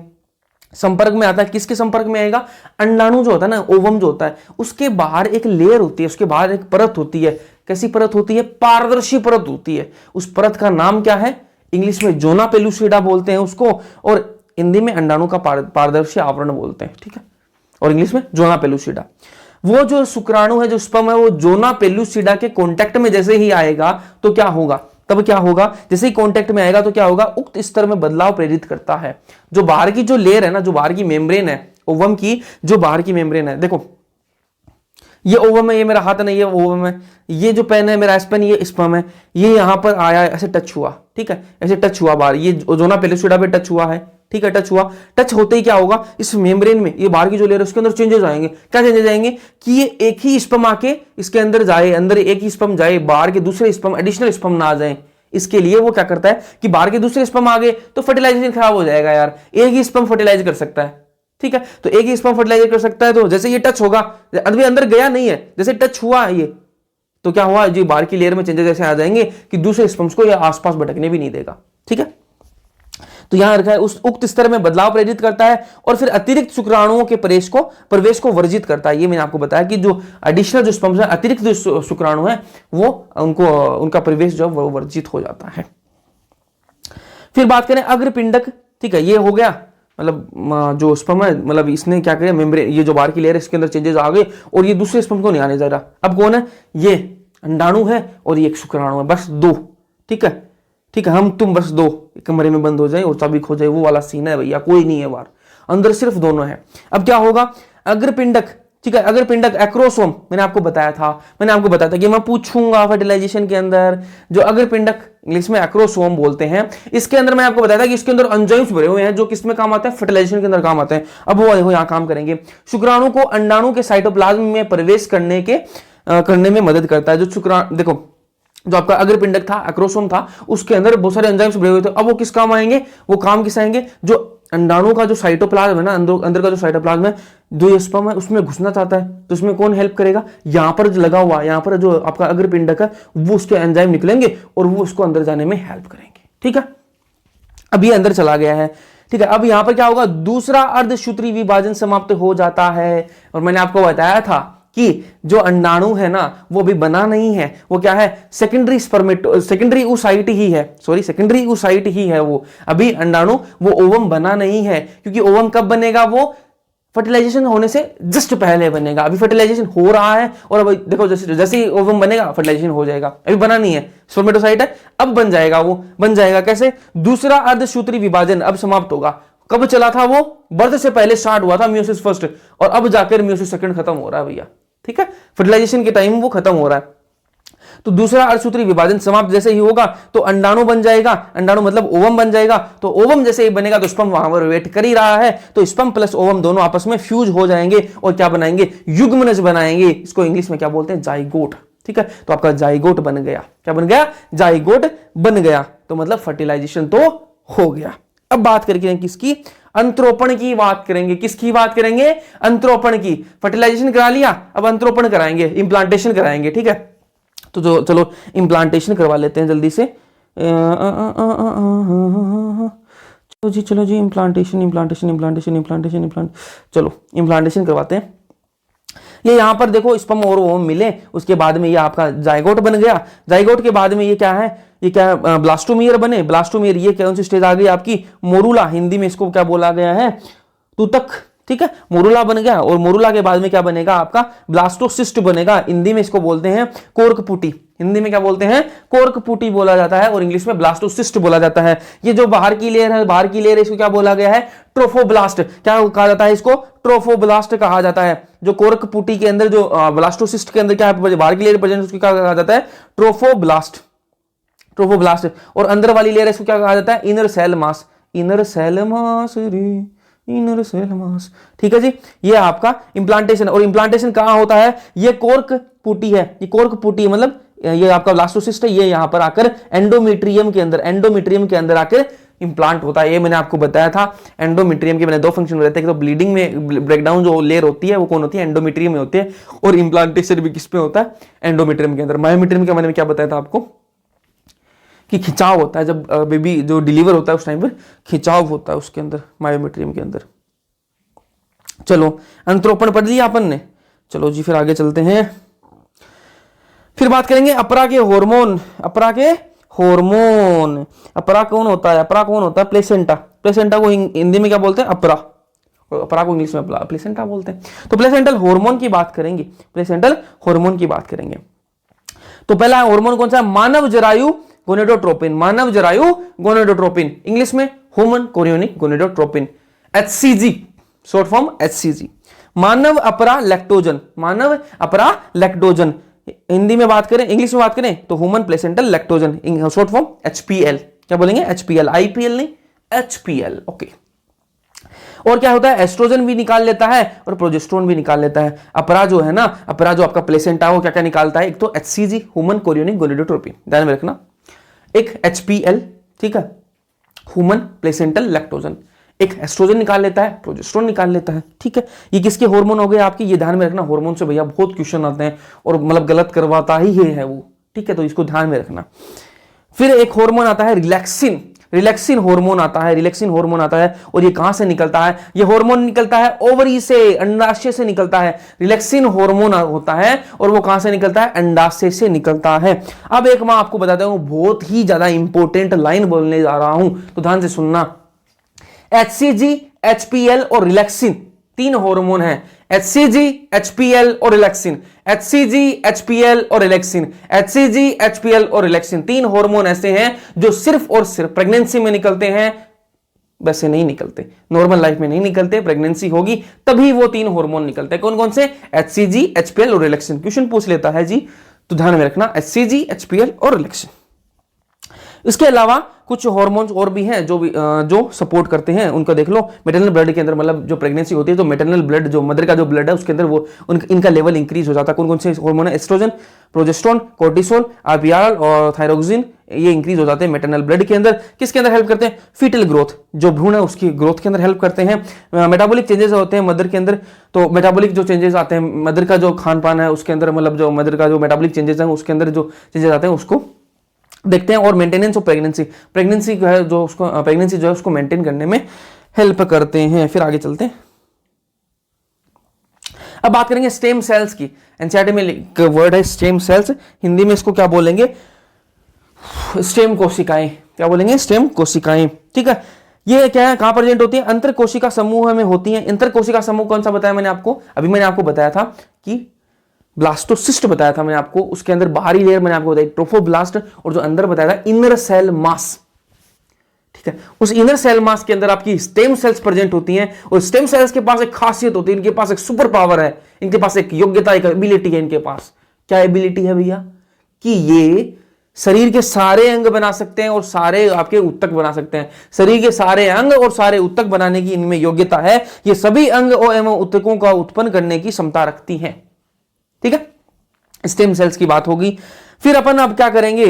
संपर्क में आता है, किसके संपर्क में आएगा, अंडाणु जो होता है ना, ओवम जो होता है, उसके बाहर एक लेयर होती है, उसके बाहर एक परत होती है। कैसी परत होती है, पारदर्शी परत होती है। उस परत का नाम क्या है, इंग्लिश में जोना पेलुसिडा बोलते हैं उसको, और हिंदी में अंडाणु का पारदर्शी आवरण बोलते हैं। ठीक है, और इंग्लिश में जोना पेलुसिडा। वो जो शुक्राणु है, जो स्पर्म है, वो जोना पेलुसिडा के कांटेक्ट में जैसे ही आएगा तो क्या होगा, तब क्या होगा, जैसे ही कांटेक्ट में आएगा तो क्या होगा, उक्त स्तर में बदलाव प्रेरित करता है। जो बाहर की जो लेयर है ना, जो बाहर की मेम्ब्रेन है ओवम की, जो बाहर की मेम्ब्रेन है, देखो ये ओवम है, ये मेरा हाथ है ना, ये ओवम है, ये जो पेन है मेरा स्पेन, ये स्पर्म है, ये यहां पर आया ऐसे टच हुआ। ठीक है, ऐसे टच हुआ बाहर, ये जोना पेलुसिडा पे टच हुआ है। ठीक है, टच हुआ, टच होते ही क्या होगा, इस मेम्ब्रेन में ये बाहर की जो लेयर है उसके अंदर चेंजेस आएंगे। क्या चेंजेस आएंगे कि ये एक ही स्पर्म आके इसके अंदर जाए, अंदर एक ही स्पर्म जाए, बाहर के दूसरे स्पर्म, एडिशनल स्पर्म ना आ जाए। इसके लिए वो क्या करता है कि बाहर के दूसरे स्पर्म आ गए तो फर्टिलाइजेशन खराब हो जाएगा यार, एक ही स्पर्म फर्टिलाइज कर सकता है। ठीक है, तो एक ही स्पर्म फर्टिलाइज कर सकता है, तो जैसे ये टच होगा, अभी अंदर गया नहीं है, जैसे टच हुआ ये, तो क्या हुआ, जो बाहर की लेयर में चेंजेस ऐसे आ जाएंगे कि दूसरे स्पर्म्स को ये आसपास भटकने भी नहीं देगा। ठीक है, तो यहां रखा है, उस उक्त स्तर में बदलाव प्रेरित करता है और फिर अतिरिक्त शुक्राणुओं के प्रवेश को वर्जित करता है। ये मैंने आपको बताया कि जो एडिशनल जो स्पर्म्स है, अतिरिक्त जो शुक्राणु है, वो उनका प्रवेश जो वो वर्जित हो जाता है। फिर बात करें अग्रपिंडक। ठीक है, ये हो गया, मतलब जो स्पर्म है, मतलब इसने क्या किया, मेम्ब्रेन, ये जो बाहर की लेयर है इसके अंदर चेंजेस आ गए और ये दूसरे स्पर्म को नहीं आने जा रहा। अब कौन है, ये अंडाणु है और ये एक शुक्राणु है, बस दो। ठीक है, ठीक है, हम तुम बस दो कमरे में बंद हो जाए और चाबी खो जाए, वो वाला सीन है भैया, कोई नहीं है बाहर, अंदर सिर्फ दोनों है। अब क्या होगा, अग्रपिंडक। ठीक है, अग्रपिंडक एक्रोसोम, मैंने आपको बताया था कि मैं पूछूंगा फर्टिलाइजेशन के अंदर, जो अग्रपिंडक इंग्लिश में एक्रोसोम बोलते हैं, इसके अंदर मैं आपको बताया था कि इसके अंदर एंजाइम्स भरे हुए हैं जो किस में काम आते हैं, फर्टिलाइजेशन के अंदर काम आते हैं। अब वो यहाँ काम करेंगे, शुक्राणु को अंडाणु के साइटोप्लाज्म में प्रवेश करने में मदद करता है। जो शुक्राणु, देखो जो आपका अग्रपिंडक था, एक्रोसोम था, उसके अंदर बहुत सारे एंजाइम्स भरे हुए थे। अब वो किस काम आएंगे, वो काम किस आएंगे, जो अंडाणु का जो साइटोप्लाज्म है ना, अंदर का जो साइटोप्लाज्म है, जो स्पर्म है उसमें घुसना चाहता है, तो उसमें कौन हेल्प करेगा, यहां पर जो लगा हुआ, यहां पर जो आपका अग्रपिंडक है, वो उसके एंजाइम निकलेंगे और वो उसको अंदर जाने में हेल्प करेंगे। ठीक है, अब ये अंदर चला गया है। ठीक है, अब यहां पर क्या होगा, दूसरा अर्धसूत्री विभाजन समाप्त हो जाता है। और मैंने आपको बताया था कि जो अंडाणु है ना, वो भी बना नहीं है, वो क्या है, सेकेंडरी oocyte ही है, सेकेंडरी oocyte ही है वो। अभी अंडाणु वो ओवम बना नहीं है, क्योंकि ओवम कब बनेगा, वो फर्टिलाइजेशन होने से जस्ट पहले बनेगा। अभी फर्टिलाइजेशन हो रहा है और अब देखो जैसे ही ओवम बनेगा फर्टिलाइजेशन हो जाएगा। अभी बना नहीं है, स्पर्मेटोसाइट है, अब बन जाएगा, वो बन जाएगा कैसे, दूसरा अर्धसूत्री विभाजन अब समाप्त होगा। कब चला था वो, बर्थ से पहले स्टार्ट हुआ था मियोसिस फर्स्ट, और अब जाकर मियोसिस सेकंड खत्म हो रहा है भैया। ठीक है, फर्टिलाइजेशन के टाइम वो खत्म हो रहा है। तो दूसरा अर्धसूत्री विभाजन समाप्त जैसे ही होगा तो अंडाणु बन जाएगा, अंडाणु मतलब ओवम बन जाएगा। तो ओवम जैसे ही बनेगा तो स्पर्म वहां पर वेट कर ही रहा है, तो स्पर्म प्लस ओवम दोनों आपस में फ्यूज हो जाएंगे और क्या बनाएंगे, युग्मनज बनाएंगे। इसको इंग्लिश में क्या बोलते हैं, जाइगोट। ठीक है, तो आपका जाइगोट बन गया, क्या बन गया, जाइगोट बन गया। तो मतलब फर्टिलाइजेशन तो हो गया। अब बात करके किसकी, अंतरोपण की बात करेंगे। किसकी बात करेंगे, अंतरोपण की। फर्टिलाइजेशन करा लिया, अब अंतरोपण कराएंगे, इंप्लांटेशन कराएंगे। ठीक है, तो जो चलो इंप्लांटेशन करवा लेते हैं जल्दी से। चलो जी इंप्लांटेशन चलो इंप्लांटेशन करवाते हैं। ये यहां पर देखो स्पर्म और ओवम मिले, उसके बाद में ये आपका जाइगोट बन गया। जाइगोट के बाद में ये क्या है, ये क्या है, ब्लास्टोमियर बने। ब्लास्टोमियर ये कौन सी स्टेज आ गई आपकी, मोरूला, हिंदी में इसको क्या बोला गया है, तुतक। ठीक है, मोरुला बन गया और मोरुला के बाद में क्या बनेगा आपका ब्लास्टोसिस्ट बनेगा। हिंदी में इसको बोलते हैं कोर्कपुटी। हिंदी में क्या बोलते हैं, कोर्कपुटी बोला जाता है और इंग्लिश में ब्लास्टोसिस्ट बोला जाता है। ये जो बाहर की लेयर है, बाहर की लेयर, इसको क्या बोला गया है, ट्रोफोब्लास्ट। क्या कहा जाता है इसको, ट्रोफोब्लास्ट कहा जाता है। जो कोर्कपुटी के अंदर, जो ब्लास्टोसिस्ट के अंदर क्या है, बाहर की लेयर प्रेजेंट, उसको क्या कहा जाता है, ट्रोफोब्लास्ट। ट्रोफोब्लास्ट। और अंदर वाली लेयर इसको क्या कहा जाता है, inner cell mass. Inner cell mass रे, इनर सेल मास। ठीक है जी, ये आपका इंप्लांटेशन। और इंप्लांटेशन कहां होता है, ये कोर्कपुटी है, ये कोर्कपुटी मतलब ये आपका ब्लास्टोसिस्ट है, ये यहां पर आकर एंडोमेट्रियम के अंदर, एंडोमेट्रियम के अंदर आकर इंप्लांट होता है। ये मैंने आपको बताया था, एंडोमेट्रियम के मैंने दो फंक्शन बताए थे कि तो ब्लीडिंग में ब्रेकडाउन जो लेयर होती है वो कौन होती है, एंडोमेट्रियम में होती है, और इंप्लांटेशन भी किस पे होता है, एंडोमेट्रियम के अंदर। मायोमेट्रियम के मैंने क्या बताया था आपको कि खिंचाव होता है, जब बेबी जो डिलीवर होता है उस टाइम पर खिंचाव होता है उसके अंदर, मायोमेट्रियम के अंदर। चलो अंतरोपण पढ़ लिया अपन ने। चलो जी फिर आगे चलते हैं, फिर बात करेंगे अपरा के हार्मोन। अपरा के हार्मोन, अपरा कौन होता है, अपरा कौन होता है, प्लेसेंटा। प्लेसेंटा को हिंदी में क्या बोलते हैं, अपरा, और अपरा को इंग्लिश में प्लेसेंटा बोलते हैं। तो प्लेसेंटल हार्मोन की बात करेंगे, प्लेसेंटल हार्मोन की बात करेंगे। तो पहला हार्मोन कौन सा है, मानव जरायु गोनेडोट्रोपिन। मानव जरायु गोनेडोट्रोपिन, इंग्लिश में human chorionic gonadotropin, HCG, short form HCG। मानव अपरा लैक्टोजन, मानव अपरा लैक्टोजन। हिंदी में बात करें, इंग्लिश में बात करें तो human placental lactogen, short form HPL। क्या बोलेंगे, HPL, IPL नहीं, HPL। ओके। और क्या होता है, एस्ट्रोजन भी निकाल लेता है और प्रोजेस्टेरोन भी निकाल लेता है। अपरा जो है ना, अपरा जो आपका प्लेसेंटा वो क्या क्या निकालता है, एक तो HCG ह्यूमन कोरियोनिक गोनेडोट्रोपिन, ध्यान में रखना, एक HPL, ठीक है, ह्यूमन प्लेसेंटल लैक्टोजन, एक एस्ट्रोजन निकाल लेता है, प्रोजेस्टेरोन निकाल लेता है। ठीक है, ये किसके हार्मोन हो गए आपके, ये ध्यान में रखना। हार्मोन से भैया बहुत क्वेश्चन आते हैं और मतलब गलत करवाता ही है वो, ठीक है, तो इसको ध्यान में रखना। फिर एक हार्मोन आता है रिलैक्सिन, रिलैक्सिन हार्मोन आता है, रिलैक्सिन हार्मोन आता है। और ये कहां से निकलता है, ये हार्मोन निकलता है ओवरी से, अंडाशय से निकलता है। रिलैक्सिन हार्मोन होता है और वो कहां से निकलता है, अंडाशय से निकलता है। अब एक मैं आपको बताता हूं, बहुत ही ज्यादा इंपॉर्टेंट लाइन बोलने जा रहा हूं, तो ध्यान से सुनना। HCG, HPL और रिलैक्सिन तीन हार्मोन हैं। HCG, HPL और रिलैक्सिन, HCG, HPL और रिलैक्सिन, HCG, HPL और रिलैक्सिन। तीन हार्मोन ऐसे हैं जो सिर्फ और सिर्फ प्रेगनेंसी में निकलते हैं, वैसे नहीं निकलते, नॉर्मल लाइफ में नहीं निकलते। प्रेगनेंसी होगी तभी वो तीन हार्मोन निकलते हैं। कौन कौन से, HCG, HPL और रिलैक्सिन। क्वेश्चन पूछ लेता है जी, तो ध्यान में रखना, HCG, HPL और रिलैक्सिन। इसके अलावा कुछ हार्मोन्स और भी हैं जो सपोर्ट करते हैं, उनको देख लो। मैटरनल ब्लड के अंदर, मतलब जो प्रेगनेंसी होती है तो मैटरनल ब्लड, जो मदर का जो ब्लड है उसके अंदर वो इनका लेवल इंक्रीज हो जाता है। कौन कौन से हार्मोन है, एस्ट्रोजन, प्रोजेस्टेरोन, कोर्टिसोल, RPRL और थायरोक्सिन, ये इंक्रीज हो जाते हैं मैटरनल ब्लड के अंदर। किसके अंदर हेल्प करते हैं, फीटल ग्रोथ, जो भ्रूण है उसकी ग्रोथ के अंदर हेल्प करते हैं। मेटाबॉलिक चेंजेस होते हैं मदर के अंदर, तो मेटाबॉलिक जो चेंजेस आते हैं, मदर का जो खान पान है उसके अंदर, मतलब जो मदर का जो मेटाबॉलिक चेंजेस है उसके अंदर जो चेंजेस आते हैं उसको देखते हैं। और मेंटेनेंस ऑफ प्रेगनेंसी, प्रेगनेंसी जो है जो उसको प्रेगनेंसी जो है उसको मेंटेन करने में हेल्प करते हैं। फिर आगे चलते हैं, अब बात करेंगे स्टेम सेल्स की। एनसीईआरटी में एक वर्ड है स्टेम सेल्स, हिंदी में इसको क्या बोलेंगे, स्टेम कोशिकाएं। क्या बोलेंगे, स्टेम कोशिकाएं। ठीक है, ये क्या है, कहां प्रेजेंट होती है, अंतर कोशिका समूह में होती है। अंतर कोशिका समूह कौन सा बताया मैंने आपको, अभी मैंने आपको बताया था कि ब्लास्टोसिस्ट बताया था मैंने आपको, उसके अंदर बाहरी लेयर मैंने आपको बताई ट्रोफोब्लास्ट, और जो अंदर बताया था इनर सेल मास। ठीक है, उस इनर सेल मास के अंदर आपकी स्टेम सेल्स प्रेजेंट होती हैं। और स्टेम सेल्स के पास एक खासियत होती है, इनके पास एक सुपर पावर है, इनके पास एक योग्यता, एक एबिलिटी है इनके पास। क्या एबिलिटी है भैया, कि ये शरीर के सारे अंग बना सकते हैं और सारे आपके उत्तक बना सकते हैं। शरीर के सारे अंग और सारे उत्तक बनाने की इनमें योग्यता है। ये सभी अंग एवं उत्तकों का उत्पन्न करने की क्षमता रखती हैं। ठीक है, स्टेम सेल्स की बात होगी। फिर अपन अब क्या करेंगे,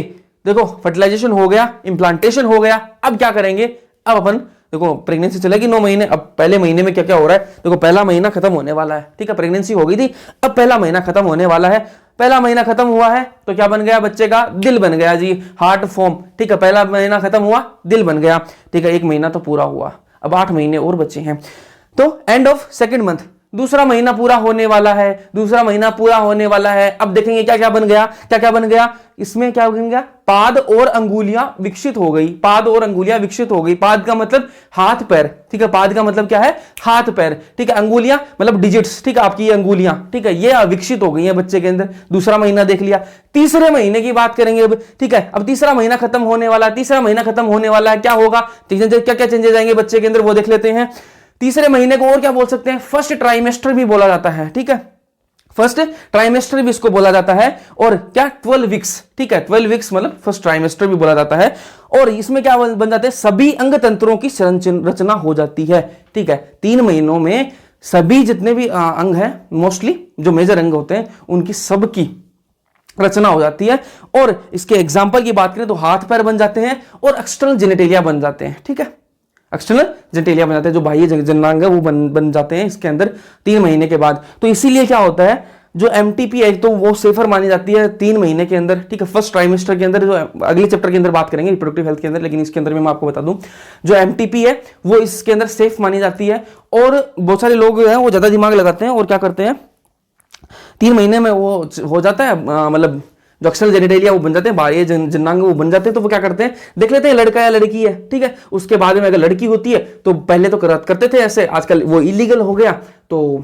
देखो फर्टिलाइजेशन हो गया, इंप्लांटेशन हो गया, अब क्या करेंगे, अब अपन देखो प्रेगनेंसी चलेगी 9 महीने। अब पहले महीने में क्या क्या हो रहा है, देखो पहला महीना खत्म होने वाला है। ठीक है, प्रेगनेंसी हो गई थी, अब पहला महीना खत्म होने वाला है। पहला महीना खत्म हुआ है तो क्या बन गया, बच्चे का दिल बन गया जी, हार्ट फॉर्म। ठीक है, पहला महीना खत्म हुआ, दिल बन गया। ठीक है, 1 महीना तो पूरा हुआ, अब 8 महीने और बच्चे हैं। तो एंड ऑफ सेकेंड मंथ, दूसरा महीना पूरा होने वाला है, दूसरा महीना पूरा होने वाला है। अब देखेंगे क्या क्या बन गया, क्या क्या बन गया, इसमें क्या बन गया, पाद और अंगुलियां विकसित हो गई, पाद और अंगुलियां विकसित हो गई। पाद का मतलब हाथ पैर, ठीक है, पाद का मतलब क्या है, हाथ पैर, ठीक है, अंगुलियां मतलब डिजिट्स, ठीक है, आपकी ये अंगुलियां, ठीक है, ये विकसित हो गई है बच्चे के अंदर। दूसरा महीना देख लिया। तीसरे महीने की बात करेंगे अब, ठीक है, अब तीसरा महीना खत्म होने वाला है, तीसरा महीना खत्म होने वाला है, क्या होगा, क्या क्या चेंजेस आएंगे बच्चे के अंदर वो देख लेते हैं। तीसरे महीने को और क्या बोल सकते हैं, फर्स्ट ट्राइमेस्टर भी बोला जाता है, ठीक है, फर्स्ट ट्राइमेस्टर भी इसको बोला जाता है। और क्या, 12 वीक्स, ठीक है, 12 वीक्स मतलब फर्स्ट ट्राइमेस्टर भी बोला जाता है। और इसमें क्या बन जाते हैं, सभी अंग तंत्रों की रचना हो जाती है, ठीक है। 3 महीनों में सभी जितने भी अंग हैं, मोस्टली जो मेजर अंग होते हैं, उनकी सबकी रचना हो जाती है। और इसके एग्जाम्पल की बात करें तो हाथ पैर बन जाते हैं और एक्सटर्नल जेनिटेलिया बन जाते हैं, ठीक है, एक्सटर्नल जेनिटेलिया बन जाते हैं, जो बाह्य जननांग है वो बन जाते हैं इसके अंदर 3 महीने के बाद। तो इसीलिए क्या होता है, जो एमटीपी है तो वो सेफर मानी जाती है 3 महीने के अंदर, ठीक है, फर्स्ट ट्राइमेस्टर के अंदर। जो अगले चैप्टर के अंदर बात करेंगे रिप्रोडक्टिव हेल्थ के अंदर, लेकिन इसके अंदर मैं आपको बता दूं जो एमटीपी है वो इसके अंदर सेफ मानी जाती है। और बहुत सारे लोग हैं वो ज्यादा दिमाग लगाते हैं और क्या करते हैं, 3 महीने में वो हो जाता है, मतलब जो एक्सटर्नल जेनिटेलिया वो बन जाते हैं, बाह्य जननांग वो बन जाते हैं। तो वो क्या करते हैं, देख लेते हैं लड़का या लड़की है, ठीक है, उसके बाद में अगर लड़की होती है तो पहले तो करते थे ऐसे, आजकल वो इलीगल हो गया तो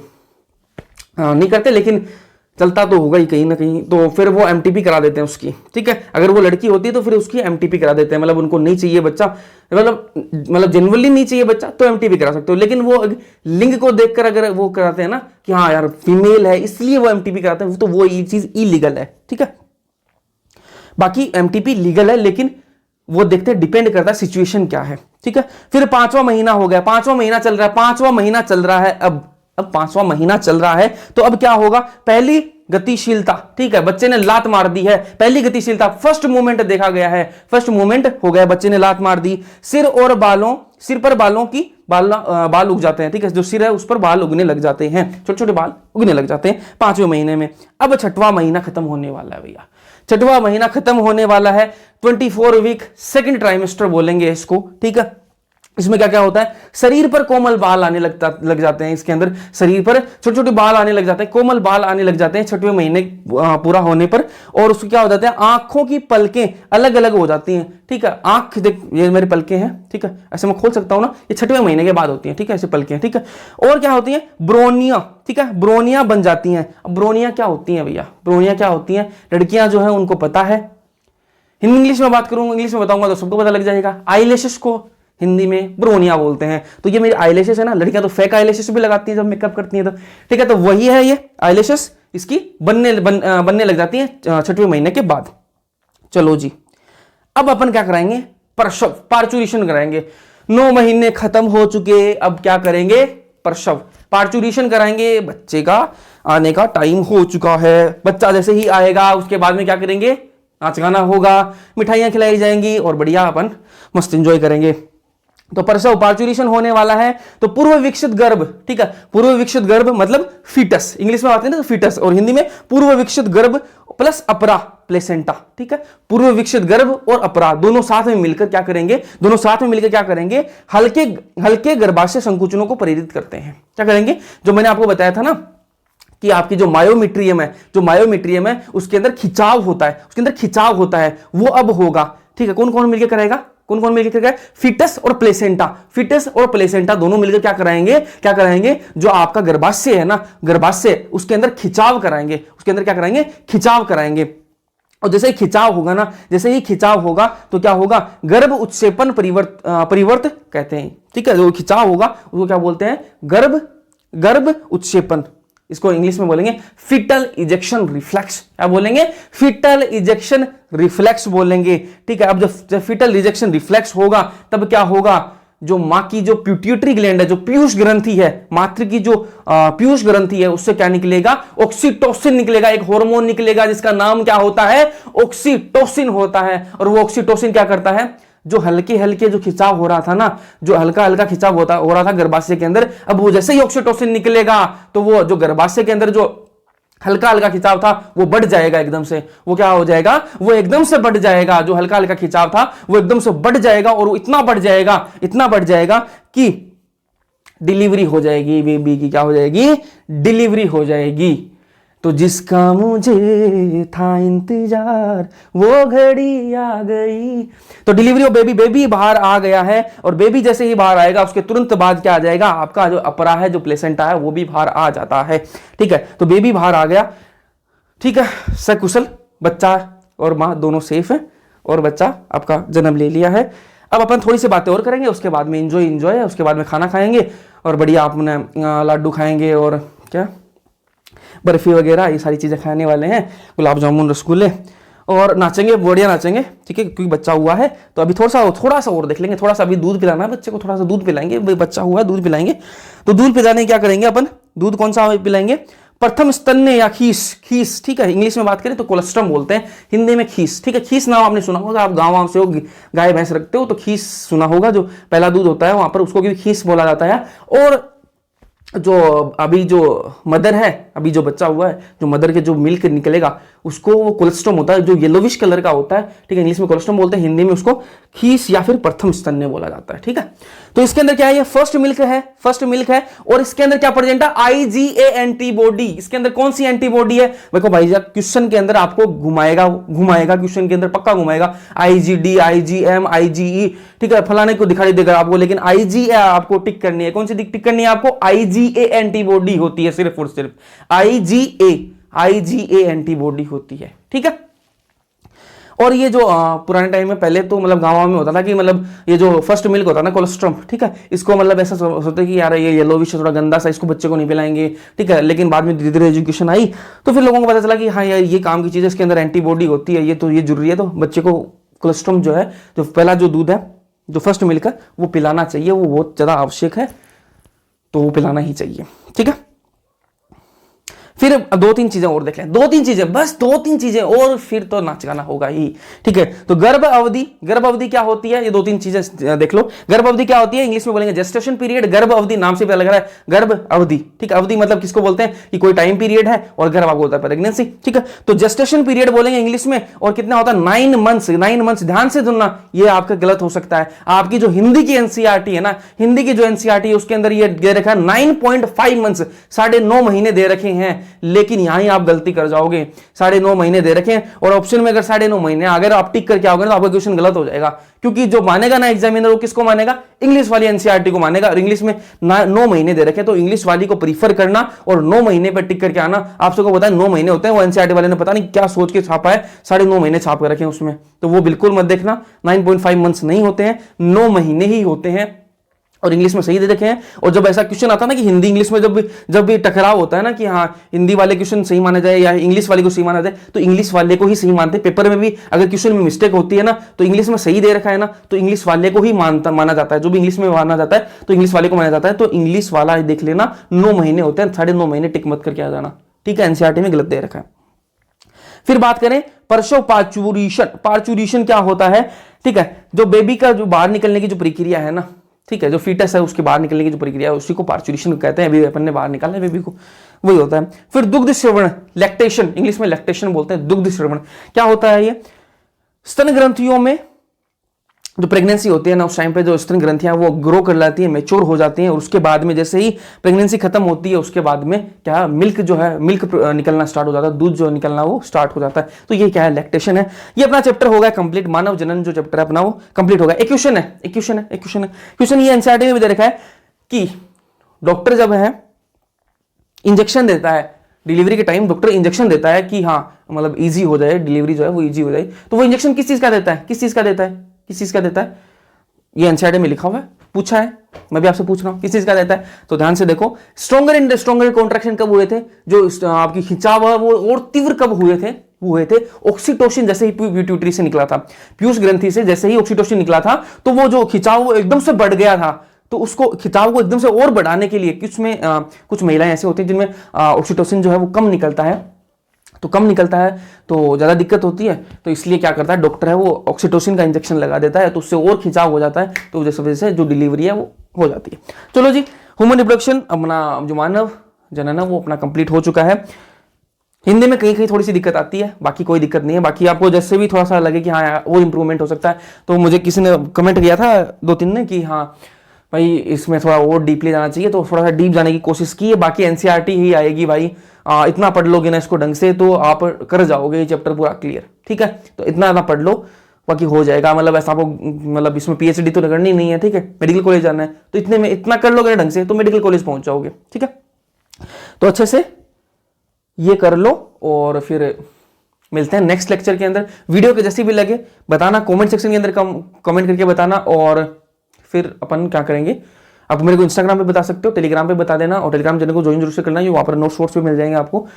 नहीं करते, लेकिन चलता तो होगा ही कहीं ना कहीं। तो फिर वो एमटीपी करा देते हैं उसकी, ठीक है, अगर वो लड़की होती है तो फिर उसकी एमटीपी करा देते हैं, मतलब उनको नहीं चाहिए बच्चा, मतलब जेन्युइनली नहीं चाहिए बच्चा तो एमटीपी करा सकते हो। लेकिन वो लिंग को देखकर अगर वो कराते हैं ना कि हाँ यार फीमेल है इसलिए वो एमटीपी कराते हैं, तो वो ये चीज इलीगल है, ठीक है। बाकी एमटीपी लीगल है, लेकिन वो देखते हैं, डिपेंड करता है सिचुएशन क्या है, ठीक है। फिर 5वां महीना हो गया, 5वां महीना चल रहा है, 5वां महीना चल रहा है, अब 5वां महीना चल रहा है तो अब क्या होगा, पहली गतिशीलता, ठीक है, बच्चे ने लात मार दी है, पहली गतिशीलता, फर्स्ट मूवमेंट देखा गया है, फर्स्ट मूवमेंट हो गया, बच्चे ने लात मार दी। सिर पर बालों की बाल उग जाते हैं, ठीक है, जो सिर है उस पर बाल उगने लग जाते हैं, छोटे छोटे बाल उगने लग जाते हैं 5वें महीने में। अब 6वां महीना खत्म होने वाला है भैया, 6वां महीना खत्म होने वाला है, 24 वीक सेकंड ट्राइमेस्टर बोलेंगे इसको, ठीक है। इसमें क्या क्या होता है, शरीर पर कोमल बाल आने लग जाते हैं, इसके अंदर शरीर पर छोटे छोटे बाल आने लग जाते हैं, कोमल बाल आने लग जाते हैं 6वें महीने पूरा होने पर। और उसको क्या हो जाता है, आंखों की पलकें अलग अलग हो जाती हैं, ठीक है, आंख देख ये मेरी पलकें हैं, ठीक है, ऐसे मैं खोल सकता हूं ना, ये 6वें महीने के बाद होती है, ठीक है, ऐसे पलकें, ठीक है। और क्या होती है, ब्रोनिया, ठीक है, ब्रोनिया बन जाती हैं। अब ब्रोनिया क्या होती है भैया, ब्रोनिया क्या होती है, लड़कियां जो है उनको पता है, हिंदी इंग्लिश में बात करूंगा, इंग्लिश में बताऊंगा तो सबको पता लग जाएगा। आईलैशेस को हिंदी में ब्रोनिया बोलते हैं। तो ये मेरी आईलैशेस है ना, लड़कियां तो फेक आईलैशेस भी लगाती हैं जब मेकअप करती हैं तो, ठीक है, तो वही है ये आईलैशेस, इसकी बनने लग जाती हैं 6वें महीने के बाद। चलो जी, अब अपन क्या कराएंगे, प्रसव, पार्चुरेशन कराएंगे। 9 महीने खत्म हो चुके, अब क्या करेंगे, प्रसव, पार्चुरेशन कराएंगे, बच्चे का आने का टाइम हो चुका है। बच्चा जैसे ही आएगा उसके बाद में क्या करेंगे, नाच गाना होगा, मिठाइयां खिलाई जाएंगी और बढ़िया अपन मस्त एंजॉय करेंगे। तो प्रसव, पार्चुरेशन होने वाला है। तो पूर्व विकसित गर्भ, ठीक है, पूर्व विकसित गर्भ मतलब फीटस, इंग्लिश में बात करें तो फीटस, और हिंदी में पूर्व विकसित गर्भ प्लस अपरा प्लेसेंटा, ठीक है, पूर्व विकसित गर्भ और अपरा दोनों साथ में मिलकर क्या करेंगे, दोनों साथ में मिलकर क्या करेंगे, हल्के गर्भाशय संकुचनों को प्रेरित करते हैं। क्या करेंगे, जो मैंने आपको बताया था ना कि आपकी जो मायोमीट्रियम है उसके अंदर खिंचाव होता है, वो अब होगा, ठीक है। कौन कौन मिलकर करेगा, फिटस और प्लेसेंटा दोनों मिलकर क्या कराएंगे, जो आपका गर्भाशय है ना, गर्भाशय उसके अंदर खिंचाव कराएंगे, और जैसे ही खिंचाव होगा तो क्या होगा, गर्भ उत्क्षेपण परिवर्त कहते हैं, ठीक है, जो खिंचाव होगा उसको क्या बोलते हैं, गर्भ उत्क्षेपण, इसको इंग्लिश में बोलेंगे फीटल इजेक्शन रिफ्लेक्स। क्या बोलेंगे, फीटल इजेक्शन रिफ्लेक्स बोलेंगे, ठीक है। अब जब फीटल इजेक्शन रिफ्लेक्स होगा तब क्या होगा, जो मां की जो प्यूटिटरी ग्लैंड है, जो पीयूष ग्रंथि है, मातृ की जो पीयूष ग्रंथि है, उससे क्या निकलेगा, ऑक्सीटोसिन निकलेगा, एक हार्मोन निकलेगा जिसका नाम क्या होता है, ऑक्सीटोसिन होता है। और वो ऑक्सीटोसिन क्या करता है, जो हल्के जो खिंचाव हो रहा था ना, जो हल्का खिंचाव हो रहा था गर्भाशय के अंदर, अब वो जैसे ही ऑक्सीटोसिन निकलेगा तो वो जो गर्भाशय के अंदर जो हल्का खिंचाव था वो बढ़ जाएगा एकदम से। वो क्या हो जाएगा, वो एकदम से बढ़ जाएगा, जो हल्का खिंचाव था वो एकदम से बढ़ जाएगा, और वो इतना बढ़ जाएगा कि डिलीवरी हो जाएगी, बेबी की क्या हो जाएगी, डिलीवरी हो जाएगी। तो जिसका मुझे था इंतजार वो घड़ी आ गई। तो डिलीवरी ऑफ बेबी, बेबी बाहर आ गया है, और बेबी जैसे ही बाहर आएगा उसके तुरंत बाद क्या आ जाएगा, आपका जो अपरा है, जो प्लेसेंटा है, वो भी बाहर आ जाता है। ठीक है, तो बेबी बाहर आ गया, ठीक है, सकुशल, बच्चा और माँ दोनों सेफ है, और बच्चा आपका जन्म ले लिया है। अब अपन थोड़ी सी बातें और करेंगे, उसके बाद में इंजॉय है, उसके बाद में खाना खाएंगे, और बढ़िया आपने लड्डू खाएंगे, और क्या बर्फी वगैरह ये सारी चीज़ें खाने वाले हैं, गुलाब जामुन, रसगुल्ले, और नाचेंगे, बढ़िया नाचेंगे। ठीक है, क्योंकि बच्चा हुआ है तो अभी थोड़ा सा और देख लेंगे, थोड़ा सा अभी दूध पिलाना है बच्चे को, थोड़ा सा दूध पिलाएंगे, बच्चा हुआ है दूध पिलाएंगे। तो दूध पिलाने क्या करेंगे अपन, दूध कौन सा पिलाएंगे, प्रथम स्तन्य या खीस। ठीक है, इंग्लिश में बात करें तो कोलेस्ट्रम बोलते हैं, हिंदी में खीस। ठीक है, खीस नाम आपने सुना होगा, आप गाँव से हो, गाय भैंस रखते हो तो खीस सुना होगा, जो पहला दूध होता है वहां पर उसको भी खीस बोला जाता है। और जो अभी जो मदर है, अभी जो बच्चा हुआ है, जो मदर के जो मिल्क निकलेगा उसको वो कोलेस्ट्रम होता है, जो येलोविश कलर का होता है। ठीक है, इंग्लिश में कोलेस्ट्रम बोलते हैं, हिंदी में उसको खीस या फिर प्रथम स्तन्य बोला जाता है। ठीक है, तो इसके अंदर क्या है, ये फर्स्ट मिल्क है, और इसके अंदर क्या प्रेजेंट है, IgA एंटीबॉडी। इसके अंदर कौन सी एंटीबॉडी है, देखो भाई साहब क्वेश्चन के अंदर आपको घुमाएगा क्वेश्चन के अंदर पक्का घुमाएगा, IgD, IgM, IgE। ठीक है, फलाने को दिखाई देगा आपको, लेकिन IgA आपको टिक करनी है। कौन सी टिक करनी है आपको, IgA एंटीबॉडी होती है, सिर्फ और सिर्फ IgA एंटीबॉडी होती है। ठीक है, और ये जो पुराने टाइम में पहले तो मतलब गाँव में होता था कि मतलब ये जो फर्स्ट मिल्क होता है ना, कोलेस्ट्रम, ठीक है, इसको मतलब ऐसा सोचते कि यार ये येलोविश थोड़ा गंदा सा, इसको बच्चे को नहीं पिलाएंगे। ठीक है, लेकिन बाद में धीरे धीरे एजुकेशन आई तो फिर लोगों को पता चला कि हाँ यार ये काम की चीज़ है, इसके अंदर एंटीबॉडी होती है, ये जरूरी है। तो बच्चे को कोलेस्ट्रम जो है, जो पहला जो दूध है, जो फर्स्ट मिल्क है, वो पिलाना चाहिए, वो बहुत ज़्यादा आवश्यक है, तो वो पिलाना ही चाहिए। ठीक है, फिर दो तीन चीजें और देख लें, बस दो तीन चीजें और, फिर तो नाच गाना होगा ही। ठीक है, तो गर्भ अवधि क्या होती है, ये दो तीन चीजें देख लो। गर्भ अवधि क्या होती है, इंग्लिश में बोलेंगे जेस्टेशन पीरियड। गर्भ अवधि नाम से पता लग रहा है, गर्भ अवधि। ठीक है, अवधि मतलब किसको बोलते हैं कि कोई टाइम पीरियड है, और गर्भ आपको होता है प्रेगनेंसी। ठीक है, तो जेस्टेशन पीरियड बोलेंगे इंग्लिश में, और कितना होता है 9 मंथ्स। ध्यान से सुनना, ये आपका गलत हो सकता है। आपकी जो हिंदी की एनसीईआरटी है ना, हिंदी की जो एनसीईआरटी है उसके अंदर ये दे रखा है 9.5 मंथ्स, 9.5 महीने दे रखे हैं, लेकिन यहां आप गलती कर जाओगे, 9.5 महीने दे रखे हैं, और ऑप्शन में अगर 9.5 महीने अगर आप टिक करके आओगे तो आपका क्वेश्चन गलत हो जाएगा, क्योंकि जो मानेगा ना एग्जामिनर वो किसको मानेगा, इंग्लिश वाली एनसीईआरटी को मानेगा, और इंग्लिश में 9 महीने दे रखे हैं, तो इंग्लिश वाली को प्रीफर करना और 9 महीने पर टिक करके आना। आप सबको पता है 9 महीने होते हैं, वो एनसीईआरटी वाले ने पता नहीं क्या सोच के छापा है, 9.5 महीने छाप कर रखे हैं उसमें, तो वो बिल्कुल मत देखना। 9.5 मंथ्स नहीं होते हैं, 9 महीने ही होते हैं, और इंग्लिश में सही दे रखे हैं। और जब ऐसा क्वेश्चन आता है ना कि हिंदी इंग्लिश में जब भी टकराव होता है ना कि हाँ हिंदी वाले क्वेश्चन सही माना जाए या इंग्लिश वाले को सही माना जाए, तो इंग्लिश वाले को ही सही मानते हैं। पेपर में भी अगर क्वेश्चन में मिस्टेक होती है ना, तो इंग्लिश में सही दे रखा है ना, तो इंग्लिश वाले को ही माना जाता है। जो भी इंग्लिश में माना जाता है तो इंग्लिश वाले को माना जाता है। तो इंग्लिश वाला देख लेना, 9 महीने होते हैं, 9.5 महीने टिक मत करके आ जाना। ठीक है, एनसीईआरटी में गलत दे रखा है। फिर बात करें प्रसव पार्चुरेशन क्या होता है। ठीक है, जो बेबी का जो बाहर निकलने की जो प्रक्रिया है ना, ठीक है, जो फीटस है उसके बाहर निकलने की जो प्रक्रिया है उसी को पार्चुरेशन कहते हैं। अभी अपन ने बाहर निकाला है बेबी को, वही होता है। फिर दुग्ध श्रवण, लैक्टेशन, इंग्लिश में लैक्टेशन बोलते हैं, दुग्ध श्रवण क्या होता है, ये स्तन ग्रंथियों में जो प्रेगनेंसी होती है ना, उस टाइम पे जो स्तन ग्रंथियां वो ग्रो कर लाती हैं, मैच्योर हो जाती हैं, और उसके बाद में जैसे ही प्रेगनेंसी खत्म होती है उसके बाद में क्या मिल्क जो है, मिल्क निकलना स्टार्ट हो जाता है, दूध जो निकलना वो स्टार्ट हो जाता है। तो ये क्या है, लैक्टेशन है। ये अपना चैप्टर होगा कंप्लीट, मानव जनन जो चैप्टर है अपना वो कंप्लीट होगा। एक क्वेश्चन ये एनसीईआरटी में भी दे रखा है कि डॉक्टर जब है इंजेक्शन देता है डिलीवरी के टाइम, डॉक्टर इंजेक्शन देता है कि हाँ मतलब इजी हो जाए डिलीवरी जो है वो इजी हो जाए, तो वो इंजेक्शन किस चीज का देता है, ये एनसीईआरटी में लिखा हुआ है, पूछा है, मैं भी आपसे पूछ रहा हूं किस चीज का देता है। तो ध्यान से देखो, स्ट्रॉन्गर कॉन्ट्रैक्शन कब हुए थे, जो आपकी खिंचाव है वो और तीव्र कब हुए थे ऑक्सीटोसिन जैसे ही पिट्यूटरी से निकला था, पीयूष ग्रंथि से जैसे ही ऑक्सीटोसिन निकला था, तो वो जो खिंचाव वो एकदम से बढ़ गया था। तो उसको खिंचाव को एकदम से और बढ़ाने के लिए कुछ महिलाएं ऐसे होती हैं जिनमें ऑक्सीटोसिन जो है वो कम निकलता है, तो ज़्यादा दिक्कत होती है, तो इसलिए क्या करता है डॉक्टर है वो ऑक्सीटोसिन का इंजेक्शन लगा देता है, तो उससे और खिंचाव हो जाता है, तो जिस वजह से जो डिलीवरी है वो हो जाती है। चलो जी, ह्यूमन रिप्रोडक्शन अपना जो मानव जनन है वो अपना कंप्लीट हो चुका है। हिंदी में कहीं थोड़ी सी दिक्कत आती है, बाकी कोई दिक्कत नहीं है। बाकी आपको जैसे भी थोड़ा सा लगे कि हाँ वो इंप्रूवमेंट हो सकता है, तो मुझे किसी ने कमेंट किया था 2-3 ने कि हाँ भाई इसमें थोड़ा और डीपली जाना चाहिए, तो थोड़ा सा डीप जाने की कोशिश की है। बाकी एनसीईआरटी ही आएगी भाई, इतना पढ़ लोगे ना इसको ढंग से तो आप कर जाओगे ये चैप्टर पूरा क्लियर, ठीक है। तो इतना पढ़ लो, बाकी हो जाएगा। मतलब ऐसा आपको मतलब इसमें पीएचडी तो करनी नहीं है, ठीक है, मेडिकल कॉलेज जाना है, तो इतने में इतना कर लोगे ना ढंग से तो मेडिकल कॉलेज पहुंच जाओगे, ठीक है। तो अच्छे से ये कर लो और फिर मिलते हैं नेक्स्ट लेक्चर के अंदर। वीडियो के जैसी भी लगे बताना, कमेंट सेक्शन के अंदर कमेंट करके बताना, और फिर अपन क्या करेंगे, आप मेरे को इंस्टाग्राम पे बता सकते हो, टेलीग्राम पे बता देना, और टेलीग्राम चैनल को ज्वाइन जरूर से करना, वहाँ पर नोट्स वोट्स भी मिल जाएंगे आपको।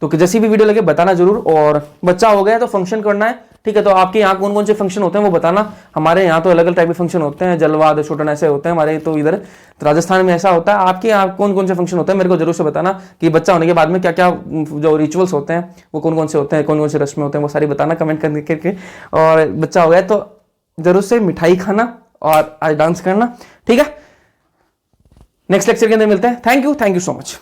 तो जैसी भी वीडियो लगे बताना जरूर। और बच्चा हो गया तो फंक्शन करना है, ठीक है। तो आपके यहाँ कौन कौन से फंक्शन होते हैं वो बताना। हमारे यहाँ तो अलग अलग टाइप के फंक्शन होते हैं, जलवा छोटन ऐसे होते हैं हमारे, तो इधर तो राजस्थान में ऐसा होता है। आपके यहाँ कौन कौन से फंक्शन होते हैं मेरे को जरूर से बताना, कि बच्चा होने के बाद में क्या क्या जो रिचुअल्स होते हैं वो कौन कौन से होते हैं, कौन कौन से रस्में होते हैं, वो सारी बताना कमेंट करके। और बच्चा हो गया तो जरूर से मिठाई खाना और आज डांस करना, ठीक है। नेक्स्ट लेक्चर के अंदर मिलते हैं। Thank you so much.